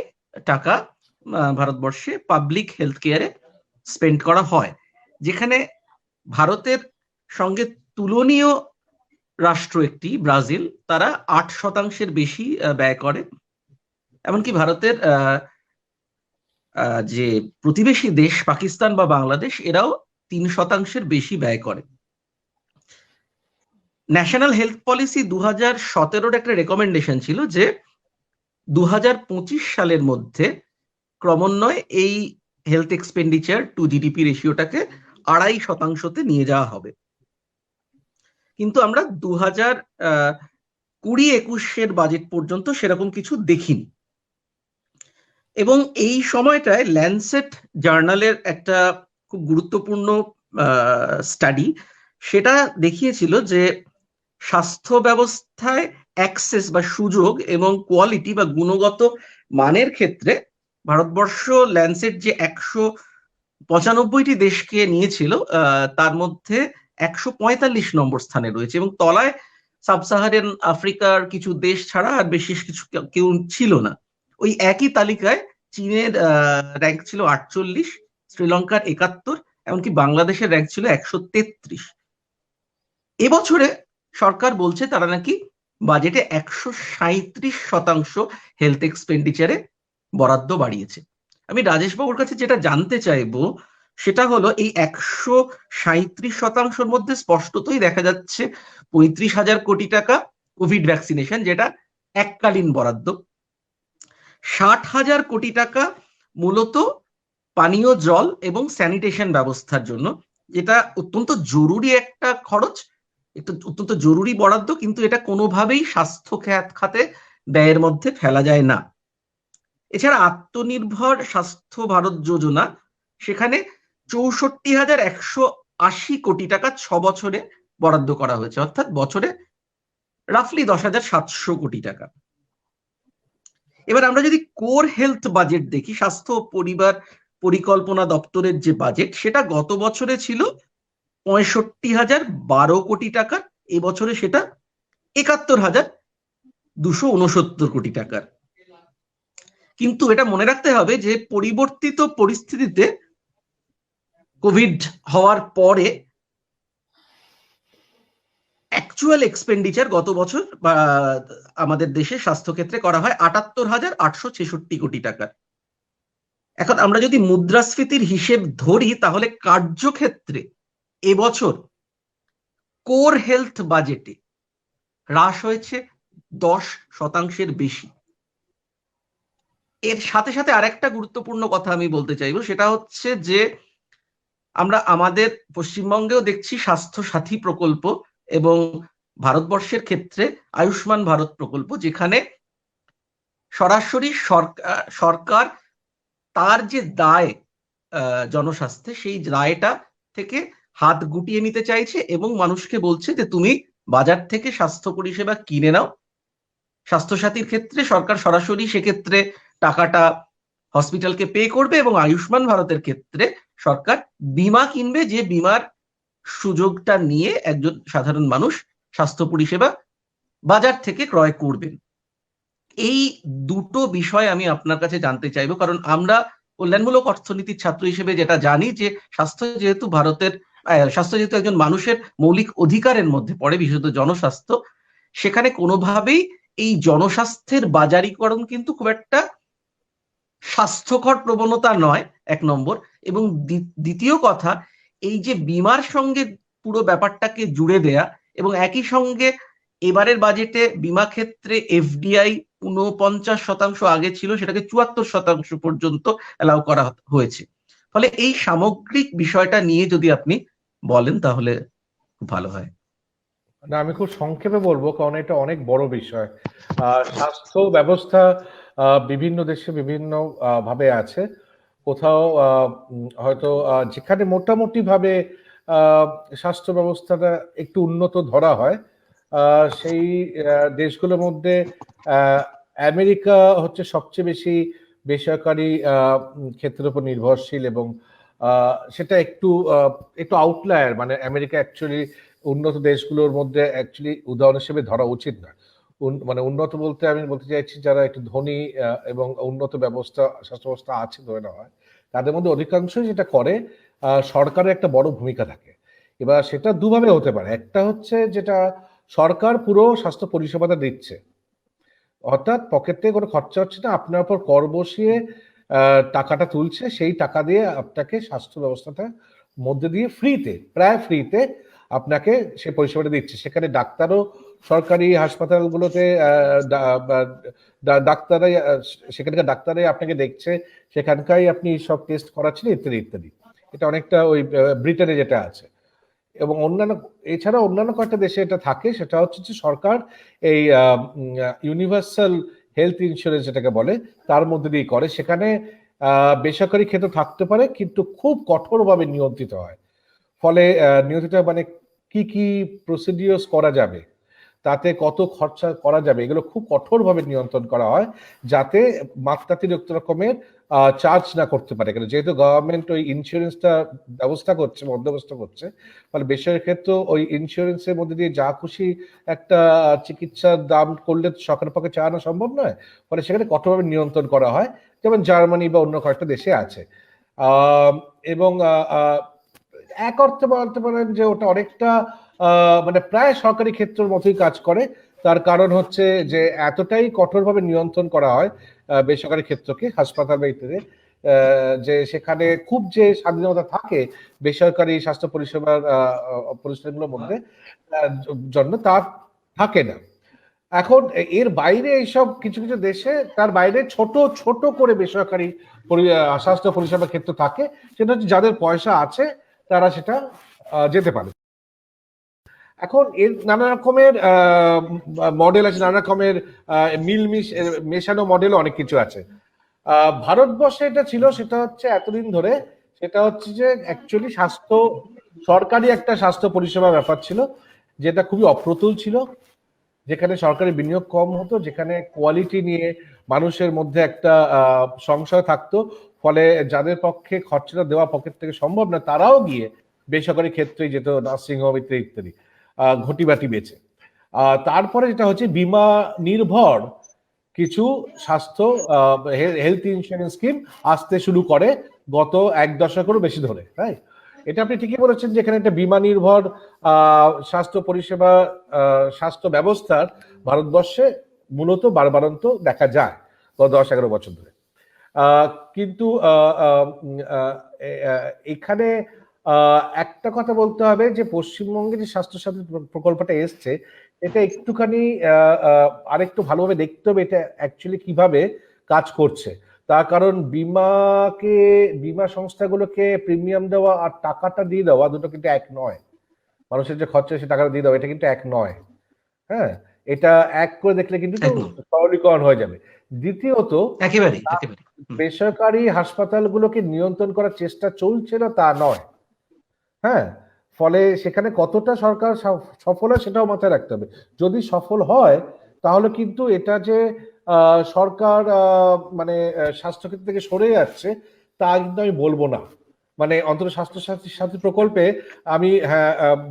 টাকা ভারতবর্ষে পাবলিক হেলথ কেয়ারে স্পেন্ড করা হয়, যেখানে ভারতের সঙ্গে তুলনীয় রাষ্ট্র একটি ব্রাজিল, তারা 8% বেশি ব্যয় করে। এমনকি ভারতের যে প্রতিবেশী দেশ পাকিস্তান বা বাংলাদেশ, এরাও 3% বেশি ব্যয় করে। ন্যাশনাল হেলথ পলিসি 2017-র একটা রেকমেন্ডেশন ছিল যে 2025 সালের মধ্যে ক্রমান্বয়ে এই হেলথ এক্সপেন্ডিচার টু জিডিপি রেশিওটাকে 2.5%-তে নিয়ে যাওয়া হবে। কিন্তু আমরা 2020-21-এর বাজেট পর্যন্ত সেরকম কিছু দেখিনি। এবং এই সময়টায় ল্যান্সেট জার্নালের একটা খুব গুরুত্বপূর্ণ স্টাডি, সেটা দেখিয়েছিল যে স্বাস্থ্য ব্যবস্থায় অ্যাক্সেস বা সুযোগ এবং কোয়ালিটি বা গুণগত মানের ক্ষেত্রে ভারতবর্ষ ল্যান্সেট যে 195টি দেশকে নিয়েছিল তার মধ্যে 145 নম্বর স্থানে রয়েছে, এবং তলায় সাবসাহারান আফ্রিকার কিছু দেশ ছাড়া আর বিশেষ কিছু কেউ ছিল না। ওই একই তালিকায় চীনের র্যাঙ্ক ছিল 48, শ্রীলঙ্কার 71, এমনকি বাংলাদেশের র্যাঙ্ক ছিল 133। এবছরে সরকার বলছে তারা নাকি বাজেটে 137% হেলথ এক্সপেন্ডিচারে বরাদ্দ বাড়িয়েছে। আমি রাজেশ বাবুর কাছে যেটা জানতে চাইবো সেটা হলো, এই 137%-র মধ্যে স্পষ্টতই দেখা যাচ্ছে 35,000 কোটি টাকা কোভিড ভ্যাকসিনেশন, যেটা এককালীন বরাদ্দ। 60,000 কোটি টাকা মূলত পানীয় জল এবং স্যানিটেশন ব্যবস্থার জন্য, যেটা অত্যন্ত জরুরি একটা খরচ, একটু অত্যন্ত জরুরি বরাদ্দ, কিন্তু এটা কোনোভাবেই স্বাস্থ্য খাতে ব্যয়ের মধ্যে ফেলা যায় না। এছাড়া আত্মনির্ভর স্বাস্থ্য ভারত যোজনা, সেখানে 64,180 কোটি টাকা 6 বছরে বরাদ্দ করা হয়েছে, অর্থাৎ বছরে রাফলি 10,700 কোটি টাকা। এবার আমরা যদি কোর হেলথ বাজেট দেখি, স্বাস্থ্য ও পরিবার পরিকল্পনা দপ্তরের যে বাজেট, সেটা গত বছরে ছিল 65,012 কোটি টাকা, এবছরে সেটা 71,269 কোটি টাকার। কিন্তু এটা মনে রাখতে হবে যে পরিবর্তিত পরিস্থিতিতে কোভিড হওয়ার পরে অ্যাকচুয়াল এক্সপেন্ডিচার গত বছর আমাদের দেশে স্বাস্থ্যক্ষেত্রে করা হয় 78,866 কোটি টাকার। এখন আমরা যদি মুদ্রাস্ফীতির হিসেব ধরি, তাহলে কার্যক্ষেত্রে এবছর কোর হেলথ বাজেটে হ্রাস হয়েছে 10% বেশি। এর সাথে সাথে আরেকটা গুরুত্বপূর্ণ কথা আমি বলতে চাইবো, সেটা হচ্ছে যে আমরা আমাদের পশ্চিমবঙ্গেও দেখছি স্বাস্থ্য সাথী প্রকল্প এবং ভারতবর্ষের ক্ষেত্রে আয়ুষ্মান ভারত প্রকল্প, যেখানে সরাসরি সরকার তার যে দায় জনস্বাস্থ্যে, সেই দায়টা থেকে হাত গুটিয়ে নিতে চাইছে এবং মানুষকে বলছে যে তুমি বাজার থেকে স্বাস্থ্য পরিষেবা কিনে নাও। স্বাস্থ্যসাথীর ক্ষেত্রে সরকার সরাসরি সেক্ষেত্রে টাকাটা হসপিটালকে পে করবে, এবং আয়ুষ্মান ভারতের ক্ষেত্রে সরকার বীমা কিনবে, যে বীমার সুযোগটা নিয়ে একজন সাধারণ মানুষ স্বাস্থ্য পরিষেবা বাজার থেকে ক্রয় করবেন। এই দুটো বিষয় আমি আপনার কাছে জানতে চাইবো, কারণ আমরা কল্যাণমূলক অর্থনীতির ছাত্র হিসেবে যেটা জানি যে স্বাস্থ্য যেহেতু একজন মানুষের মৌলিক অধিকারের মধ্যে পড়ে, বিশেষত জনস্বাস্থ্য, সেখানে কোনোভাবেই এই জনস্বাস্থ্যের বাজারিকরণ কিন্তু খুব একটা স্বাস্থ্যকর প্রবণতা নয়, এক নম্বর। এবং দ্বিতীয় কথা, এই যে বীমার সঙ্গে পুরো ব্যাপারটাকে জুড়ে দেয়া, এবং একই সঙ্গে এবারের বাজেটে বীমা ক্ষেত্রে এফডিআই 49% আগে ছিল, সেটাকে 74% পর্যন্ত অ্যালাউ করা হয়েছে। ফলে এই সামগ্রিক বিষয়টা নিয়ে যদি আপনি বলেন তাহলে খুব ভালো হয়। না, আমি খুব সংক্ষেপে বলবো, কারণ এটা অনেক বড় বিষয়। স্বাস্থ্য ব্যবস্থা বিভিন্ন দেশে বিভিন্ন ভাবে আছে। কোথাও হয়তো যেখানে মোটামুটি ভাবে স্বাস্থ্য ব্যবস্থাটা একটু উন্নত ধরা হয়, সেই দেশগুলোর মধ্যে আমেরিকা হচ্ছে সবচেয়ে বেশি বেসরকারি ক্ষেত্রের উপর নির্ভরশীল, এবং সেটা একটু আউটলায়ার। মানে আমেরিকা অ্যাকচুয়ালি উন্নত দেশগুলোর মধ্যে অ্যাকচুয়ালি উদাহরণ হিসেবে ধরা উচিত না। মানে উন্নত বলতে আমি বলতে চাইছি যারা একটু ধনী এবং উন্নত স্বাস্থ্য ব্যবস্থা আছে ধরে নেওয়া হয়, তাদের মধ্যে অধিকাংশই যেটা করে, সরকারের একটা বড় ভূমিকা থাকে। এবার সেটা দুভাবে হতে পারে। একটা হচ্ছে যেটা সরকার পুরো স্বাস্থ্য পরিষেবাটা দিচ্ছে, অর্থাৎ পকেট থেকে কোনো খরচা হচ্ছে না, আপনার উপর কর বসিয়ে টাকাটা তুলছে, সেই টাকা দিয়ে আপনাকে স্বাস্থ্য ব্যবস্থাটা মধ্যে দিয়ে প্রায় ফ্রিতে আপনাকে সেই পরিষেবাটা দিচ্ছে। সেখানে ডাক্তারও সরকারি হাসপাতালগুলোতে সেখানকার ডাক্তারাই আপনাকে দেখছে, সেখানকারই আপনি সব টেস্ট করাচ্ছেন, ইত্যাদি ইত্যাদি। এটা অনেকটা ওই ব্রিটেনে যেটা আছে, এবং এছাড়া অন্যান্য কয়েকটা দেশে এটা থাকে। সেটা হচ্ছে যে সরকার এই ইউনিভার্সাল হেলথ ইন্স্যুরেন্স যেটাকে বলে, তার মধ্যে দিয়ে করে। সেখানে বেসরকারি ক্ষেত্র থাকতে পারে, কিন্তু খুব কঠোরভাবে নিয়ন্ত্রিত হয়। ফলে নিয়ন্ত্রিত মানে কি কি প্রসিডিওর্স করা যাবে, তাতে কত খরচা করা যাবে, এগুলো খুব কঠোরভাবে নিয়ন্ত্রণ করা হয়, যাতে মাত্রাতিরিক্ত রকমের চার্জ না করতে পারে। কেন, যেহেতু গভর্নমেন্ট ওই ইন্স্যুরেন্সটা বন্দোবস্ত করছে, ফলে বেসরকারি ক্ষেত্রে ওই ইন্স্যুরেন্সের মধ্যে দিয়ে যা খুশি একটা চিকিৎসার দাম করলে সরকারের পক্ষে চালানো সম্ভব নয়। ফলে সেখানে কঠোরভাবে নিয়ন্ত্রণ করা হয়, যেমন জার্মানি বা অন্য কয়েকটা দেশে আছে। এবং এক অর্থে বলতে পারেন যে ওটা অনেকটা মানে প্রায় সরকারি ক্ষেত্রের মতোই কাজ করে। তার কারণ হচ্ছে যে এতটাই কঠোরভাবে নিয়ন্ত্রণ করা হয় বেসরকারি ক্ষেত্রকে, হাসপাতাল বা ইত্যাদি, যে সেখানে খুব যে স্বাধীনতা থাকে বেসরকারি স্বাস্থ্য পরিষেবার প্রতিষ্ঠানগুলোর মধ্যে জন্য, তা থাকে না। এখন এর বাইরে এইসব কিছু কিছু দেশে তার বাইরে ছোট ছোট করে বেসরকারি স্বাস্থ্য পরিষেবা ক্ষেত্র থাকে, সেটা হচ্ছে যাদের পয়সা আছে তারা সেটা যেতে পারে। এখন এর নানা রকমের মডেল আছে, নানা রকমের মেশানো মডেল অনেক কিছু আছে। ভারতবর্ষে এটা ছিল, সেটা হচ্ছে এতদিন ধরে সেটা হচ্ছে যে অ্যাকচুয়ালি সরকারি একটা স্বাস্থ্য পরিষেবা ব্যাপার ছিল, যেটা খুবই অপ্রতুল ছিল, যেখানে সরকারি বিনিয়োগ কম হতো, যেখানে কোয়ালিটি নিয়ে মানুষের মধ্যে একটা সংশয় থাকতো, ফলে যাদের পক্ষে খরচাটা দেওয়া পকেট থেকে সম্ভব না তারাও গিয়ে বেসরকারি ক্ষেত্রে যেত, নার্সিং হোম ইত্যাদি ইত্যাদি ঘটি বাটি বেচে। তারপরে যেটা হচ্ছে বিমা নির্ভর কিছু স্বাস্থ্য হেলথ ইন্স্যুরেন্স স্কিম আসতে শুরু করে গত 1 দশকেরও বেশি ধরে, রাইট? এটা আপনি ঠিকই বলেছেন যে এখানে একটা বিমা নির্ভর স্বাস্থ্য পরিষেবা স্বাস্থ্য ব্যবস্থার ভারতবর্ষে মূলত বারবারন্ত দেখা যায় গত 10-11 বছর ধরে। কিন্তু এখানে একটা কথা বলতে হবে যে পশ্চিমবঙ্গে যে স্বাস্থ্য সাথী প্রকল্পটা এসছে, এটা একটুখানি আরেকটু ভালোভাবে দেখতে হবে এটা অ্যাকচুয়ালি কিভাবে কাজ করছে। তার কারণ বিমা সংস্থাগুলোকে প্রিমিয়াম দেওয়া আর টাকাটা দিয়ে দেওয়া দুটো কিন্তু এক নয়। মানুষের যে খরচা সে টাকাটা দিয়ে দেওয়া এটা কিন্তু এক নয়। হ্যাঁ, এটা এক করে দেখলে কিন্তু সরলীকরণ হয়ে যাবে। দ্বিতীয়ত, একেবারে বেসরকারি হাসপাতালগুলোকে নিয়ন্ত্রণ করার চেষ্টা চলছে না তা নয়। হ্যাঁ, ফলে সেখানে কতটা সরকার সফল হয় সেটাও মাথায় রাখতে হবে। যদি সফল হয় তাহলে কিন্তু এটা যে সরকার মানে স্বাস্থ্যক্ষেত্র থেকে সরে যাচ্ছে তা কিন্তু আমি বলবো না। মানে অন্তত স্বাস্থ্য সাথী প্রকল্পে আমি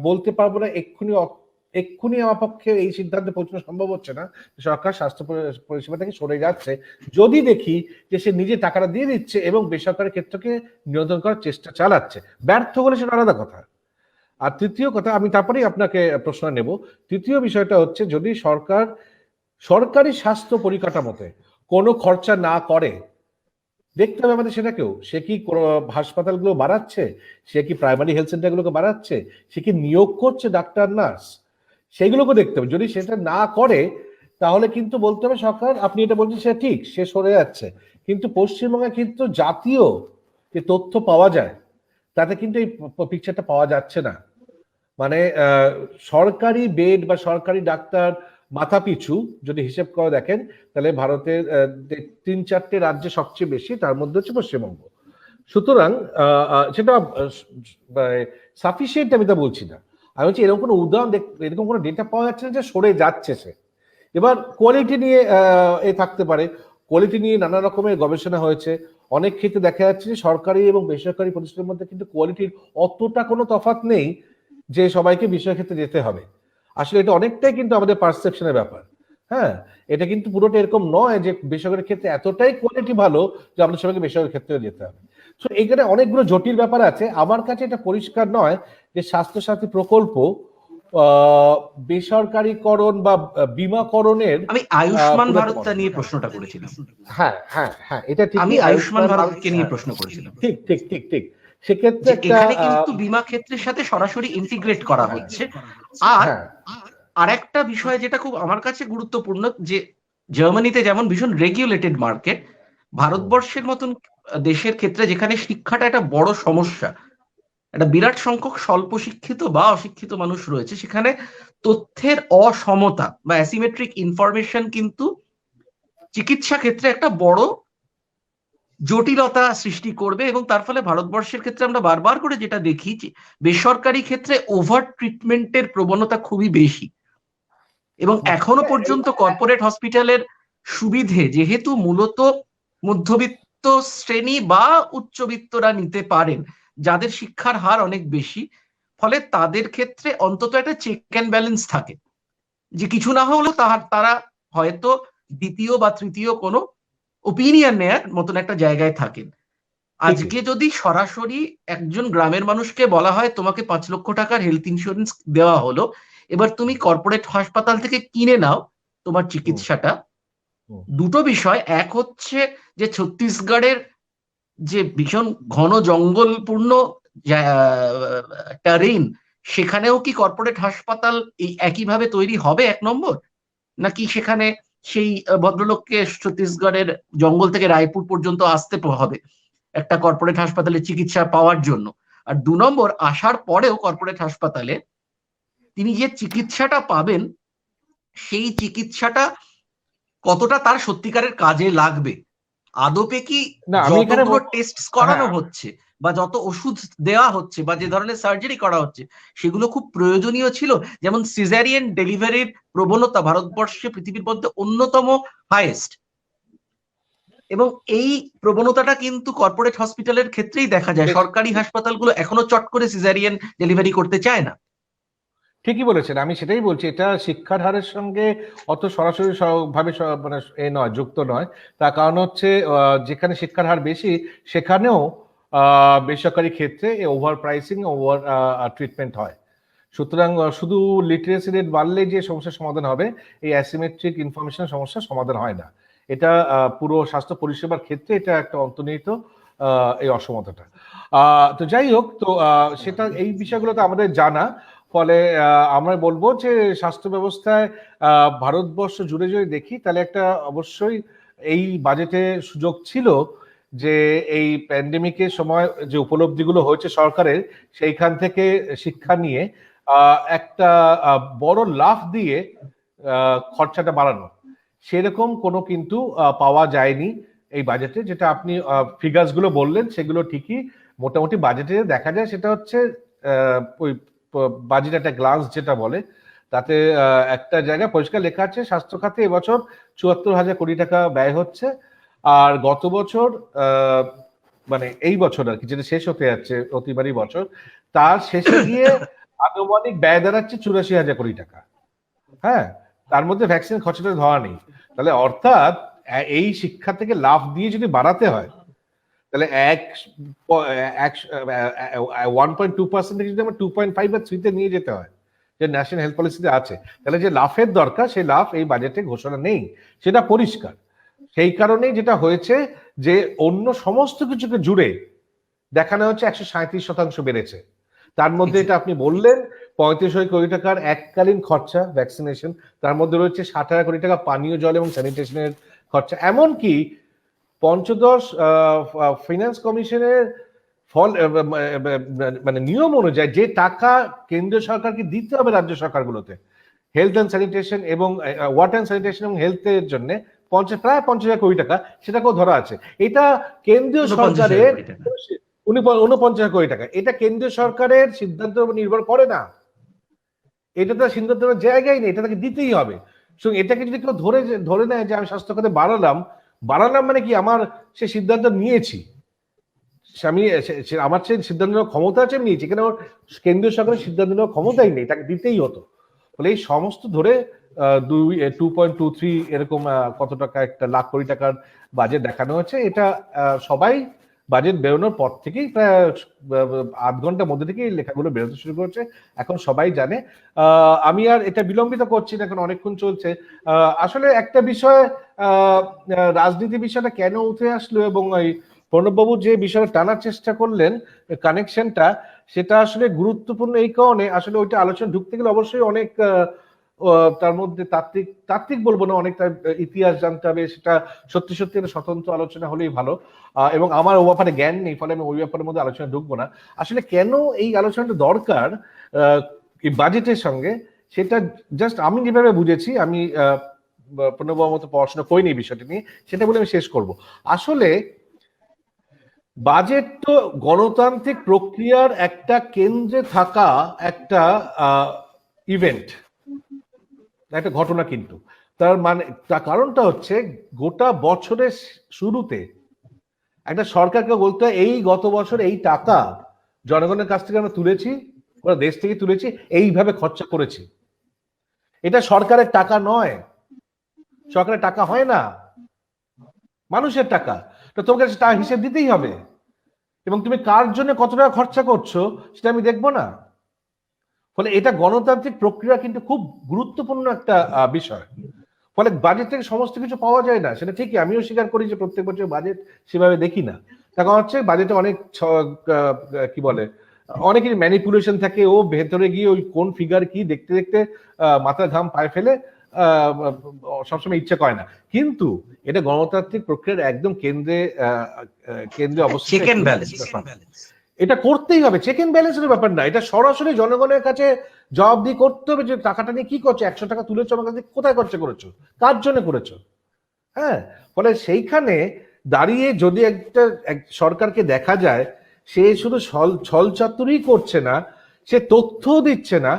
বলতে পারবো না এক্ষুনি আমার পক্ষে এই সিদ্ধান্তে পৌঁছানো সম্ভব হচ্ছে না সরকার স্বাস্থ্য পরিষেবা থেকে সরে যাচ্ছে, যদি দেখি যে সে নিজে টাকাটা দিয়ে দিচ্ছে এবং বেসরকারি ক্ষেত্রকে নিয়ন্ত্রণ করার চেষ্টা চালাচ্ছে। ব্যর্থ হলে সেটা আলাদা কথা। আর তৃতীয় কথা, আমি তারপরেই আপনাকে প্রশ্ন নেব, তৃতীয় বিষয়টা হচ্ছে যদি সরকার সরকারি স্বাস্থ্য পরিকাঠামোতে কোনো খরচা না করে, দেখতে হবে আমাদের সেটাকেও, সে কি হাসপাতালগুলো বাড়াচ্ছে, সে কি প্রাইমারি হেলথ সেন্টারগুলোকে বাড়াচ্ছে, সে কি নিয়োগ করছে ডাক্তার নার্স, সেগুলোকে দেখতে হবে। যদি সেটা না করে তাহলে কিন্তু বলতে হবে সরকার, আপনি এটা বলছেন সেটা ঠিক, সে সরে যাচ্ছে, কিন্তু পশ্চিমবঙ্গে কিন্তু জাতীয় যে তথ্য পাওয়া যায় তাতে কিন্তু এই পিকচারটা পাওয়া যাচ্ছে না। মানে সরকারি বেড বা সরকারি ডাক্তার মাথা পিছু যদি হিসেব করে দেখেন তাহলে ভারতের 3-4টে রাজ্যে সবচেয়ে বেশি, তার মধ্যে হচ্ছে পশ্চিমবঙ্গ। সুতরাং সেটা সাফিসিয়েন্ট আমি তা বলছি না, আমি বলছি এরকম কোনো উদাহরণ এরকম কোনো ডেটা পাওয়া যাচ্ছে না যে সরে যাচ্ছে সে। এবার কোয়ালিটি নিয়ে থাকতে পারে, কোয়ালিটি নিয়ে নানা রকমের গবেষণা হয়েছে, অনেক ক্ষেত্রে দেখা যাচ্ছে যে সরকারি এবং বেসরকারি প্রতিষ্ঠানের মধ্যে কিন্তু কোয়ালিটির অতটা কোনো তফাৎ নেই যে সবাইকে বিষয় ক্ষেত্রে যেতে হবে। আসলে এটা অনেকটাই কিন্তু আমাদের পারসেপশনের ব্যাপার। হ্যাঁ, এটা কিন্তু পুরোটা এরকম নয় যে বেসরকারি ক্ষেত্রে এতটাই কোয়ালিটি ভালো যে আমাদের সবাইকে বেসরকারি ক্ষেত্রে যেতে হবে। তো এখানে অনেকগুলো জটিল ব্যাপার আছে। আমার কাছে এটা পরিষ্কার নয় যে স্বাস্থ্যসাথী প্রকল্প বেসরকারিকরণ বা বিমাকরণের, আমি আয়ুষ্মান ভারতটা নিয়ে প্রশ্নটা করেছিলাম। হ্যাঁ হ্যাঁ হ্যাঁ, এটা ঠিক, আমি আয়ুষ্মান ভারতকে নিয়ে প্রশ্ন করেছিলাম। ঠিক ঠিক ঠিক ঠিক, সেক্ষেত্রে এখানে কিন্তু বিমা ক্ষেত্রের সাথে সরাসরি ইন্টিগ্রেট করা হচ্ছে। আর আরেকটা বিষয় যেটা খুব আমার কাছে গুরুত্বপূর্ণ, যে জার্মানিতে যেমন ভীষণ রেগুলেটেড মার্কেট, ভারতবর্ষের মতন দেশের ক্ষেত্রে যেখানে শিক্ষাটা একটা বড় সমস্যা, একটা বিরাট সংখ্যক স্বল্প শিক্ষিত বা অশিক্ষিত মানুষ রয়েছে, সেখানে তথ্যের অসমতা বা অ্যাসিমেট্রিক ইনফরমেশন কিন্তু চিকিৎসা ক্ষেত্রে একটা বড় জটিলতা সৃষ্টি করবে। এবং তার ফলে ভারতবর্ষের ক্ষেত্রে আমরা বারবার করে যেটা দেখি, বেসরকারি ক্ষেত্রে ওভার ট্রিটমেন্টের প্রবণতা খুবই বেশি। এবং এখনো পর্যন্ত কর্পোরেট হসপিটালের সুবিধে যেহেতু মূলত মধ্যবিত্ত শ্রেণী বা উচ্চবিত্তরা নিতে পারেন, যাদের শিক্ষার হার অনেক বেশি, ফলে তাদের ক্ষেত্রে অন্তত একটা চেক অ্যান্ড ব্যালেন্স থাকে, যে কিছু না হলেও তারা হয়তো দ্বিতীয় বা তৃতীয় কোনো ওপিনিয়ন নেয়ার মতন একটা জায়গায় থাকেন। আজকে যদি সরাসরি একজন গ্রামের মানুষকে বলা হয় তোমাকে 5 লক্ষ টাকার হেলথ ইন্স্যুরেন্স দেওয়া হলো, এবার তুমি কর্পোরেট হাসপাতাল থেকে কিনে নাও তোমার চিকিৎসাটা, দুটো বিষয়, এক হচ্ছে যে ছত্তিশগড়ের যে ভীষণ ঘন জঙ্গলপূর্ণ টারেইন, সেখানেও কি কর্পোরেট হাসপাতাল এই একইভাবে তৈরি হবে? 1 নম্বর। নাকি সেখানে সেই ভদ্রলোককে ছত্তিশগড়ের জঙ্গল থেকে রায়পুর পর্যন্ত আসতে হবে একটা কর্পোরেট হাসপাতালে চিকিৎসা পাওয়ার জন্য? আর 2 নম্বর, আসার পরেও কর্পোরেট হাসপাতালে তিনি যে চিকিৎসাটা পাবেন, সেই চিকিৎসাটা কতটা তার সত্যিকারের কাজে লাগবে? আদপে কি না, আমি এখানে যতগুলো টেস্ট করানো হ্যাঁ। হচ্ছে বা যত ওষুধ দেওয়া হচ্ছে বা যে ধরনের সার্জারি করা হচ্ছে সেগুলো খুব প্রয়োজনীয় ছিল? যেমন সিজারিয়ান ডেলিভারির প্রবণতা ভারতবর্ষে পৃথিবীর মধ্যে অন্যতম হাইয়েস্ট, এবং এই প্রবণতাটা কিন্তু কর্পোরেট হসপিটালের ক্ষেত্রেই দেখা যায়। সরকারি হাসপাতালগুলো এখনো চট করে সিজারিয়ান ডেলিভারি করতে চায় না। ঠিকই বলেছেন, আমি সেটাই বলছি, এটা শিক্ষার হারের সঙ্গে অত সরাসরি ভাবে মানে এ নয়, যুক্ত নয়। তার কারণ হচ্ছে যেখানে শিক্ষার হার বেশি সেখানেও বেসরকারি ক্ষেত্রে ওভার প্রাইসিং, ওভার ট্রিটমেন্ট হয়। সুতরাং শুধু লিটারেসি রেট বাড়লে যে সমস্যার সমাধান হবে, এই অ্যাসিমেট্রিক ইনফরমেশন সমস্যার সমাধান হয় না। এটা পুরো স্বাস্থ্য পরিষেবার ক্ষেত্রে এটা একটা অন্তর্নিহিত এই অসমতাটা। তো যাই হোক, তো সেটা এই বিষয়গুলো তো আমাদের জানা। ফলে আমরা বলবো যে স্বাস্থ্য ব্যবস্থায় ভারতবর্ষ জুড়ে যদি দেখি, তাহলে একটা অবশ্যই এই বাজেটে সুযোগ ছিল যে এই প্যান্ডেমিকের সময় যে উপলব্ধিগুলো হয়েছে সরকারের, সেইখান থেকে শিক্ষা নিয়ে একটা বড় লাফ দিয়ে খরচাটা বাড়ানো, সেরকম কোনো কিন্তু পাওয়া যায়নি এই বাজেটে। যেটা আপনি ফিগার্স গুলো বললেন সেগুলো ঠিকই, মোটামুটি বাজেটে দেখা যায় সেটা হচ্ছে ওই বাজেট একটা গ্লান্স যেটা বলে, তাতে একটা জায়গায় পরিষ্কার লেখা আছে স্বাস্থ্য খাতে এবছর ৭৪,০০০ কোটি টাকা ব্যয় হচ্ছে। আর গত বছর মানে এই বছর আর কি, যেটা শেষ হতে যাচ্ছে অতিবারী বছর, তার শেষে গিয়ে আনুমানিক ব্যয় দাঁড়াচ্ছে ৮৪,০০০ কোটি টাকা। হ্যাঁ, তার মধ্যে ভ্যাকসিন খরচাটা ধরা নেই। তাহলে অর্থাৎ এই শিক্ষা থেকে লাভ দিয়ে যদি বাড়াতে হয়, তাহলে 1.2% থেকে যদি আমরা 2.5 বা 3 তে নিয়ে যেতে হয়, যে ন্যাশনাল হেলথ পলিসিতে আছে, তাহলে যে লাফের দরকার সেই লাফ এই বাজেটে ঘোষণা নেই, সেটা পরিষ্কার। সেই কারণেই যেটা হয়েছে যে অন্য সমস্ত কিছুকে জুড়ে দেখানো হচ্ছে 137% বেড়েছে। তার মধ্যে এটা আপনি বললেন ৩৫,০০০ কোটি টাকার এককালীন খরচা ভ্যাকসিনেশন, তার মধ্যে রয়েছে ৬০,০০০ কোটি টাকা পানীয় জল এবং স্যানিটেশনের খরচা। এমনকি পঞ্চদশ ফিনান্স কমিশনের ফল মানে নিয়ম অনুযায়ী যে টাকা কেন্দ্রীয় সরকারকে দিতে হবে রাজ্য সরকারগুলোতে হেলথ অ্যান্ড স্যানিটেশন এবং ওয়াটার অ্যান্ড স্যানিটেশন এবং হেলথের জন্য প্রায় ৫০,০০০ কোটি টাকা, সেটাকেও ধরা আছে। এটা কেন্দ্রীয় সরকারের ৪৯,০০০ কোটি টাকা, এটা কেন্দ্রীয় সরকারের সিদ্ধান্তের উপর নির্ভর করে না, এটা তো সিদ্ধান্ত নেওয়ার জায়গায় নেই, এটা তাকে দিতেই হবে। সুতরাং এটাকে যদি কেউ ধরে নেয় যে আমি স্বাস্থ্য খাতে বাড়ালাম মানে কি আমার সে সিদ্ধান্ত নিয়েছি, আমি আমার সেই সিদ্ধান্ত নেওয়ার ক্ষমতা আছে, আমি নিয়েছি, এখানে আমার কেন্দ্রীয় সরকারের সিদ্ধান্ত নেওয়ার ক্ষমতাই নেই, তাকে দিতেই হতো। ফলে এই সমস্ত ধরে 2.23 এরকম কত টাকা একটা লাখ কোটি টাকার বাজেট দেখানো হচ্ছে। এটা সবাই বাজেট বেরোনোর পর থেকেই প্রায় ৮ ঘন্টার মধ্যে থেকেই লেখাগুলো বেরোতে শুরু করেছে, এখন সবাই জানে। আমি আর এটা বিলম্বিত করছি না, এখন অনেকক্ষণ চলছে। আসলে একটা বিষয়, রাজনীতি বিষয়টা কেন উঠে আসলো এবং এই প্রণববাবু যে বিষয়টা টানার চেষ্টা করলেন কানেকশনটা, সেটা আসলে গুরুত্বপূর্ণ এই কারণে, আসলে ওইটা আলোচনা ঢুকতে গেলে অবশ্যই অনেক তার মধ্যে তাত্ত্বিক বলবো না, অনেকটা ইতিহাস জানতে হবে, সেটা সত্যি সত্যি একটা স্বতন্ত্র আলোচনা হলেই ভালো। এবং আমার ও ব্যাপারে জ্ঞান নেই, ফলে আমি ওই ব্যাপারের মধ্যে আলোচনা ঢুকবো না। আসলে কেন এই আলোচনাটা দরকার এই বাজেটের সঙ্গে, সেটা জাস্ট আমি যেভাবে বুঝেছি, আমি প্রণববাবুর মতো পড়াশোনা করিনি এই বিষয়টা নিয়ে, সেটা বলে আমি শেষ করব। আসলে বাজেট তো গণতান্ত্রিক প্রক্রিয়ার একটা কেন্দ্রে থাকা একটা ইভেন্ট, একটা ঘটনা, কিন্তু তার মানে তার কারণটা হচ্ছে গোটা বছরের শুরুতে একটা সরকারকে বলতে হয় এই গত বছর এই টাকা জনগণের কাছ থেকে আমরা তুলেছি, ওরা দেশ থেকে তুলেছি, এইভাবে খরচা করেছি। এটা সরকারের টাকা নয়, সরকারের টাকা হয় না, মানুষের টাকা। তো তোমাকে তার হিসেব দিতেই হবে, এবং তুমি কার জন্য কত টাকা খরচা করছো সেটা আমি দেখবো না। ফলে এটা গণতান্ত্রিক প্রক্রিয়া কিন্তু খুব গুরুত্বপূর্ণ একটা বিষয়। ফলে বাজেট থেকে সমস্ত কিছু পাওয়া যায় না, সেটা ঠিকই, আমিও স্বীকার করি যে প্রত্যেক বছর বাজেট সেভাবে দেখি না। তার কারণ হচ্ছে বাজেটে অনেক কি বলে অনেকের ম্যানিপুলেশন থাকে, ও ভেতরে গিয়ে ওই কোন ফিগার কি দেখতে দেখতে মাথার ঘাম পায়ে ফেলে সবসময় ইচ্ছা করে না, কিন্তু এটা গণতান্ত্রিক প্রক্রিয়ার একদম কেন্দ্রে অবস্থিত চেক এন্ড ব্যালেন্স। এটা করতেই হবে। চেক এন্ড ব্যালেন্সের ব্যাপার না, এটা সরাসরি জনগণের কাছে জবাবদিহি করতে হবে যে টাকাটা নিয়ে কি করছো, 100 টাকা তুলেছো আমার কাছে, কোথায় খরচা করেছো, কার জন্য করেছো। হ্যাঁ, ফলে সেইখানে দাঁড়িয়ে যদি এক সরকারকে দেখা যায় সে শুধু ছল চাতুরি করছে না, সে তথ্য দিচ্ছে না,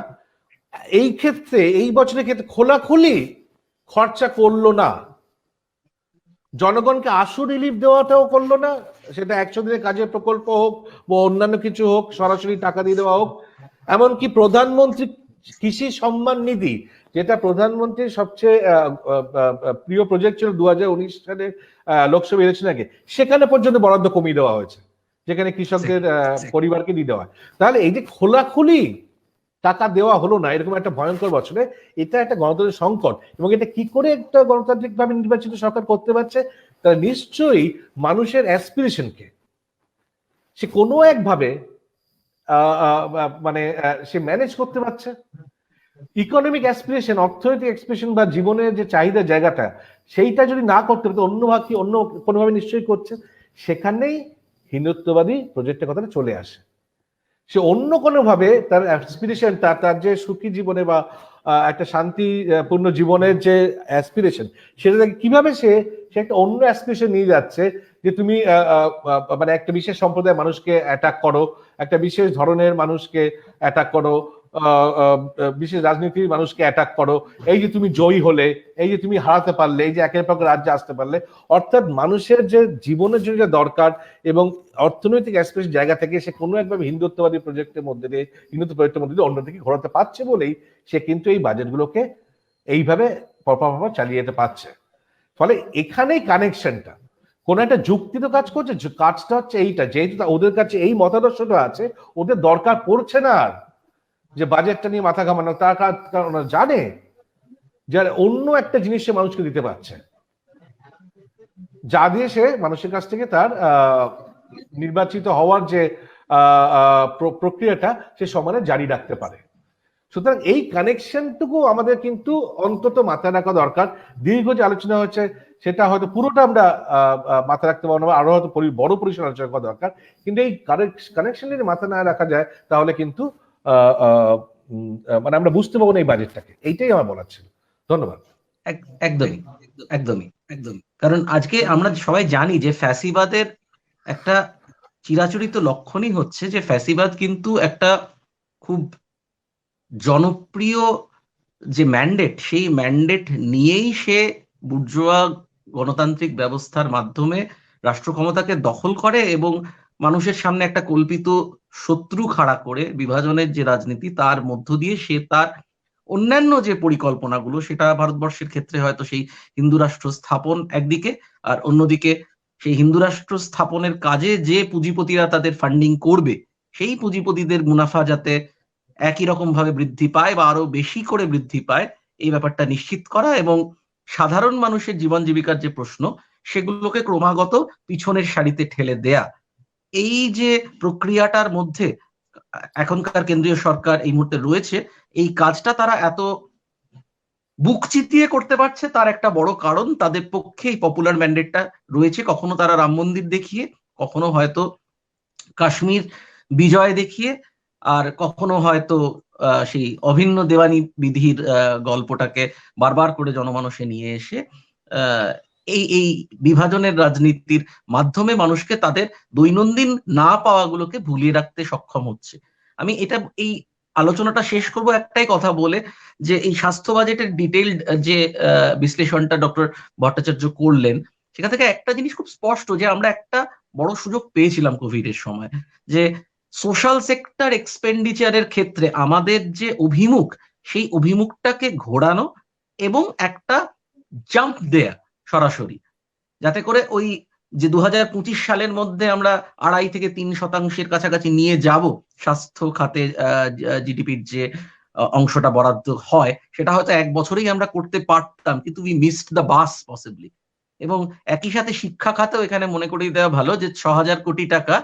এই ক্ষেত্রে এই বছরের ক্ষেত্রে খোলাখুলি খরচা করলো না, জনগণকে আশু রিলিফ দেওয়াটাও করলো না, সেটা 100 দিনের কাজের প্রকল্প হোক বা অন্যান্য কিছু হোক, সরাসরি টাকা দিয়ে দেওয়া হোক, এমনকি প্রধানমন্ত্রী কৃষি সম্মান নিধি, যেটা প্রধানমন্ত্রীর সবচেয়ে প্রিয় প্রজেক্ট ছিল 2019 সালে লোকসভা ইলেকশন আগে, সেখানে পর্যন্ত বরাদ্দ কমিয়ে দেওয়া হয়েছে, যেখানে কৃষকদের পরিবারকে দিয়ে দেওয়া হয়। তাহলে এই যে খোলাখুলি টাকা দেওয়া হলো না এরকম একটা ভয়ঙ্কর বছরে, এটা একটা গণতন্ত্রের সংকট। এবং এটা কি করে একটা গণতান্ত্রিক ভাবে নির্বাচিত সরকার করতে পারছে, তারা নিশ্চয়ই মানুষের অ্যাসপিরেশনকে সে কোনো একভাবে মানে সে ম্যানেজ করতে পারছে। ইকোনমিক অ্যাসপিরেশন, অর্থনৈতিক এক্সপ্রেশন বা জীবনের যে চাহিদার জায়গাটা, সেইটা যদি না করতে পারতো, অন্য কোনোভাবে নিশ্চয়ই করছে, সেখানেই হিন্দুত্ববাদী প্রজেক্টের কথাটা চলে আসে। সে অন্য কোনোভাবে তার অ্যাসপিরেশন, তার যে সুখী জীবনে বা একটা শান্তিপূর্ণ জীবনের যে অ্যাসপিরেশন, সেটা কিভাবে সে একটা অন্য অ্যাসপিরেশন নিয়ে যাচ্ছে, যে তুমি মানে একটা বিশেষ সম্প্রদায়ের মানুষকে অ্যাটাক করো, একটা বিশেষ ধরনের মানুষকে অ্যাটাক করো, বিশেষ রাজনীতির মানুষকে অ্যাটাক করো, এই যে তুমি জয়ী হলে, এই যে তুমি হারাতে পারলে, এই যে একের পর রাজ্যে আসতে পারলে, অর্থাৎ মানুষের যে জীবনের জন্য যা দরকার এবং অর্থনৈতিক অ্যাসপিরেশন জায়গা থেকে সে কোনো একভাবে হিন্দুত্ববাদী প্রজেক্টের মধ্যে দিয়ে, হিন্দুত্ব প্রজেক্টের মধ্যে দিয়ে অন্যদিকে ঘোরাতে পারছে বলেই সে কিন্তু এই বাজেটগুলোকে এইভাবে পরপর চালিয়ে যেতে পারছে। ফলে এখানেই কানেকশনটা, কোন একটা যুক্তি তো কাজ করছে, কাজটা হচ্ছে এইটা, যেহেতু ওদের কাছে এই মতাদর্শটা আছে, ওদের দরকার পড়ছে না আর যে বাজেটটা নিয়ে মাথা ঘামানো, তার কারণ জানে যে অন্য একটা জিনিস সে মানুষকে দিতে পারছে, যা দিয়ে সে মানুষের কাছ থেকে তার নির্বাচিত হওয়ার যে প্রক্রিয়াটা সে সমানে জারি রাখতে পারে। সুতরাং এই কানেকশনটুকু আমাদের কিন্তু অন্তত মাথায় রাখা দরকার। দীর্ঘ যে আলোচনা হচ্ছে সেটা হয়তো পুরোটা আমরা মাথায় রাখতে পারবো না, আরো হয়তো বড় পরিসর আলোচনা করা দরকার, কিন্তু এই কানেকশন যদি মাথায় না রাখা যায় তাহলে কিন্তু মানে আমরা বুঝতে পারবো না এই বাজেটটাকে। এইটাই আমার বলার ছিল। ধন্যবাদ। একদমই একদমই একদমই, কারণ আজকে আমরা সবাই জানি যে ফ্যাসিবাদের একটা চিরাচরিত লক্ষণই হচ্ছে যে ফ্যাসিবাদ কিন্তু একটা খুব জনপ্রিয় যে ম্যান্ডেট, সেই ম্যান্ডেট নিয়েই সে বুর্জোয়া গণতান্ত্রিক ব্যবস্থার মাধ্যমে রাষ্ট্র ক্ষমতাকে দখল করে এবং মানুষের সামনে একটা কল্পিত শত্রু খাড়া করে বিভাজনের যে রাজনীতি, তার মধ্য দিয়ে সে তার অন্যান্য যে পরিকল্পনাগুলো, সেটা ভারতবর্ষের ক্ষেত্রে হয়তো সেই হিন্দু রাষ্ট্র স্থাপন একদিকে, আর অন্যদিকে সেই হিন্দু রাষ্ট্র স্থাপনের কাজে যে পুঁজিপতিরা তাদের ফান্ডিং করবে, সেই পুঁজিপতিদের মুনাফা যাতে একই রকম ভাবে বৃদ্ধি পায় বা আরো বেশি করে বৃদ্ধি পায়, এই ব্যাপারটা নিশ্চিত করা এবং সাধারণ মানুষের জীবন জীবিকার যে প্রশ্ন, সেগুলোকে ক্রমাগত পিছনের সারিতে ঠেলে দেয়া, এই যে প্রক্রিয়াটার মধ্যে এখনকার কেন্দ্রীয় সরকার এই মুহূর্তে রয়েছে, এই কাজটা তারা এত বুক চিতিয়ে করতে পারছে তার একটা বড় কারণ তাদের পক্ষে এই পপুলার ম্যান্ডেটটা রয়েছে। কখনো তারা রাম মন্দির দেখিয়ে, কখনো হয়তো কাশ্মীর বিজয় দেখিয়ে, আর কখনো হয়তো সেই অভিন্ন দেওয়ানি বিধির গল্পটাকে বারবার করে জনমানসে নিয়ে এসে এই বিভাজনের রাজনীতির মাধ্যমে মানুষকে তাদের দৈনন্দিন না পাওয়াগুলোকে ভুলিয়ে রাখতে সক্ষম হচ্ছে। আমি এই আলোচনাটা শেষ করব একটাই কথা বলে, যে এই স্বাস্থ্য বাজেটের ডিটেইলড যে বিশ্লেষণটা ডক্টর ভট্টাচার্য করলেন, সেখান থেকে একটা জিনিস খুব স্পষ্ট, যে আমরা একটা বড় সুযোগ পেয়েছিলাম কোভিড এর সময়, যে সোশ্যাল সেক্টর এক্সপেন্ডিচারের ক্ষেত্রে আমাদের যে অভিমুখ, সেই অভিমুখটাকে ঘোরানো এবং একটা জাম্প দেয়া সরাসরি, যাতে করে ওই যে 2025 সালের মধ্যে আমরা 2.5 থেকে 3% কাছাকাছি নিয়ে যাব স্বাস্থ্য খাতে জিডিপির যে অংশটা বরাদ্দ হয়, সেটা হয়তো 1 বছরেই আমরা করতে পারতাম, কিন্তু we missed the bus possibly. এবং একই সাথে শিক্ষা খাতেও এখানে মনে করিয়ে দেওয়া ভালো যে 6,000 কোটি টাকা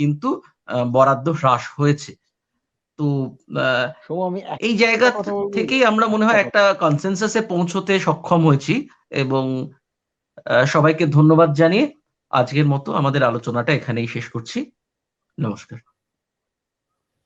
কিন্তু বরাদ্দ হ্রাস হয়েছে। তো সোম, আমি এই জায়গা কথা বলবো, থেকেই আমরা মনে হয় একটা কনসেনসাসে পৌঁছতে সক্ষম হয়েছি, এবং সবাইকে ধন্যবাদ জানিয়ে আজকের মতো আমাদের আলোচনাটা এখানেই শেষ করছি। নমস্কার।